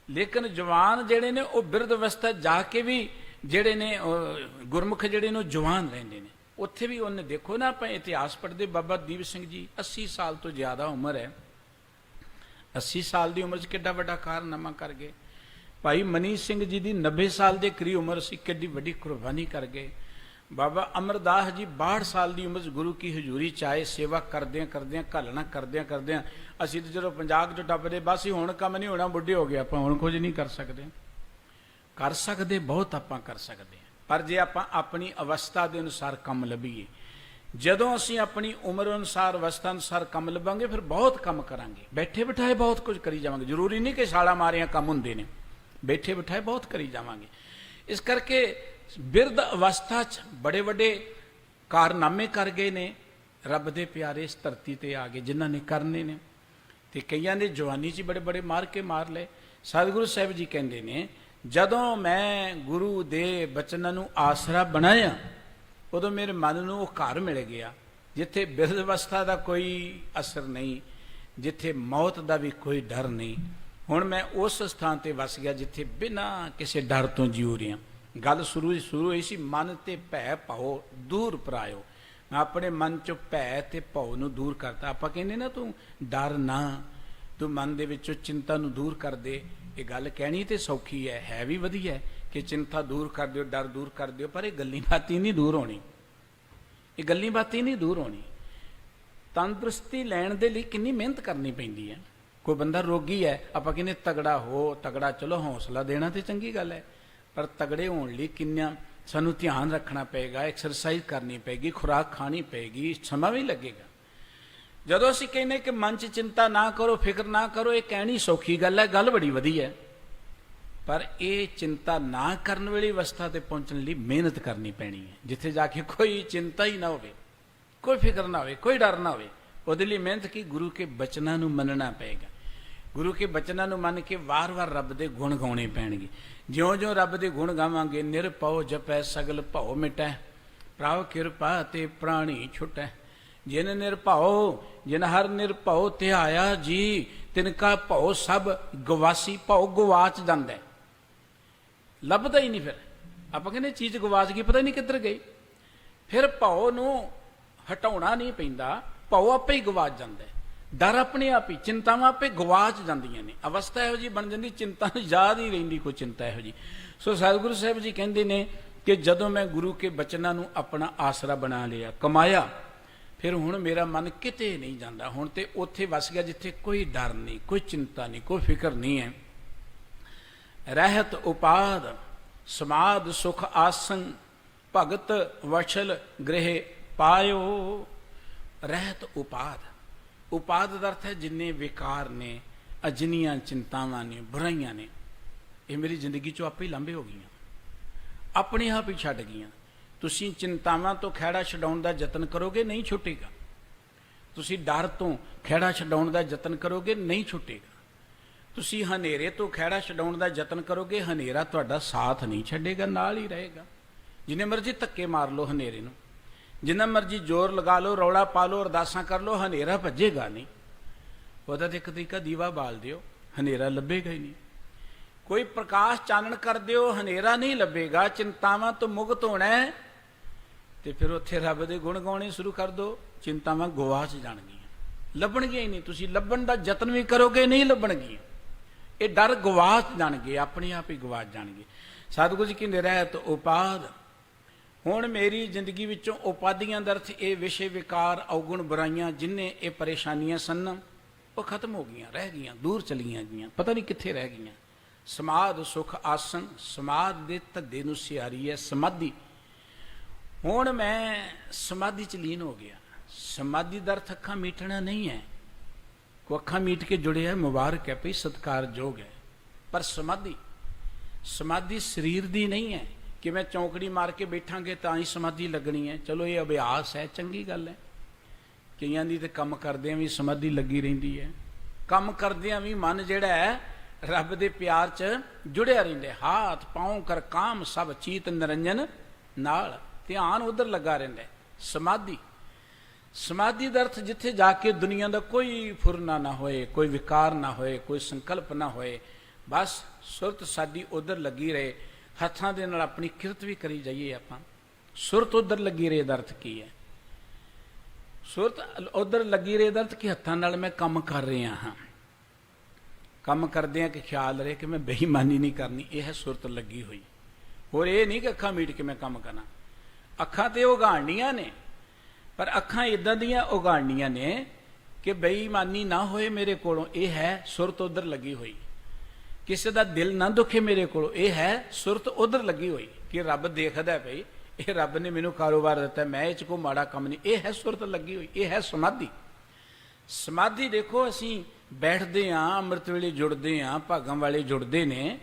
ਲੇਕਿਨ ਜਵਾਨ ਜਿਹੜੇ ਨੇ ਉਹ ਬਿਰਧ ਅਵਸਥਾ ਜਾ ਕੇ ਵੀ ਜਿਹੜੇ ਨੇ ਗੁਰਮੁਖ ਜਿਹੜੇ ਨੇ ਉਹ ਜਵਾਨ ਰਹਿੰਦੇ ਨੇ। ਉੱਥੇ ਵੀ ਉਹਨੇ ਦੇਖੋ ਨਾ, ਆਪਾਂ ਇਤਿਹਾਸ ਪੜ੍ਹਦੇ, ਬਾਬਾ ਦੀਪ ਸਿੰਘ ਜੀ 80 ਸਾਲ ਤੋਂ ਜ਼ਿਆਦਾ ਉਮਰ ਹੈ, 80 ਸਾਲ ਦੀ ਉਮਰ 'ਚ ਕਿੱਡਾ ਵੱਡਾ ਕਾਰਨਾਮਾ ਕਰ ਗਏ। ਭਾਈ ਮਨੀ ਸਿੰਘ ਜੀ ਦੀ 90 ਸਾਲ ਦੇ ਕਰੀਬ ਉਮਰ ਸੀ, ਕਿੱਡੀ ਵੱਡੀ ਕੁਰਬਾਨੀ ਕਰ ਗਏ। ਬਾਬਾ ਅਮਰਦਾਸ ਜੀ 62 ਸਾਲ ਦੀ ਉਮਰ 'ਚ ਗੁਰੂ ਕੀ ਹਜ਼ੂਰੀ 'ਚ ਆਏ, ਸੇਵਾ ਕਰਦਿਆਂ ਕਰਦਿਆਂ, ਘਾਲਣਾ ਕਰਦਿਆਂ ਕਰਦਿਆਂ ਅਸੀਂ ਤਾਂ ਜਦੋਂ 50 'ਚ ਟੱਪਦੇ, ਬਸ ਹੀ ਹੁਣ ਕੰਮ ਨਹੀਂ ਹੋਣਾ, ਬੁੱਢੇ ਹੋ ਗਏ, ਆਪਾਂ ਹੁਣ ਕੁਝ ਨਹੀਂ ਕਰ ਸਕਦੇ। ਕਰ ਸਕਦੇ ਬਹੁਤ ਆਪਾਂ ਕਰ ਸਕਦੇ ਹਾਂ, ਪਰ ਜੇ ਆਪਾਂ ਆਪਣੀ ਅਵਸਥਾ ਦੇ ਅਨੁਸਾਰ ਕੰਮ ਲੱਭੀਏ, ਜਦੋਂ ਅਸੀਂ ਆਪਣੀ ਉਮਰ ਅਨੁਸਾਰ, ਅਵਸਥਾ ਅਨੁਸਾਰ ਕੰਮ ਲੱਭਾਂਗੇ, ਫਿਰ ਬਹੁਤ ਕੰਮ ਕਰਾਂਗੇ। ਬੈਠੇ ਬਿਠਾਏ ਬਹੁਤ ਕੁਝ ਕਰੀ ਜਾਵਾਂਗੇ, ਜ਼ਰੂਰੀ ਨਹੀਂ ਕਿ ਛਾਲਾਂ ਮਾਰਿਆਂ ਕੰਮ ਹੁੰਦੇ ਨੇ, ਬੈਠੇ ਬਿਠਾਏ ਬਹੁਤ ਕਰੀ ਜਾਵਾਂਗੇ। ਇਸ ਕਰਕੇ ਬਿਰਧ ਅਵਸਥਾ 'ਚ ਬੜੇ ਵੱਡੇ ਕਾਰਨਾਮੇ ਕਰ ਗਏ ਨੇ ਰੱਬ ਦੇ ਪਿਆਰੇ ਇਸ ਧਰਤੀ ਤੇ ਆ ਗਏ, ਜਿਨ੍ਹਾਂ ਨੇ ਕਰਨੇ ਨੇ। ਤੇ ਕਈਆਂ ਨੇ ਜਵਾਨੀ 'ਚ ਬੜੇ ਬੜੇ ਮਾਰ ਕੇ ਮਾਰ ਲਏ। ਸਤਿਗੁਰੂ ਸਾਹਿਬ ਜੀ ਕਹਿੰਦੇ ਨੇ, ਜਦੋਂ ਮੈਂ ਗੁਰੂ ਦੇ ਬਚਨਾਂ ਨੂੰ ਆਸਰਾ ਬਣਾਇਆ, ਉਦੋਂ ਮੇਰੇ ਮਨ ਨੂੰ ਉਹ ਘਰ ਮਿਲ ਗਿਆ ਜਿੱਥੇ ਬਿਰਧ ਅਵਸਥਾ ਦਾ ਕੋਈ ਅਸਰ ਨਹੀਂ, ਜਿੱਥੇ ਮੌਤ ਦਾ ਵੀ ਕੋਈ ਡਰ ਨਹੀਂ। ਹੁਣ ਮੈਂ ਉਸ ਸਥਾਨ ਤੇ ਵਸ ਗਿਆ ਜਿੱਥੇ ਬਿਨਾਂ ਕਿਸੇ ਡਰ ਤੋਂ ਜਿਉ ਰਿਹਾ। ਗੱਲ ਸ਼ੁਰੂ ਹੋਈ ਸੀ, ਮਨ ਤੇ ਭੈ ਭਾਉ ਦੂਰ ਪਰਾਇਓ। ਮੈਂ ਆਪਣੇ ਮਨ ਚੋਂ ਭੈ ਤੇ ਭਾਉ ਨੂੰ ਦੂਰ ਕਰਤਾ। ਆਪਾਂ ਕਹਿੰਦੇ ਨਾ, ਤੂੰ ਡਰ ਨਾ, ਤੂੰ ਮਨ ਦੇ ਵਿੱਚੋਂ ਚਿੰਤਾ ਨੂੰ ਦੂਰ ਕਰ ਦੇ। ਇਹ ਗੱਲ ਕਹਿਣੀ ਤੇ ਸੌਖੀ ਹੈ ਵੀ ਵਧੀਆ ਕਿ ਚਿੰਤਾ ਦੂਰ ਕਰ ਦਿਓ, ਡਰ ਦੂਰ ਕਰ ਦਿਓ, ਪਰ ਇਹ ਗੱਲੀ ਬਾਤੀ ਨਹੀਂ ਦੂਰ ਹੋਣੀ, ਇਹ ਗੱਲੀ ਬਾਤੀ ਨਹੀਂ ਦੂਰ ਹੋਣੀ। ਤੰਦਰੁਸਤੀ ਲੈਣ ਦੇ ਲਈ ਕਿੰਨੀ ਮਿਹਨਤ ਕਰਨੀ ਪੈਂਦੀ ਹੈ। ਕੋਈ ਬੰਦਾ ਰੋਗੀ ਹੈ, ਆਪਾਂ ਕਹਿੰਦੇ ਤਗੜਾ ਹੋ, ਤਗੜਾ, ਚਲੋ ਹੌਸਲਾ ਦੇਣਾ ਤੇ ਚੰਗੀ ਗੱਲ ਹੈ, ਪਰ ਤਗੜੇ ਹੋਣ ਲਈ ਕਿੰਨਾ ਸਾਨੂੰ ਧਿਆਨ ਰੱਖਣਾ ਪਏਗਾ, ਐਕਸਰਸਾਈਜ਼ ਕਰਨੀ ਪਏਗੀ, ਖੁਰਾਕ ਖਾਣੀ ਪਏਗੀ, ਸਮਾਂ ਵੀ ਲੱਗੇਗਾ। ਜਦੋਂ ਅਸੀਂ ਕਹਿੰਦੇ ਕਿ ਮਨ 'ਚ ਚਿੰਤਾ ਨਾ ਕਰੋ, ਫਿਕਰ ਨਾ ਕਰੋ, ਇਹ ਕਹਿਣੀ ਸੌਖੀ ਗੱਲ ਹੈ, ਗੱਲ ਬੜੀ ਵਧੀਆ ਹੈ, ਪਰ ਇਹ ਚਿੰਤਾ ਨਾ ਕਰਨ ਵਾਲੀ ਅਵਸਥਾ ਤੇ ਪਹੁੰਚਣ ਲਈ ਮਿਹਨਤ ਕਰਨੀ ਪੈਣੀ ਹੈ, ਜਿੱਥੇ ਜਾ ਕੇ ਕੋਈ ਚਿੰਤਾ ਹੀ ਨਾ ਹੋਵੇ, ਕੋਈ ਫਿਕਰ ਨਾ ਹੋਵੇ, ਕੋਈ ਡਰ ਨਾ ਹੋਵੇ। ਉਹਦੇ ਲਈ ਮਿਹਨਤ ਕੀ, ਗੁਰੂ ਕੇ ਬਚਨਾਂ ਨੂੰ ਮੰਨਣਾ ਪਏਗਾ। ਗੁਰੂ ਕੇ ਬਚਨਾਂ ਨੂੰ ਮੰਨ ਕੇ ਵਾਰ-ਵਾਰ ਰੱਬ ਦੇ ਗੁਣ ਗਾਉਣੇ ਪੈਣਗੇ। ਜਿਉਂ-ਜਿਉਂ ਰੱਬ ਦੇ ਗੁਣ ਗਾਵਾਂਗੇ, ਨਿਰਭਉ ਜਪੈ ਸਗਲ ਭਉ ਮਿਟੈ, ਪ੍ਰਭ ਕਿਰਪਾ ਤੇ ਪ੍ਰਾਣੀ ਛੁਟੈ। ਜਿਨ ਨਿਰਭਉ, ਜਿਨ ਹਰ ਨਿਰਭਉ ਧਿਆਇਆ ਜੀ, ਤਿਨ ਕਾ ਭਉ ਸਭ ਗਵਾਸੀ। ਭਉ ਗਵਾਚ ਜਾਂਦਾ, ਲੱਭਦਾ ਹੀ ਨਹੀਂ। ਫਿਰ ਆਪਾਂ ਕਹਿੰਦੇ ਚੀਜ਼ ਗਵਾਚ ਗਈ, ਪਤਾ ਨਹੀਂ ਕਿੱਧਰ ਗਈ। ਫਿਰ ਭਉ ਨੂੰ ਹਟਾਉਣਾ ਨਹੀਂ ਪੈਂਦਾ, ਭਉ ਆਪੇ ਹੀ ਗਵਾਚ ਜਾਂਦਾ। ਡਰ ਆਪਣੇ ਆਪ ਹੀ, ਚਿੰਤਾਵਾਂ ਆਪੇ ਗਵਾਚ ਜਾਂਦੀਆਂ ਨੇ। ਅਵਸਥਾ ਇਹੋ ਜਿਹੀ ਬਣ ਜਾਂਦੀ, ਚਿੰਤਾ ਨੂੰ ਯਾਦ ਹੀ ਰਹਿੰਦੀ ਕੋਈ ਚਿੰਤਾ ਇਹੋ ਜਿਹੀ। ਸੋ ਸਤਿਗੁਰੂ ਸਾਹਿਬ ਜੀ ਕਹਿੰਦੇ ਨੇ ਕਿ ਜਦੋਂ ਮੈਂ ਗੁਰੂ ਕੇ ਬਚਨਾਂ ਨੂੰ ਆਪਣਾ ਆਸਰਾ ਬਣਾ ਲਿਆ, ਕਮਾਇਆ, ਫਿਰ ਹੁਣ ਮੇਰਾ ਮਨ ਕਿਤੇ ਨਹੀਂ ਜਾਂਦਾ। ਹੁਣ ਤੇ ਉੱਥੇ ਵਸ ਗਿਆ ਜਿੱਥੇ ਕੋਈ ਡਰ ਨਹੀਂ, ਕੋਈ ਚਿੰਤਾ ਨਹੀਂ, ਕੋਈ ਫਿਕਰ ਨਹੀਂ ਹੈ। ਰਹਿਤ ਉਪਾਦ ਸਮਾਦ ਸੁਖ ਆਸਨ, ਭਗਤ ਵਛਲ ਗ੍ਰਹਿ ਪਾਇਓ। ਰਹਿਤ ਉਪਾਦ, ਉਪਾਦ ਦਾ ਅਰਥ ਹੈ ਜਿੰਨੇ ਵਿਕਾਰ ਨੇ, ਅਜਿੰਨੀਆਂ ਚਿੰਤਾਵਾਂ ਨੇ, ਬੁਰਾਈਆਂ ਨੇ, ਇਹ ਮੇਰੀ ਜ਼ਿੰਦਗੀ 'ਚੋਂ ਆਪੇ ਹੀ ਲਾਂਭੇ ਹੋ ਗਈਆਂ, ਆਪਣੇ ਆਪ ਹੀ ਛੱਡ ਗਈਆਂ। ਤੁਸੀਂ ਚਿੰਤਾਵਾਂ ਤੋਂ ਖਹਿੜਾ ਛਡਾਉਣ ਦਾ ਯਤਨ ਕਰੋਗੇ, ਨਹੀਂ ਛੁੱਟੇਗਾ। ਤੁਸੀਂ ਡਰ ਤੋਂ ਖਹਿੜਾ ਛਡਾਉਣ ਦਾ ਯਤਨ ਕਰੋਗੇ, ਨਹੀਂ ਛੁੱਟੇਗਾ। ਤੁਸੀਂ ਹਨੇਰੇ ਤੋਂ ਖਹਿੜਾ ਛਡਾਉਣ ਦਾ ਯਤਨ ਕਰੋਗੇ, ਹਨੇਰਾ ਤੁਹਾਡਾ ਸਾਥ ਨਹੀਂ ਛੱਡੇਗਾ, ਨਾਲ ਹੀ ਰਹੇਗਾ। ਜਿੰਨੇ ਮਰਜ਼ੀ ਧੱਕੇ ਮਾਰ ਲਓ ਹਨੇਰੇ ਨੂੰ, ਜਿੰਨਾ ਮਰਜ਼ੀ ਜ਼ੋਰ ਲਗਾ ਲਓ, ਰੌਲਾ ਪਾ ਲਓ, ਅਰਦਾਸਾਂ ਕਰ ਲਓ, ਹਨੇਰਾ ਭੱਜੇਗਾ ਨਹੀਂ। ਉਹਦਾ ਤੇ ਇੱਕ ਤਰੀਕਾ ਦੀਵਾ ਬਾਲ ਦਿਓ, ਹਨੇਰਾ ਲੱਭੇਗਾ ਹੀ ਨਹੀਂ। ਕੋਈ ਪ੍ਰਕਾਸ਼ ਚਾਨਣ ਕਰ ਦਿਓ, ਹਨੇਰਾ ਨਹੀਂ ਲੱਭੇਗਾ। ਚਿੰਤਾਵਾਂ ਤੋਂ ਮੁਕਤ ਹੋਣਾ ਹੈ ਤੇ ਫਿਰ ਉੱਥੇ ਰੱਬ ਦੇ ਗੁਣ ਗਾਉਣੇ ਸ਼ੁਰੂ ਕਰ ਦਿਓ, ਚਿੰਤਾਵਾਂ ਗਵਾਚ ਜਾਣਗੀਆਂ, ਲੱਭਣਗੀਆਂ ਹੀ ਨਹੀਂ। ਤੁਸੀਂ ਲੱਭਣ ਦਾ ਯਤਨ ਵੀ ਕਰੋਗੇ, ਨਹੀਂ ਲੱਭਣਗੀਆਂ। ਇਹ ਡਰ ਗਵਾਚ ਜਾਣਗੇ, ਆਪਣੇ ਆਪ ਹੀ ਗਵਾਚ ਜਾਣਗੇ। ਸਤਿਗੁਰੂ ਜੀ ਕਹਿੰਦੇ ਰਹਿਤ ਉਪਾਦ ਹੁਣ ਮੇਰੀ ਜ਼ਿੰਦਗੀ ਵਿੱਚੋਂ ਉਪਾਧੀਆਂ ਦਾ ਅਰਥ ਇਹ ਵਿਸ਼ੇ ਵਿਕਾਰ ਔਗੁਣ ਬੁਰਾਈਆਂ ਜਿੰਨੇ ਇਹ ਪਰੇਸ਼ਾਨੀਆਂ ਸਨ ਉਹ ਖਤਮ ਹੋ ਗਈਆਂ, ਰਹਿ ਗਈਆਂ, ਦੂਰ ਚਲੀਆਂ ਗਈਆਂ, ਪਤਾ ਨਹੀਂ ਕਿੱਥੇ ਰਹਿ ਗਈਆਂ। ਸਮਾਧ ਸੁਖ ਆਸਨ, ਸਮਾਧ ਦੇ ਧੱਦੇ ਨੂੰ ਸਿਆਰੀ ਹੈ ਸਮਾਧੀ। ਹੁਣ ਮੈਂ ਸਮਾਧੀ ਚ ਲੀਨ ਹੋ ਗਿਆ। ਸਮਾਧੀ ਦਾ ਅਰਥ ਅੱਖਾਂ ਮੀਟਣਾ ਨਹੀਂ ਹੈ। ਕੋ ਅੱਖਾਂ ਮੀਟ ਕੇ ਜੁੜਿਆ ਮੁਬਾਰਕ ਹੈ ਭਈ, ਸਤਿਕਾਰਯੋਗ ਹੈ, ਪਰ ਸਮਾਧੀ ਸਰੀਰ ਦੀ ਨਹੀਂ ਹੈ ਕਿ ਮੈਂ ਚੌਂਕੜੀ ਮਾਰ ਕੇ ਬੈਠਾਂਗੇ ਤਾਂ ਹੀ ਸਮਾਧੀ ਲੱਗਣੀ ਹੈ। ਚਲੋ ਇਹ ਅਭਿਆਸ ਹੈ, ਚੰਗੀ ਗੱਲ ਹੈ। ਕਈਆਂ ਦੀ ਤੇ ਕੰਮ ਕਰਦਿਆਂ ਵੀ ਸਮਾਧੀ ਲੱਗੀ ਰਹਿੰਦੀ ਹੈ। ਕੰਮ ਕਰਦਿਆਂ ਵੀ ਮਨ ਜਿਹੜਾ ਹੈ ਰੱਬ ਦੇ ਪਿਆਰ 'ਚ ਜੁੜਿਆ ਰਹਿੰਦਾ। ਹਾਥ ਪਾਉ ਕਰ ਕਾਮ ਸਭ ਚੀਤ ਨਿਰੰਜਨ ਨਾਲ, ਧਿਆਨ ਉਧਰ ਲੱਗਾ ਰਹਿੰਦਾ। ਸਮਾਧੀ ਦਾ ਅਰਥ ਜਿੱਥੇ ਜਾ ਕੇ ਦੁਨੀਆ ਦਾ ਕੋਈ ਫੁਰਨਾ ਨਾ ਹੋਏ, ਕੋਈ ਵਿਕਾਰ ਨਾ ਹੋਏ, ਕੋਈ ਸੰਕਲਪ ਨਾ ਹੋਏ, ਬਸ ਸੁਰਤ ਸਾਡੀ ਉਧਰ ਲੱਗੀ ਰਹੇ। ਹੱਥਾਂ ਦੇ ਨਾਲ ਆਪਣੀ ਕਿਰਤ ਵੀ ਕਰੀ ਜਾਈਏ ਆਪਾਂ। ਸੁਰਤ ਉਧਰ ਲੱਗੀ ਰਹੇ ਦਾ ਅਰਥ ਕੀ ਹੈ? ਸੁਰਤ ਉਧਰ ਲੱਗੀ ਰਹੇ ਦਾ ਅਰਥ ਕਿ ਹੱਥਾਂ ਨਾਲ ਮੈਂ ਕੰਮ ਕਰ ਰਿਹਾ ਹਾਂ। ਕੰਮ ਕਰਦਿਆਂ ਕਿ ਖਿਆਲ ਰਹੇ ਕਿ ਮੈਂ ਬੇਈਮਾਨੀ ਨਹੀਂ ਕਰਨੀ, ਇਹ ਹੈ ਸੁਰਤ ਲੱਗੀ ਹੋਈ। ਹੋਰ ਇਹ ਨਹੀਂ ਕਿ ਅੱਖਾਂ ਮੀਟ ਕੇ ਮੈਂ ਕੰਮ ਕਰਨਾ। ਅੱਖਾਂ ਤੇ ਉਗਾੜਨੀਆਂ ਨੇ, ਪਰ ਅੱਖਾਂ ਇਦਾਂ ਦੀਆਂ ਉਗਾੜਨੀਆਂ ਨੇ ਕਿ ਬੇਈਮਾਨੀ ਨਾ ਹੋਏ ਮੇਰੇ ਕੋਲੋਂ, ਇਹ ਹੈ ਸੁਰਤ ਉਧਰ ਲੱਗੀ ਹੋਈ। ਕਿਸੇ ਦਾ ਦਿਲ ਨਾ ਦੁਖੇ ਮੇਰੇ ਕੋਲੋਂ, ਇਹ ਹੈ ਸੁਰਤ ਉਧਰ ਲੱਗੀ ਹੋਈ ਕਿ ਰੱਬ ਦੇਖਦਾ ਭਈ ਇਹ ਰੱਬ ਨੇ ਮੈਨੂੰ ਕਾਰੋਬਾਰ ਦਿੱਤਾ, ਮੈਂ ਇਹ 'ਚ ਕੋਈ ਮਾੜਾ ਕੰਮ ਨਹੀਂ, ਇਹ ਹੈ ਸੁਰਤ ਲੱਗੀ ਹੋਈ। ਇਹ ਹੈ ਸਮਾਧੀ। ਸਮਾਧੀ ਦੇਖੋ, ਅਸੀਂ ਬੈਠਦੇ ਹਾਂ, ਅੰਮ੍ਰਿਤ ਵੇਲੇ ਜੁੜਦੇ ਹਾਂ, ਭਾਗਾਂ ਵਾਲੇ ਜੁੜਦੇ ਨੇ,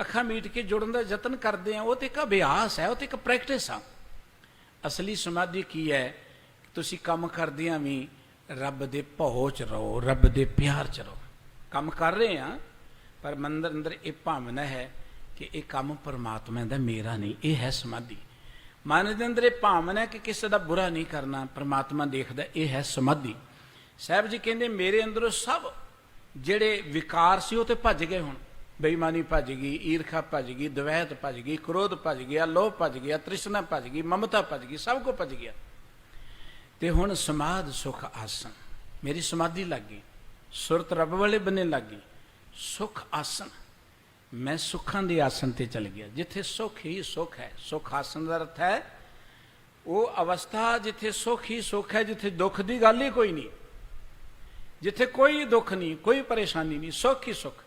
ਅੱਖਾਂ ਮੀਟ ਕੇ ਜੁੜਨ ਦਾ ਯਤਨ ਕਰਦੇ ਹਾਂ। ਉਹ ਤੇ ਇੱਕ ਅਭਿਆਸ ਹੈ, ਉਹ ਤੇ ਇੱਕ ਪ੍ਰੈਕਟਿਸ ਆ। ਅਸਲੀ ਸਮਾਧੀ ਕੀ ਹੈ? ਤੁਸੀਂ ਕੰਮ ਕਰਦਿਆਂ ਵੀ ਰੱਬ ਦੇ ਭਉ 'ਚ ਰਹੋ, ਰੱਬ ਦੇ ਪਿਆਰ 'ਚ ਰਹੋ। ਕੰਮ ਕਰ ਰਹੇ ਹਾਂ ਪਰ ਮਨ ਅੰਦਰ ਇਹ ਭਾਵਨਾ ਹੈ ਕਿ ਇਹ ਕੰਮ ਪਰਮਾਤਮਾ ਦਾ, ਮੇਰਾ ਨਹੀਂ। ਇਹ ਹੈ ਸਮਾਧੀ। ਮਨ ਦੇ ਅੰਦਰ ਇਹ ਭਾਵਨਾ ਹੈ ਕਿ ਕਿਸੇ ਦਾ ਬੁਰਾ ਨਹੀਂ ਕਰਨਾ, ਪਰਮਾਤਮਾ ਦੇਖਦਾ। ਇਹ ਹੈ ਸਮਾਧੀ। ਸਾਹਿਬ ਜੀ ਕਹਿੰਦੇ ਮੇਰੇ ਅੰਦਰੋਂ ਸਭ ਜਿਹੜੇ ਵਿਕਾਰ ਸੀ ਉਹ ਤੇ ਭੱਜ ਗਏ। ਹੁਣ ਬੇਈਮਾਨੀ ਭੱਜ ਗਈ, ਈਰਖਾ ਭੱਜ ਗਈ, ਦਵੈਤ ਭੱਜ ਗਈ, ਕ੍ਰੋਧ ਭੱਜ ਗਿਆ, ਲੋਭ ਭੱਜ ਗਿਆ, ਤ੍ਰਿਸ਼ਨਾ ਭੱਜ ਗਈ, ਮਮਤਾ ਭੱਜ ਗਈ, ਸਭ ਕੁਝ ਭੱਜ ਗਿਆ। ਤੇ ਹੁਣ ਸਮਾਧ ਸੁਖ ਆਸਨ, ਮੇਰੀ ਸਮਾਧੀ ਲੱਗ ਗਈ, ਸੁਰਤ ਰੱਬ ਵਾਲੇ ਬੰਨੇ ਲੱਗ ਗਈ। ਸੁਖ ਆਸਨ, ਮੈਂ ਸੁੱਖਾਂ ਦੇ ਆਸਨ ਤੇ ਚਲ ਗਿਆ, ਜਿੱਥੇ ਸੁਖ ਹੀ ਸੁਖ ਹੈ। ਸੁਖ ਆਸਨ ਦਾ ਅਰਥ ਹੈ ਉਹ ਅਵਸਥਾ ਜਿੱਥੇ ਸੁਖ ਹੀ ਸੁਖ ਹੈ, ਜਿੱਥੇ ਦੁੱਖ ਦੀ ਗੱਲ ਹੀ ਕੋਈ ਨਹੀਂ, ਜਿੱਥੇ ਕੋਈ ਦੁੱਖ ਨਹੀਂ, ਕੋਈ ਪਰੇਸ਼ਾਨੀ ਨਹੀਂ, ਸੁਖ ਹੀ ਸੁਖ।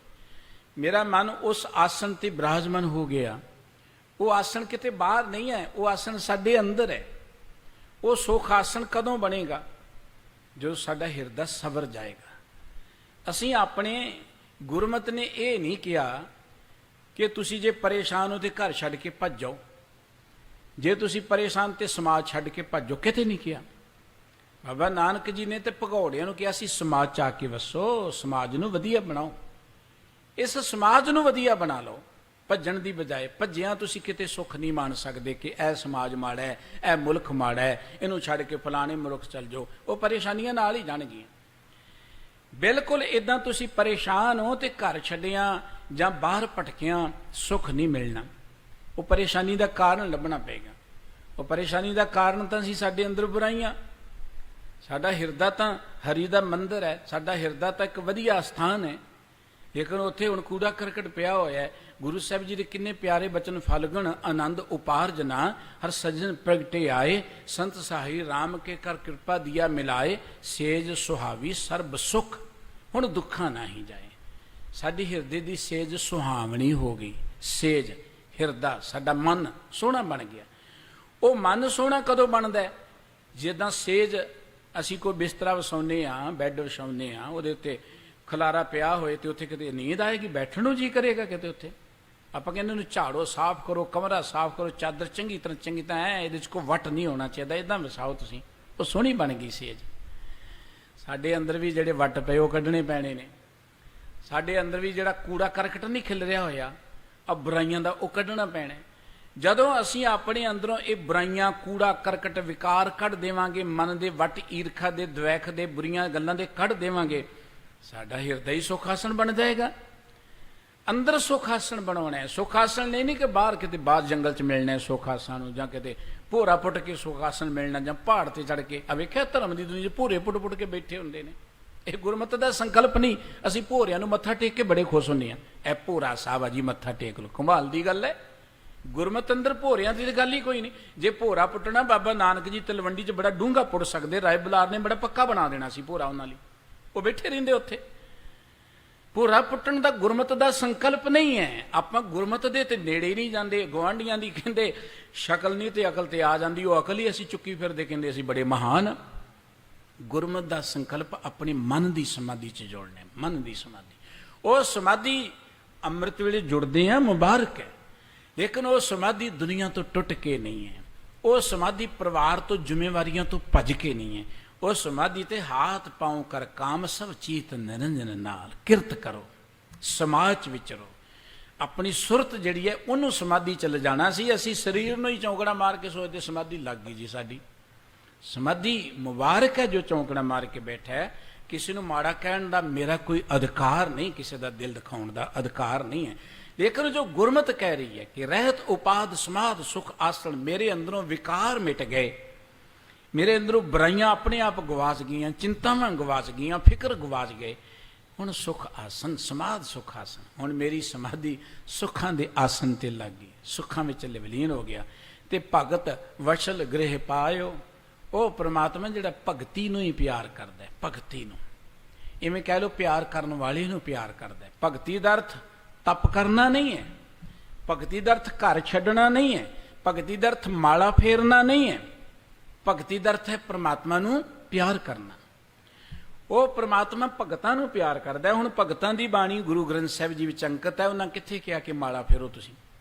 ਮੇਰਾ ਮਨ ਉਸ ਆਸਨ ਤੇ ਬਿਰਾਜਮਾਨ ਹੋ ਗਿਆ। ਉਹ ਆਸਨ ਕਿਤੇ ਬਾਹਰ ਨਹੀਂ ਹੈ, ਉਹ ਆਸਨ ਸਾਡੇ ਅੰਦਰ ਹੈ। ਉਹ ਸੁਖ ਆਸਨ ਕਦੋਂ ਬਣੇਗਾ? ਜੋ ਸਾਡਾ ਹਿਰਦਾ ਸਵਰ ਜਾਏਗਾ। ਅਸੀਂ ਆਪਣੇ ਗੁਰਮਤਿ ਨੇ ਇਹ ਨਹੀਂ ਕਿਹਾ ਕਿ ਤੁਸੀਂ ਜੇ ਪਰੇਸ਼ਾਨ ਹੋ ਤੇ ਘਰ ਛੱਡ ਕੇ ਭੱਜ ਜਾਓ, ਜੇ ਤੁਸੀਂ ਪਰੇਸ਼ਾਨ ਤੇ ਸਮਾਜ ਛੱਡ ਕੇ ਭੱਜੋ, ਕਿਤੇ ਨਹੀਂ ਕਿਹਾ। ਬਾਬਾ ਨਾਨਕ ਜੀ ਨੇ ਤੇ ਭਗੌੜਿਆਂ ਨੂੰ ਕਿਹਾ ਸੀ ਸਮਾਜ 'ਚ ਆ ਕੇ ਵਸੋ, ਸਮਾਜ ਨੂੰ ਵਧੀਆ ਬਣਾਓ, ਇਸ ਸਮਾਜ ਨੂੰ ਵਧੀਆ ਬਣਾ ਲਓ। ਭੱਜਣ ਦੀ ਬਜਾਏ, ਭੱਜਿਆਂ ਤੁਸੀਂ ਕਿਤੇ ਸੁੱਖ ਨਹੀਂ ਮਾਣ ਸਕਦੇ ਕਿ ਇਹ ਸਮਾਜ ਮਾੜਾ ਹੈ, ਇਹ ਮੁਲਕ ਮਾੜਾ ਹੈ, ਇਹਨੂੰ ਛੱਡ ਕੇ ਫਲਾਣੇ ਮੁਲਕ ਚੱਲ ਜਾਓ। ਉਹ ਪਰੇਸ਼ਾਨੀਆਂ ਨਾਲ ਹੀ ਜਾਣਗੀਆਂ। ਬਿਲਕੁਲ ਇਦਾਂ ਤੁਸੀਂ ਪਰੇਸ਼ਾਨ ਹੋ ਤੇ ਘਰ ਛੱਡਿਆਂ ਜਾਂ ਬਾਹਰ ਭਟਕਿਆਂ ਸੁੱਖ ਨਹੀਂ ਮਿਲਣਾ। ਉਹ ਪਰੇਸ਼ਾਨੀ ਦਾ ਕਾਰਨ ਲੱਭਣਾ ਪਏਗਾ। ਉਹ ਪਰੇਸ਼ਾਨੀ ਦਾ ਕਾਰਨ ਤਾਂ ਸੀ ਸਾਡੇ ਅੰਦਰ ਬੁਰਾਈਆਂ। ਸਾਡਾ ਹਿਰਦਾ ਤਾਂ ਹਰੀ ਦਾ ਮੰਦਰ ਹੈ, ਸਾਡਾ ਹਿਰਦਾ ਤਾਂ ਇੱਕ ਵਧੀਆ ਸਥਾਨ ਹੈ, ਲੇਕਿਨ ਉੱਥੇ ਹੁਣ ਕੂੜਾ ਕਰਕਟ ਪਿਆ ਹੋਇਆ ਹੈ। ਗੁਰੂ ਸਾਹਿਬ ਜੀ ਦੇ ਕਿੰਨੇ ਪਿਆਰੇ ਬਚਨ, ਫਲਗਣ ਆਨੰਦ ਉਪਾਰਜਨਾ ਹਰ ਸੱਜਣ ਪ੍ਰਗਟੇ ਆਏ, ਸੰਤ ਸਾਹੀ ਰਾਮ ਕੇ ਕਰ ਕਿਰਪਾ ਦਿਆ ਮਿਲਾਏ, ਸੇਜ ਸੁਹਾਵੀ ਸਰਬ ਸੁਖ ਹੁਣ ਦੁੱਖਾਂ ਨਾ ਹੀ ਜਾਏ। ਸਾਡੀ ਹਿਰਦੇ ਦੀ ਸੇਜ ਸੁਹਾਵਣੀ ਹੋ ਗਈ। ਸੇਜ ਹਿਰਦਾ, ਸਾਡਾ ਮਨ ਸੋਹਣਾ ਬਣ ਗਿਆ। ਉਹ ਮਨ ਸੋਹਣਾ ਕਦੋਂ ਬਣਦਾ ਹੈ? ਜਿੱਦਾਂ ਸੇਜ ਅਸੀਂ ਕੋਈ ਬਿਸਤਰਾ ਵਸਾਉਂਦੇ ਹਾਂ, ਬੈੱਡ ਵਿਛਾਉਂਦੇ ਹਾਂ, ਉਹਦੇ ਉੱਤੇ ਖਲਾਰਾ ਪਿਆ ਹੋਏ ਤੇ ਉੱਥੇ ਕਿਤੇ ਨੀਂਦ ਆਏਗੀ, ਬੈਠਣ ਨੂੰ ਜੀ ਕਰੇਗਾ ਕਿਤੇ ਉੱਥੇ। ਆਪਾਂ ਕਹਿੰਦੇ ਉਹਨੂੰ ਝਾੜੋ, ਸਾਫ਼ ਕਰੋ, ਕਮਰਾ ਸਾਫ਼ ਕਰੋ, ਚਾਦਰ ਚੰਗੀ ਤਰ੍ਹਾਂ ਐ, ਇਹਦੇ 'ਚ ਕੋਈ ਵੱਟ ਨਹੀਂ ਹੋਣਾ ਚਾਹੀਦਾ, ਇੱਦਾਂ ਵਸਾਓ ਤੁਸੀਂ। ਉਹ ਸੋਹਣੀ ਬਣ ਗਈ ਸੇਜ। ਸਾਡੇ ਅੰਦਰ ਵੀ ਜਿਹੜੇ ਵੱਟ ਪਏ ਉਹ ਕੱਢਣੇ ਪੈਣੇ ਨੇ। ਸਾਡੇ ਅੰਦਰ ਵੀ ਜਿਹੜਾ ਕੂੜਾ ਕਰਕਟ ਨਹੀਂ ਖਿਲ ਰਿਹਾ ਹੋਇਆ ਆ ਬੁਰਾਈਆਂ ਦਾ, ਉਹ ਕੱਢਣਾ ਪੈਣਾ। ਜਦੋਂ ਅਸੀਂ ਆਪਣੇ ਅੰਦਰੋਂ ਇਹ ਬੁਰਾਈਆਂ, ਕੂੜਾ ਕਰਕਟ, ਵਿਕਾਰ ਕੱਢ ਦੇਵਾਂਗੇ, ਮਨ ਦੇ ਵੱਟ ਈਰਖਾ ਦੇ, ਦਵੈਖ ਦੇ, ਬੁਰੀਆਂ ਗੱਲਾਂ ਦੇ ਕੱਢ ਦੇਵਾਂਗੇ, ਸਾਡਾ ਹਿਰਦਾ ਹੀ ਸੁਖ ਆਸਣ ਬਣ ਜਾਏਗਾ। ਅੰਦਰ ਸੁਖ ਆਸਣ ਬਣਾਉਣਾ ਹੈ। ਸੁਖ ਆਸਣ ਨਹੀਂ ਕਿ ਬਾਹਰ ਕਿਤੇ ਬਾਹਰ ਜੰਗਲ 'ਚ ਮਿਲਣਾ ਹੈ ਸੁਖ ਆਸਣ ਨੂੰ, ਜਾਂ ਕਿਤੇ ਭੋਰਾ ਪੁੱਟ ਕੇ ਸੁਖ ਆਸਣ ਮਿਲਣਾ, ਜਾਂ ਪਹਾੜ ਤੇ ਚੜ ਕੇ। ਆ ਵੇਖਿਆ ਧਰਮ ਦੀ ਦੁਨੀਆ 'ਚ ਭੋਰੇ ਪੁੱਟ ਕੇ ਬੈਠੇ ਹੁੰਦੇ ਨੇ। ਇਹ ਗੁਰਮਤਿ ਦਾ ਸੰਕਲਪ ਨਹੀਂ। ਅਸੀਂ ਭੋਰਿਆਂ ਨੂੰ ਮੱਥਾ ਟੇਕ ਕੇ ਬੜੇ ਖੁਸ਼ ਹੁੰਦੇ ਹਾਂ, ਇਹ ਭੋਰਾ ਸਾਹਿਬ ਆ ਜੀ, ਮੱਥਾ ਟੇਕ ਲਓ। ਕਮਾਲ ਦੀ ਗੱਲ ਹੈ। ਗੁਰਮਤਿ ਅੰਦਰ ਭੋਰਿਆਂ ਦੀ ਗੱਲ ਹੀ ਕੋਈ ਨਹੀਂ। ਜੇ ਭੋਰਾ ਪੁੱਟਣਾ, ਬਾਬਾ ਨਾਨਕ ਜੀ ਤਲਵੰਡੀ 'ਚ ਬੜਾ ਡੂੰਘਾ ਪੁੱਟ ਸਕਦੇ, ਰਾਏ ਬੁਲਾਰ ਨੇ ਬੜਾ ਪੱਕਾ ਬਣਾ ਦੇਣਾ ਸੀ ਭੋਰਾ ਉਹਨਾਂ ਲਈ, ਉਹ ਬੈਠੇ ਰਹਿੰਦੇ ਉੱਥੇ। ਭੋਰਾ ਪੁੱਟਣ ਦਾ ਗੁਰਮਤਿ ਦਾ ਸੰਕਲਪ ਨਹੀਂ ਹੈ। ਆਪਾਂ ਗੁਰਮਤਿ ਦੇ ਤੇ ਨੇੜੇ ਨਹੀਂ ਜਾਂਦੇ। ਗੁਆਂਢੀਆਂ ਦੀ ਕਹਿੰਦੇ ਸ਼ਕਲ ਨਹੀਂ ਤੇ ਅਕਲ ਤੇ ਆ ਜਾਂਦੀ, ਉਹ ਅਕਲ ਹੀ ਅਸੀਂ ਚੁੱਕੀ ਫਿਰਦੇ, ਕਹਿੰਦੇ ਅਸੀਂ ਬੜੇ ਮਹਾਨ। ਗੁਰਮਤਿ ਦਾ ਸੰਕਲਪ ਆਪਣੇ ਮਨ ਦੀ ਸਮਾਧੀ 'ਚ ਜੋੜਨਾ, ਮਨ ਦੀ ਸਮਾਧੀ। ਉਹ ਸਮਾਧੀ ਅੰਮ੍ਰਿਤ ਵੇਲੇ ਜੁੜਦੇ ਆ, ਮੁਬਾਰਕ ਹੈ, ਲੇਕਿਨ ਉਹ ਸਮਾਧੀ ਦੁਨੀਆ ਤੋਂ ਟੁੱਟ ਕੇ ਨਹੀਂ ਹੈ। ਉਹ ਸਮਾਧੀ ਪਰਿਵਾਰ ਤੋਂ, ਜ਼ਿੰਮੇਵਾਰੀਆਂ ਤੋਂ ਭੱਜ ਕੇ ਨਹੀਂ ਹੈ। ਉਹ ਸਮਾਧੀ ਤੇ ਹਾਥ ਪਾਉ ਕਰ ਕਾਮ ਸਭ ਚੀਤ ਨਿਰੰਜਨ ਨਾਲ ਕਿਰਤ ਕਰੋ, ਸਮਾਜ ਵਿਚਰੋ। ਆਪਣੀ ਸੁਰਤ ਜਿਹੜੀ ਹੈ ਉਹਨੂੰ ਸਮਾਧੀ ਚ ਲਿਜਾਣਾ ਸੀ। ਅਸੀਂ ਸਰੀਰ ਨੂੰ ਹੀ ਚੌਂਕੜਾ ਮਾਰ ਕੇ ਸੋਚਦੇ ਸਮਾਧੀ ਲੱਗ ਗਈ ਜੀ ਸਾਡੀ। ਸਮਾਧੀ ਮੁਬਾਰਕ ਹੈ ਜੋ ਚੌਂਕੜਾ ਮਾਰ ਕੇ ਬੈਠਾ ਹੈ। ਕਿਸੇ ਨੂੰ ਮਾੜਾ ਕਹਿਣ ਦਾ ਮੇਰਾ ਕੋਈ ਅਧਿਕਾਰ ਨਹੀਂ, ਕਿਸੇ ਦਾ ਦਿਲ ਦਿਖਾਉਣ ਦਾ ਅਧਿਕਾਰ ਨਹੀਂ ਹੈ। ਲੇਕਿਨ ਜੋ ਗੁਰਮਤਿ ਕਹਿ ਰਹੀ ਹੈ ਕਿ ਰਹਿਤ ਉਪਾਦ ਸਮਾਧ ਸੁਖ ਆਸਣ, ਮੇਰੇ ਅੰਦਰੋਂ ਵਿਕਾਰ ਮਿਟ ਗਏ, ਮੇਰੇ ਅੰਦਰੋਂ ਬੁਰਾਈਆਂ ਆਪਣੇ ਆਪ ਗਵਾਚ ਗਈਆਂ, ਚਿੰਤਾਵਾਂ ਗਵਾਚ ਗਈਆਂ, ਫਿਕਰ ਗਵਾਚ ਗਏ, ਹੁਣ ਸੁਖ ਆਸਨ, ਸਮਾਧ ਸੁਖ ਆਸਨ। ਹੁਣ ਮੇਰੀ ਸਮਾਧੀ ਸੁੱਖਾਂ ਦੇ ਆਸਨ ਤੇ ਲੱਗ ਗਈ, ਸੁੱਖਾਂ ਵਿੱਚ ਵਿਲੀਨ ਹੋ ਗਿਆ। ਤੇ ਭਗਤ ਵਸ਼ਲ ਗ੍ਰਹਿ ਪਾਇਓ, ਉਹ ਪ੍ਰਮਾਤਮਾ ਜਿਹੜਾ ਭਗਤੀ ਨੂੰ ਹੀ ਪਿਆਰ ਕਰਦਾ ਹੈ, ਭਗਤੀ ਨੂੰ। ਇਵੇਂ ਕਹਿ ਲਓ ਪਿਆਰ ਕਰਨ ਵਾਲੇ ਨੂੰ ਪਿਆਰ ਕਰਦਾ ਹੈ। ਭਗਤੀ ਦਾ ਅਰਥ ਤਪ ਕਰਨਾ ਨਹੀਂ ਹੈ, ਭਗਤੀ ਦਾ ਅਰਥ ਘਰ ਛੱਡਣਾ ਨਹੀਂ ਹੈ, ਭਗਤੀ ਦਾ ਅਰਥ ਮਾਲਾ ਫੇਰਨਾ ਨਹੀਂ ਹੈ। ਭਗਤੀ ਦਾ ਅਰਥ ਹੈ ਪ੍ਰਮਾਤਮਾ ਨੂੰ ਪਿਆਰ ਕਰਨਾ। ਉਹ ਪ੍ਰਮਾਤਮਾ ਭਗਤਾਂ ਨੂੰ ਪਿਆਰ ਕਰਦਾ ਹੈ। ਹੁਣ ਭਗਤਾਂ ਦੀ ਬਾਣੀ ਗੁਰੂ ਗ੍ਰੰਥ ਸਾਹਿਬ ਜੀ ਵਿੱਚ ਅੰਕਿਤ ਹੈ। ਉਹਨਾਂ ਕਿੱਥੇ ਕਿਹਾ ਕਿ ਮਾਲਾ ਫੇਰੋ ਤੁਸੀਂ?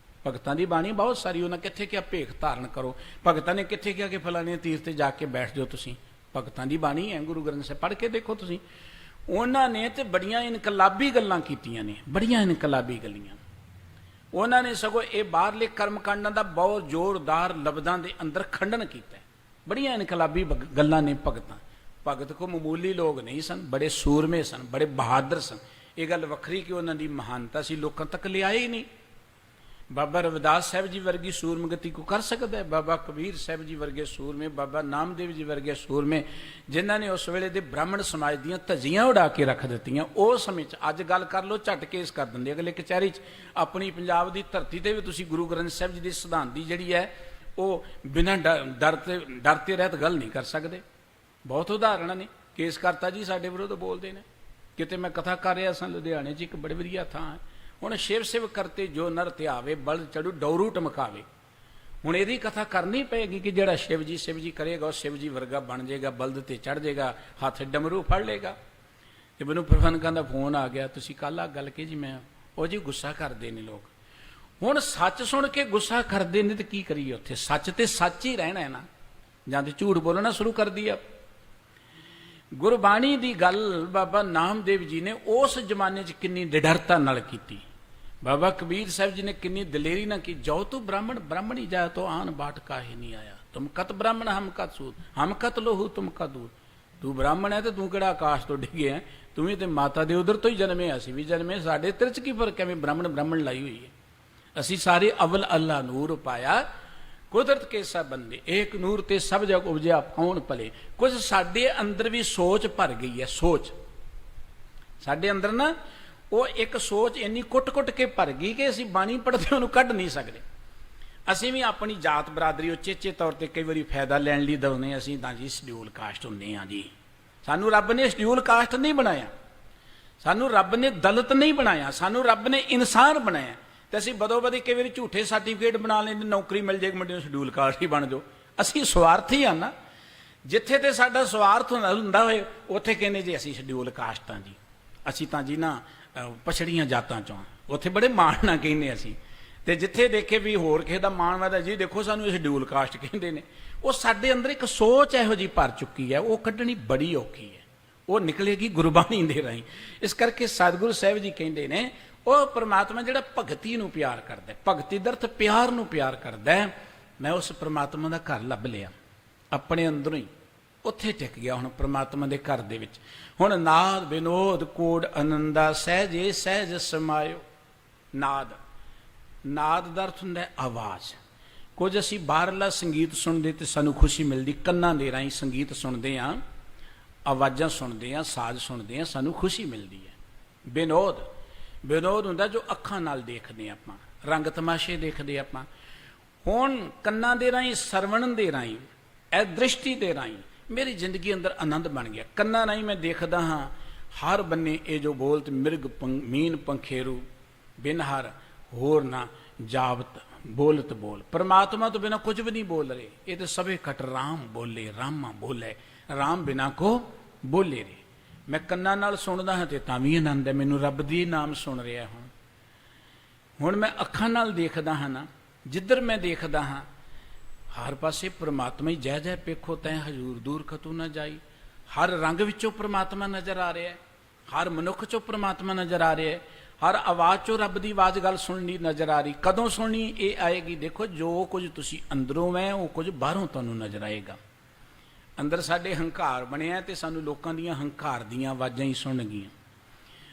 ਭਗਤਾਂ ਦੀ ਬਾਣੀ ਬਹੁਤ ਸਾਰੀ, ਉਹਨਾਂ ਕਿੱਥੇ ਕਿਹਾ ਭੇਖ ਧਾਰਨ ਕਰੋ? ਭਗਤਾਂ ਨੇ ਕਿੱਥੇ ਕਿਹਾ ਕਿ ਫਲਾਣੇ ਤੀਰਥ ਤੇ ਜਾ ਕੇ ਬੈਠ ਜਾਓ ਤੁਸੀਂ? ਭਗਤਾਂ ਦੀ ਬਾਣੀ ਹੈ, ਗੁਰੂ ਗ੍ਰੰਥ ਸਾਹਿਬ ਪੜ੍ਹ ਕੇ ਦੇਖੋ ਤੁਸੀਂ। ਉਹਨਾਂ ਨੇ ਤੇ ਬੜੀਆਂ ਇਨਕਲਾਬੀ ਗੱਲਾਂ ਕੀਤੀਆਂ ਨੇ, ਬੜੀਆਂ ਇਨਕਲਾਬੀ ਗੱਲਾਂ। ਉਹਨਾਂ ਨੇ ਸਗੋਂ ਇਹ ਬਾਹਰਲੇ ਕਰਮਕਾਂਡਾਂ ਦਾ ਬਹੁਤ ਜ਼ੋਰਦਾਰ ਲਫ਼ਜ਼ਾਂ ਦੇ ਅੰਦਰ ਖੰਡਨ ਕੀਤਾ। ਬੜੀਆਂ ਇਨਕਲਾਬੀ ਗੱਲਾਂ ਨੇ ਭਗਤਾਂ। ਭਗਤ ਕੋ ਮਾਮੂਲੀ ਲੋਕ ਨਹੀਂ ਸਨ, ਬੜੇ ਸੂਰਮੇ ਸਨ, ਬੜੇ ਬਹਾਦਰ ਸਨ। ਇਹ ਗੱਲ ਵੱਖਰੀ ਕਿ ਉਹਨਾਂ ਦੀ ਮਹਾਨਤਾ ਸੀ, ਲੋਕਾਂ ਤੱਕ ਲਿਆਏ ਹੀ ਨਹੀਂ। ਬਾਬਾ ਰਵਿਦਾਸ ਸਾਹਿਬ ਜੀ ਵਰਗੀ ਸੂਰਮਗਤੀ ਕੋ ਕਰ ਸਕਦਾ ਹੈ? ਬਾਬਾ ਕਬੀਰ ਸਾਹਿਬ ਜੀ ਵਰਗੇ ਸੂਰਮੇ, ਬਾਬਾ ਨਾਮਦੇਵ ਜੀ ਵਰਗੇ ਸੂਰਮੇ, ਜਿਨ੍ਹਾਂ ਨੇ ਉਸ ਵੇਲੇ ਦੇ ਬ੍ਰਾਹਮਣ ਸਮਾਜ ਦੀਆਂ ਧੱਜੀਆਂ ਉਡਾ ਕੇ ਰੱਖ ਦਿੱਤੀਆਂ ਉਸ ਸਮੇਂ 'ਚ। ਅੱਜ ਗੱਲ ਕਰ ਲਓ, ਝੱਟ ਕੇਸ ਕਰ ਦਿੰਦੇ ਅਗਲੇ ਕਚਹਿਰੀ 'ਚ। ਆਪਣੀ ਪੰਜਾਬ ਦੀ ਧਰਤੀ 'ਤੇ ਵੀ ਤੁਸੀਂ ਗੁਰੂ ਗ੍ਰੰਥ ਸਾਹਿਬ ਜੀ ਦੇ ਸਿਧਾਂਤ ਦੀ ਜਿਹੜੀ ਹੈ ਉਹ ਬਿਨਾਂ ਡਰ ਤੇ ਰਹਿਤ ਗੱਲ ਨਹੀਂ ਕਰ ਸਕਦੇ। ਬਹੁਤ ਉਦਾਹਰਣਾਂ ਨੇ। ਕੇਸ ਕਰਤਾ ਜੀ ਸਾਡੇ ਵਿਰੁੱਧ ਬੋਲਦੇ ਨੇ। ਕਿਤੇ ਮੈਂ ਕਥਾ ਕਰ ਰਿਹਾ ਸਾਂ ਲੁਧਿਆਣੇ 'ਚ, ਇੱਕ ਬੜੀ ਵਧੀਆ ਥਾਂ ਹੈ। ਹੁਣ ਸ਼ਿਵ ਸਿਵ ਕਰਤੇ ਜੋ ਨਰ ਧਿਆਵੇ, ਬਲ ਚੜੂ ਡੌਰੂ ਟਮਕਾਵੇ। ਹੁਣ ਇਹਦੀ ਕਥਾ ਕਰਨੀ ਪਏਗੀ ਕਿ ਜਿਹੜਾ ਸ਼ਿਵ ਜੀ ਕਰੇਗਾ ਉਹ ਸ਼ਿਵ ਜੀ ਵਰਗਾ ਬਣ ਜਾਏਗਾ, ਬਲਦ ਤੇ ਚੜ ਜਾਏਗਾ, ਹੱਥ ਡਮਰੂ ਫੜ ਲੇਗਾ। ਤੇ ਮੈਨੂੰ ਪ੍ਰਬੰਧਕਾਂ ਦਾ ਫੋਨ ਆ ਗਿਆ, ਤੁਸੀਂ ਕੱਲ੍ਹ ਆ ਗੱਲ ਕਿ ਜੀ ਮੈਂ ਉਹ ਜੀ ਗੁੱਸਾ ਕਰਦੇ ਨੇ ਲੋਕ। ਹੁਣ ਸੱਚ ਸੁਣ ਕੇ ਗੁੱਸਾ ਕਰਦੇ ਨੇ ਤੇ ਕੀ ਕਰੀਏ? ਉੱਥੇ ਸੱਚ ਤੇ ਸੱਚ ਹੀ ਰਹਿਣਾ ਹੈ ਨਾ, ਜਾਂ ਤੇ ਝੂਠ ਬੋਲਣਾ ਸ਼ੁਰੂ ਕਰ ਦਿਆ। ਗੁਰਬਾਣੀ ਦੀ ਗੱਲ ਬਾਬਾ ਨਾਮਦੇਵ ਜੀ ਨੇ ਉਸ ਜ਼ਮਾਨੇ 'ਚ ਕਿੰਨੀ ਨਿਡਰਤਾ ਨਾਲ ਕੀਤੀ। ਬਾਬਾ ਕਬੀਰ ਸਾਹਿਬ ਜੀ ਨੇ ਕਿੰਨੀ ਦਲੇਰੀ ਨਾਲ ਕੀ, ਜੋ ਤੂੰ ਬ੍ਰਾਹਮਣ ਬ੍ਰਾਹਮਣ ਹੀ ਜਾਏ ਤੋ ਆਨ ਬਾਟ ਕਾਹੇ ਨਹੀਂ ਆਇਆ, ਤੁਮ ਕਤ ਬ੍ਰਾਹਮਣ ਹਮ ਕਤ ਸੂਦ, ਹਮ ਕਤ ਲੋਹੂ ਤੁਮ ਕਾ ਦੂਰ। ਤੂੰ ਬ੍ਰਾਹਮਣ ਹੈ ਤੇ ਤੂੰ ਕਿਹੜਾ ਆਕਾਸ਼ ਤੋਂ ਡਿੱਗੇ ਹੈ? ਤੂੰ ਵੀ ਤੇ ਮਾਤਾ ਦੇ ਉਧਰ ਤੋਂ ਹੀ ਜਨਮੇ, ਅਸੀਂ ਵੀ ਜਨਮੇ। ਸਾਡੇ ਤੇਰੇ 'ਚ ਕੀ ਫਰਕ ਹੈ? ਬ੍ਰਾਹਮਣ ਲਾਈ ਹੋਈ ਹੈ। ਅਸੀਂ ਸਾਰੇ ਅਵਲ ਅੱਲਾ ਨੂਰ ਪਾਇਆ, ਕੁਦਰਤ ਕੇ ਸਭ ਬੰਦੇ ਏਕ ਨੂਰ ਤੇ ਸਭ ਜਗ ਉਪਜਿਆ ਕੌਣ ਭਲੇ। ਕੁਝ ਸਾਡੇ ਅੰਦਰ ਵੀ ਸੋਚ ਭਰ ਗਈ ਹੈ। ਸੋਚ ਸਾਡੇ ਅੰਦਰ ਨਾ ਉਹ ਇੱਕ ਸੋਚ ਇੰਨੀ ਕੁੱਟ ਕੇ ਭਰ ਗਈ ਕਿ ਅਸੀਂ ਬਾਣੀ ਪੜ੍ਹਦੇ ਉਹਨੂੰ ਕੱਢ ਨਹੀਂ ਸਕਦੇ। ਅਸੀਂ ਵੀ ਆਪਣੀ ਜਾਤ ਬਰਾਦਰੀ ਉਚੇਚੇ ਤੌਰ ਤੇ ਕਈ ਵਾਰੀ ਫਾਇਦਾ ਲੈਣ ਲਈ ਦੌੜਨੇ। ਅਸੀਂ ਤਾਂ ਜੀ ਸ਼ਡਿਊਲ ਕਾਸਟ ਹੁੰਦੇ ਹਾਂ ਜੀ। ਸਾਨੂੰ ਰੱਬ ਨੇ ਸ਼ਡਿਊਲ ਕਾਸਟ ਨਹੀਂ ਬਣਾਇਆ, ਸਾਨੂੰ ਰੱਬ ਨੇ ਦਲਿਤ ਨਹੀਂ ਬਣਾਇਆ, ਸਾਨੂੰ ਰੱਬ ਨੇ ਇਨਸਾਨ ਬਣਾਇਆ। ਤੇ ਅਸੀਂ ਬਦੋ ਬਦੀ ਕਈ ਵਾਰੀ ਝੂਠੇ ਸਰਟੀਫਿਕੇਟ ਬਣਾ ਲੈਂਦੇ, ਨੌਕਰੀ ਮਿਲ ਜਾਏਗੀ ਮੁੰਡੇ ਨੂੰ ਸ਼ਡਿਊਲ ਕਾਸਟ ਹੀ ਬਣ ਜਾਓ। ਅਸੀਂ ਸਵਾਰਥੀ ਹਾਂ ਨਾ। ਜਿੱਥੇ ਤੇ ਸਾਡਾ ਸਵਾਰਥ ਹੁੰਦਾ ਹੋਏ ਉੱਥੇ ਕਹਿੰਦੇ ਜੀ ਅਸੀਂ ਸ਼ਡਿਊਲ ਕਾਸਟ ਹਾਂ ਜੀ, ਅਸੀਂ ਤਾਂ ਜੀ ਨਾ ਪਛੜੀਆਂ ਜਾਤਾਂ ਚੋਂ। ਉੱਥੇ ਬੜੇ ਮਾਣ ਨਾਲ ਕਹਿੰਦੇ ਅਸੀਂ। ਤੇ ਜਿੱਥੇ ਦੇਖੇ ਵੀ ਹੋਰ ਕਿਸੇ ਦਾ ਮਾਣ ਵਾਦਾ ਜੀ ਦੇਖੋ ਸਾਨੂੰ ਇਹ ਸ਼ਡਿਊਲ ਕਾਸਟ ਕਹਿੰਦੇ ਨੇ। ਉਹ ਸਾਡੇ ਅੰਦਰ ਇੱਕ ਸੋਚ ਇਹੋ ਜਿਹੀ ਭਰ ਚੁੱਕੀ ਹੈ, ਉਹ ਕੱਢਣੀ ਬੜੀ ਔਖੀ ਹੈ। ਉਹ ਨਿਕਲੇਗੀ ਗੁਰਬਾਣੀ ਦੇ ਰਾਹੀਂ। ਇਸ ਕਰਕੇ ਸਤਿਗੁਰੂ ਸਾਹਿਬ ਜੀ ਕਹਿੰਦੇ ਨੇ ਉਹ ਪ੍ਰਮਾਤਮਾ ਜਿਹੜਾ ਭਗਤੀ ਨੂੰ ਪਿਆਰ ਕਰਦਾ, ਭਗਤੀ ਦਾ ਅਰਥ ਪਿਆਰ ਨੂੰ ਪਿਆਰ ਕਰਦਾ। ਮੈਂ ਉਸ ਪ੍ਰਮਾਤਮਾ ਦਾ ਘਰ ਲੱਭ ਲਿਆ ਆਪਣੇ ਅੰਦਰੋਂ ਹੀ, ਉੱਥੇ ਟਿਕ ਗਿਆ ਹੁਣ ਪ੍ਰਮਾਤਮਾ ਦੇ ਘਰ ਦੇ ਵਿੱਚ। ਹੁਣ ਨਾਦ ਵਿਨੋਦ ਕੋਡ ਆਨੰਦਾ ਸਹਿਜੇ ਸਹਿਜ ਸਮਾਇਓ। ਨਾਦ ਦਾ ਅਰਥ ਹੁੰਦਾ ਆਵਾਜ਼। ਕੁਝ ਅਸੀਂ ਬਾਹਰਲਾ ਸੰਗੀਤ ਸੁਣਦੇ ਤੇ ਸਾਨੂੰ ਖੁਸ਼ੀ ਮਿਲਦੀ, ਕੰਨਾਂ ਦੇ ਰਾਹੀਂ ਸੰਗੀਤ ਸੁਣਦੇ ਹਾਂ, ਆਵਾਜ਼ਾਂ ਸੁਣਦੇ ਹਾਂ, ਸਾਜ਼ ਸੁਣਦੇ ਹਾਂ, ਸਾਨੂੰ ਖੁਸ਼ੀ ਮਿਲਦੀ ਹੈ। ਵਿਨੋਦ ਹੁੰਦਾ ਜੋ ਅੱਖਾਂ ਨਾਲ ਦੇਖਦੇ ਆਪਾਂ, ਰੰਗ ਤਮਾਸ਼ੇ ਦੇਖਦੇ ਆਪਾਂ। ਹੁਣ ਕੰਨਾਂ ਦੇ ਰਾਹੀਂ, ਸਰਵਣ ਦੇ ਰਾਹੀਂ, ਇਹ ਦ੍ਰਿਸ਼ਟੀ ਦੇ ਰਾਹੀਂ ਮੇਰੀ ਜ਼ਿੰਦਗੀ ਅੰਦਰ ਆਨੰਦ ਬਣ ਗਿਆ। ਕੰਨਾਂ ਰਾਹੀਂ ਮੈਂ ਦੇਖਦਾ ਹਾਂ ਹਰ ਬੰਨੇ ਇਹ ਜੋ ਬੋਲਤ ਮਿਰਗ ਮੀਨ ਪੰਖੇਰੂ ਬਿਨ ਹਰ ਹੋਰ ਨਾ ਜਾਵਤ ਬੋਲਤ ਬੋਲ। परमात्मा तो बिना कुछ भी नहीं बोल रहे, ये तो सभी कट राम बोले, रामा बोले, राम बिना को बोले रे। मैं कन्ना नाल सुनदा हां ते तां भी आनंद है, मैनू रब दी नाम सुन रहा हुण मैं अखां नाल देखदा हां ना, जिधर मैं देखदा हां हर पासे परमात्मा ही जय जय पेखो तैं हजूर दूर खतू ना जाई। हर रंग विचों परमात्मा नजर आ रहा है, हर मनुख चों परमात्मा नजर आ रहा है, हर आवाज़ चो रब की आवाज़ गल सुननी नजर आ रही। कदों सुननी ये आएगी? देखो जो कुछ तुसी अंदरों है वो कुछ बाहरों तुहानूं नजर आएगा। अंदर साडे हंकार बनिया तो सानूं लोकां दीयां हंकार दीयां आवाज़ां ही सुणगियां।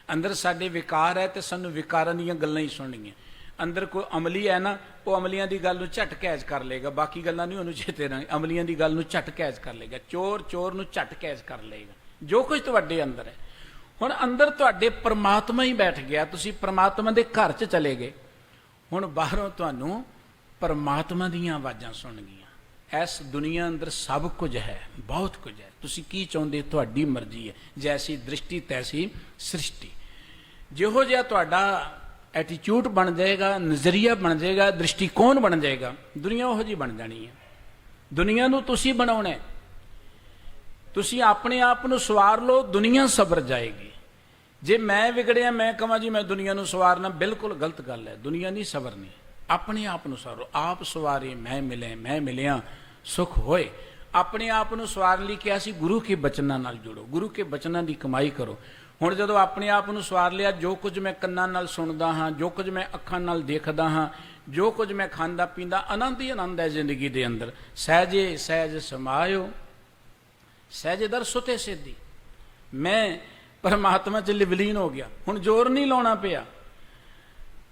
अंदर साडे विकार है तो सानूं विकारां दीयां गल्लां ही सुणगियां। अंदर कोई अमली है ना, वो अमलियां दी गल नूं झट कैच कर लेगा, बाकी गल्लां नहीं उहनूं चेते रहणगीਆਂ। अमलियां दी गल नूं झट कैच कर लेगा, चोर चोर नूं झट कैच कर लेगा, जो कुछ तुहाडे अंदर है। हुण अंदर तुहाडे परमात्मा ही बैठ गया, तुसीं परमात्मा दे घर च चले गए। हुण बाहरों तुहानूं परमात्मा दीयां आवाज़ां सुणगियां। इस दुनिया अंदर सब कुछ है, बहुत कुछ है, तुसीं की चाहुंदे तुहाडी मर्जी है। जैसी दृष्टि तैसी सृष्टि। जिहो जिहा तुहाडा एटीट्यूड बन जाएगा, नज़रिया बन जाएगा, दृष्टिकोण बन जाएगा, दुनिया उहो जी बन जानी है। दुनिया नूं तुसीं बनाउणा है, तुसीं अपने आप नूं सवार लो, दुनिया सबर जाएगी। जे मैं विगड़िया मैं कहां जी मैं दुनिया नूं सवारना, बिल्कुल गलत गल है। दुनिया नहीं सवरनी, अपने आप नूं सवारो। आप सवारे मैं मिले, मैं मिलिया सुख होए। अपने आप नूं सवारन लई किहा सी गुरु के बचनां नाल जुड़ो, गुरु के बचनां दी कमाई करो। हुण जदों अपने आप नूं सवार लिया, जो कुछ मैं कन्नां नाल सुणदा हाँ, जो कुछ मैं अखां नाल देखदा हाँ, जो कुछ मैं खांदा पींदा, आनंद ही आनंद है जिंदगी दे अंदर। सहजे सहज समायो सहजे दर सुते सिद्धि। मैं परमात्मा च विलीन हो गया। हुण जोर नहीं लाउणा पिया।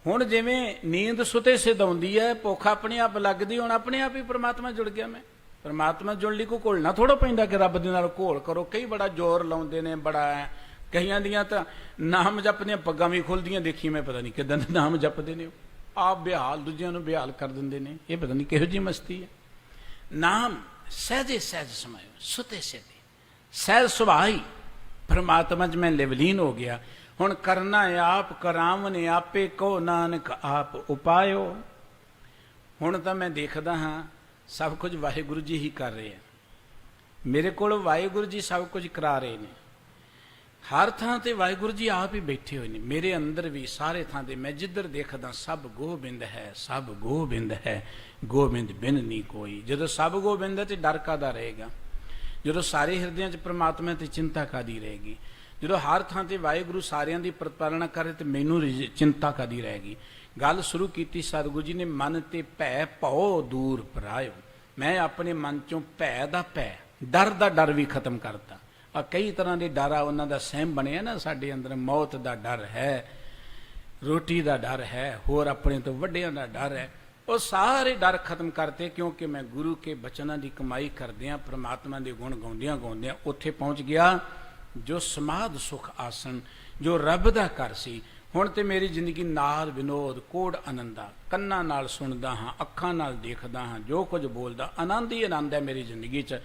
हुण जिवें नींद सुते सिद्ध आउंदी है, भुख अपने आप लगदी, हुण अपने आप ही परमात्मा जुड़ गया। मैं परमात्मा जुड़न लई कोई घोलना थोड़ा पैंदा कि रब दे नाल घोल करो। कई बड़ा जोर लाउंदे ने, बड़ा कईयां दियां तां नाम जपदियां पग्गां भी खुलदियां देखी मैं, पता नहीं किदां दे नाम जपदे ने। आप बेहाल दूजियां नूं बेहाल कर दिंदे ने, ये पता नहीं किहो जी मस्ती है। नाम सहजे सहज समायो सुते सिद्धि। सहज सुभाअ ही परमात्मा च मैं विलीन हो गया। हुण करना है आप करावने आपे को, नानक आप उपायो। हुण तां मैं देखदा हाँ सब कुछ वाहिगुरू जी ही कर रहे हैं। मेरे कोल वाहिगुरू जी सब कुछ करा रहे हैं। हर थां ते वाहिगुरू जी आप ही बैठे हुए ने। मेरे अंदर भी सारे थां ते मैं जिधर देखदा सब गोबिंद है, सब गोबिंद है, गोबिंद बिन नहीं कोई। जदों सब गोबिंद है तो डर कादा रहेगा? जदों सारे हिरदियां च परमात्मा ते चिंता कादी रहेगी? जदों हर थां ते वाहिगुरू सारियां दी प्रतिपालना करे तो मैनू चिंता कादी रहेगी? गल शुरू की सतगुरु जी ने, मन ते भै भौ दूर परायो। मैं अपने मन चों भै दा भै, डर दा डर भी खत्म करता। कई तरह के डर आ उन्हां दा सहम बनिया ना साडे अंदर। मौत दा डर है, रोटी दा डर है, होर अपने तो वड्डियां दा डर है। वो सारे डर खत्म करते, क्योंकि मैं गुरु के बचनां की कमाई करदियां, परमात्मा के गुण गाउंदियां गाउंदियां उत्थे पहुँच गया जो समाध सुख आसन, जो रब दा घर सी। हुण ते मेरी जिंदगी नाल विनोद कोड़ आनंदा, कन्नां नाल सुनदा हाँ, अखां नाल देखदा हाँ, जो कुछ बोलदा आनंद ही आनंद है मेरी जिंदगी च।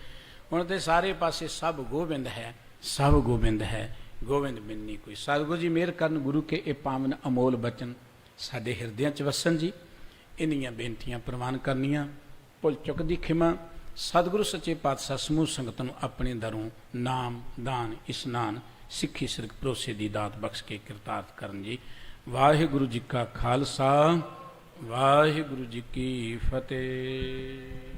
हुण ते सारे पासे सब गोबिंद है, सब गोबिंद है, गोबिंद बिन नहीं कोई। सतगुरु जी मेहर करन, गुरु के ये पावन अमोल बचन साडे हिरदियां च वसन जी। इन्नियां बेनतियां प्रवान करनियां, भुल चुक दी खिमा। सतगुरु सच्चे पातशाह समूह संगत नूं अपने दरों नाम दान इशनान सिੱਖੀ सिरक भरोसे की दात बख्श के किरतार्थ करन जी। वाहिगुरु जी का खालसा, वाहिगुरु जी की फतेह।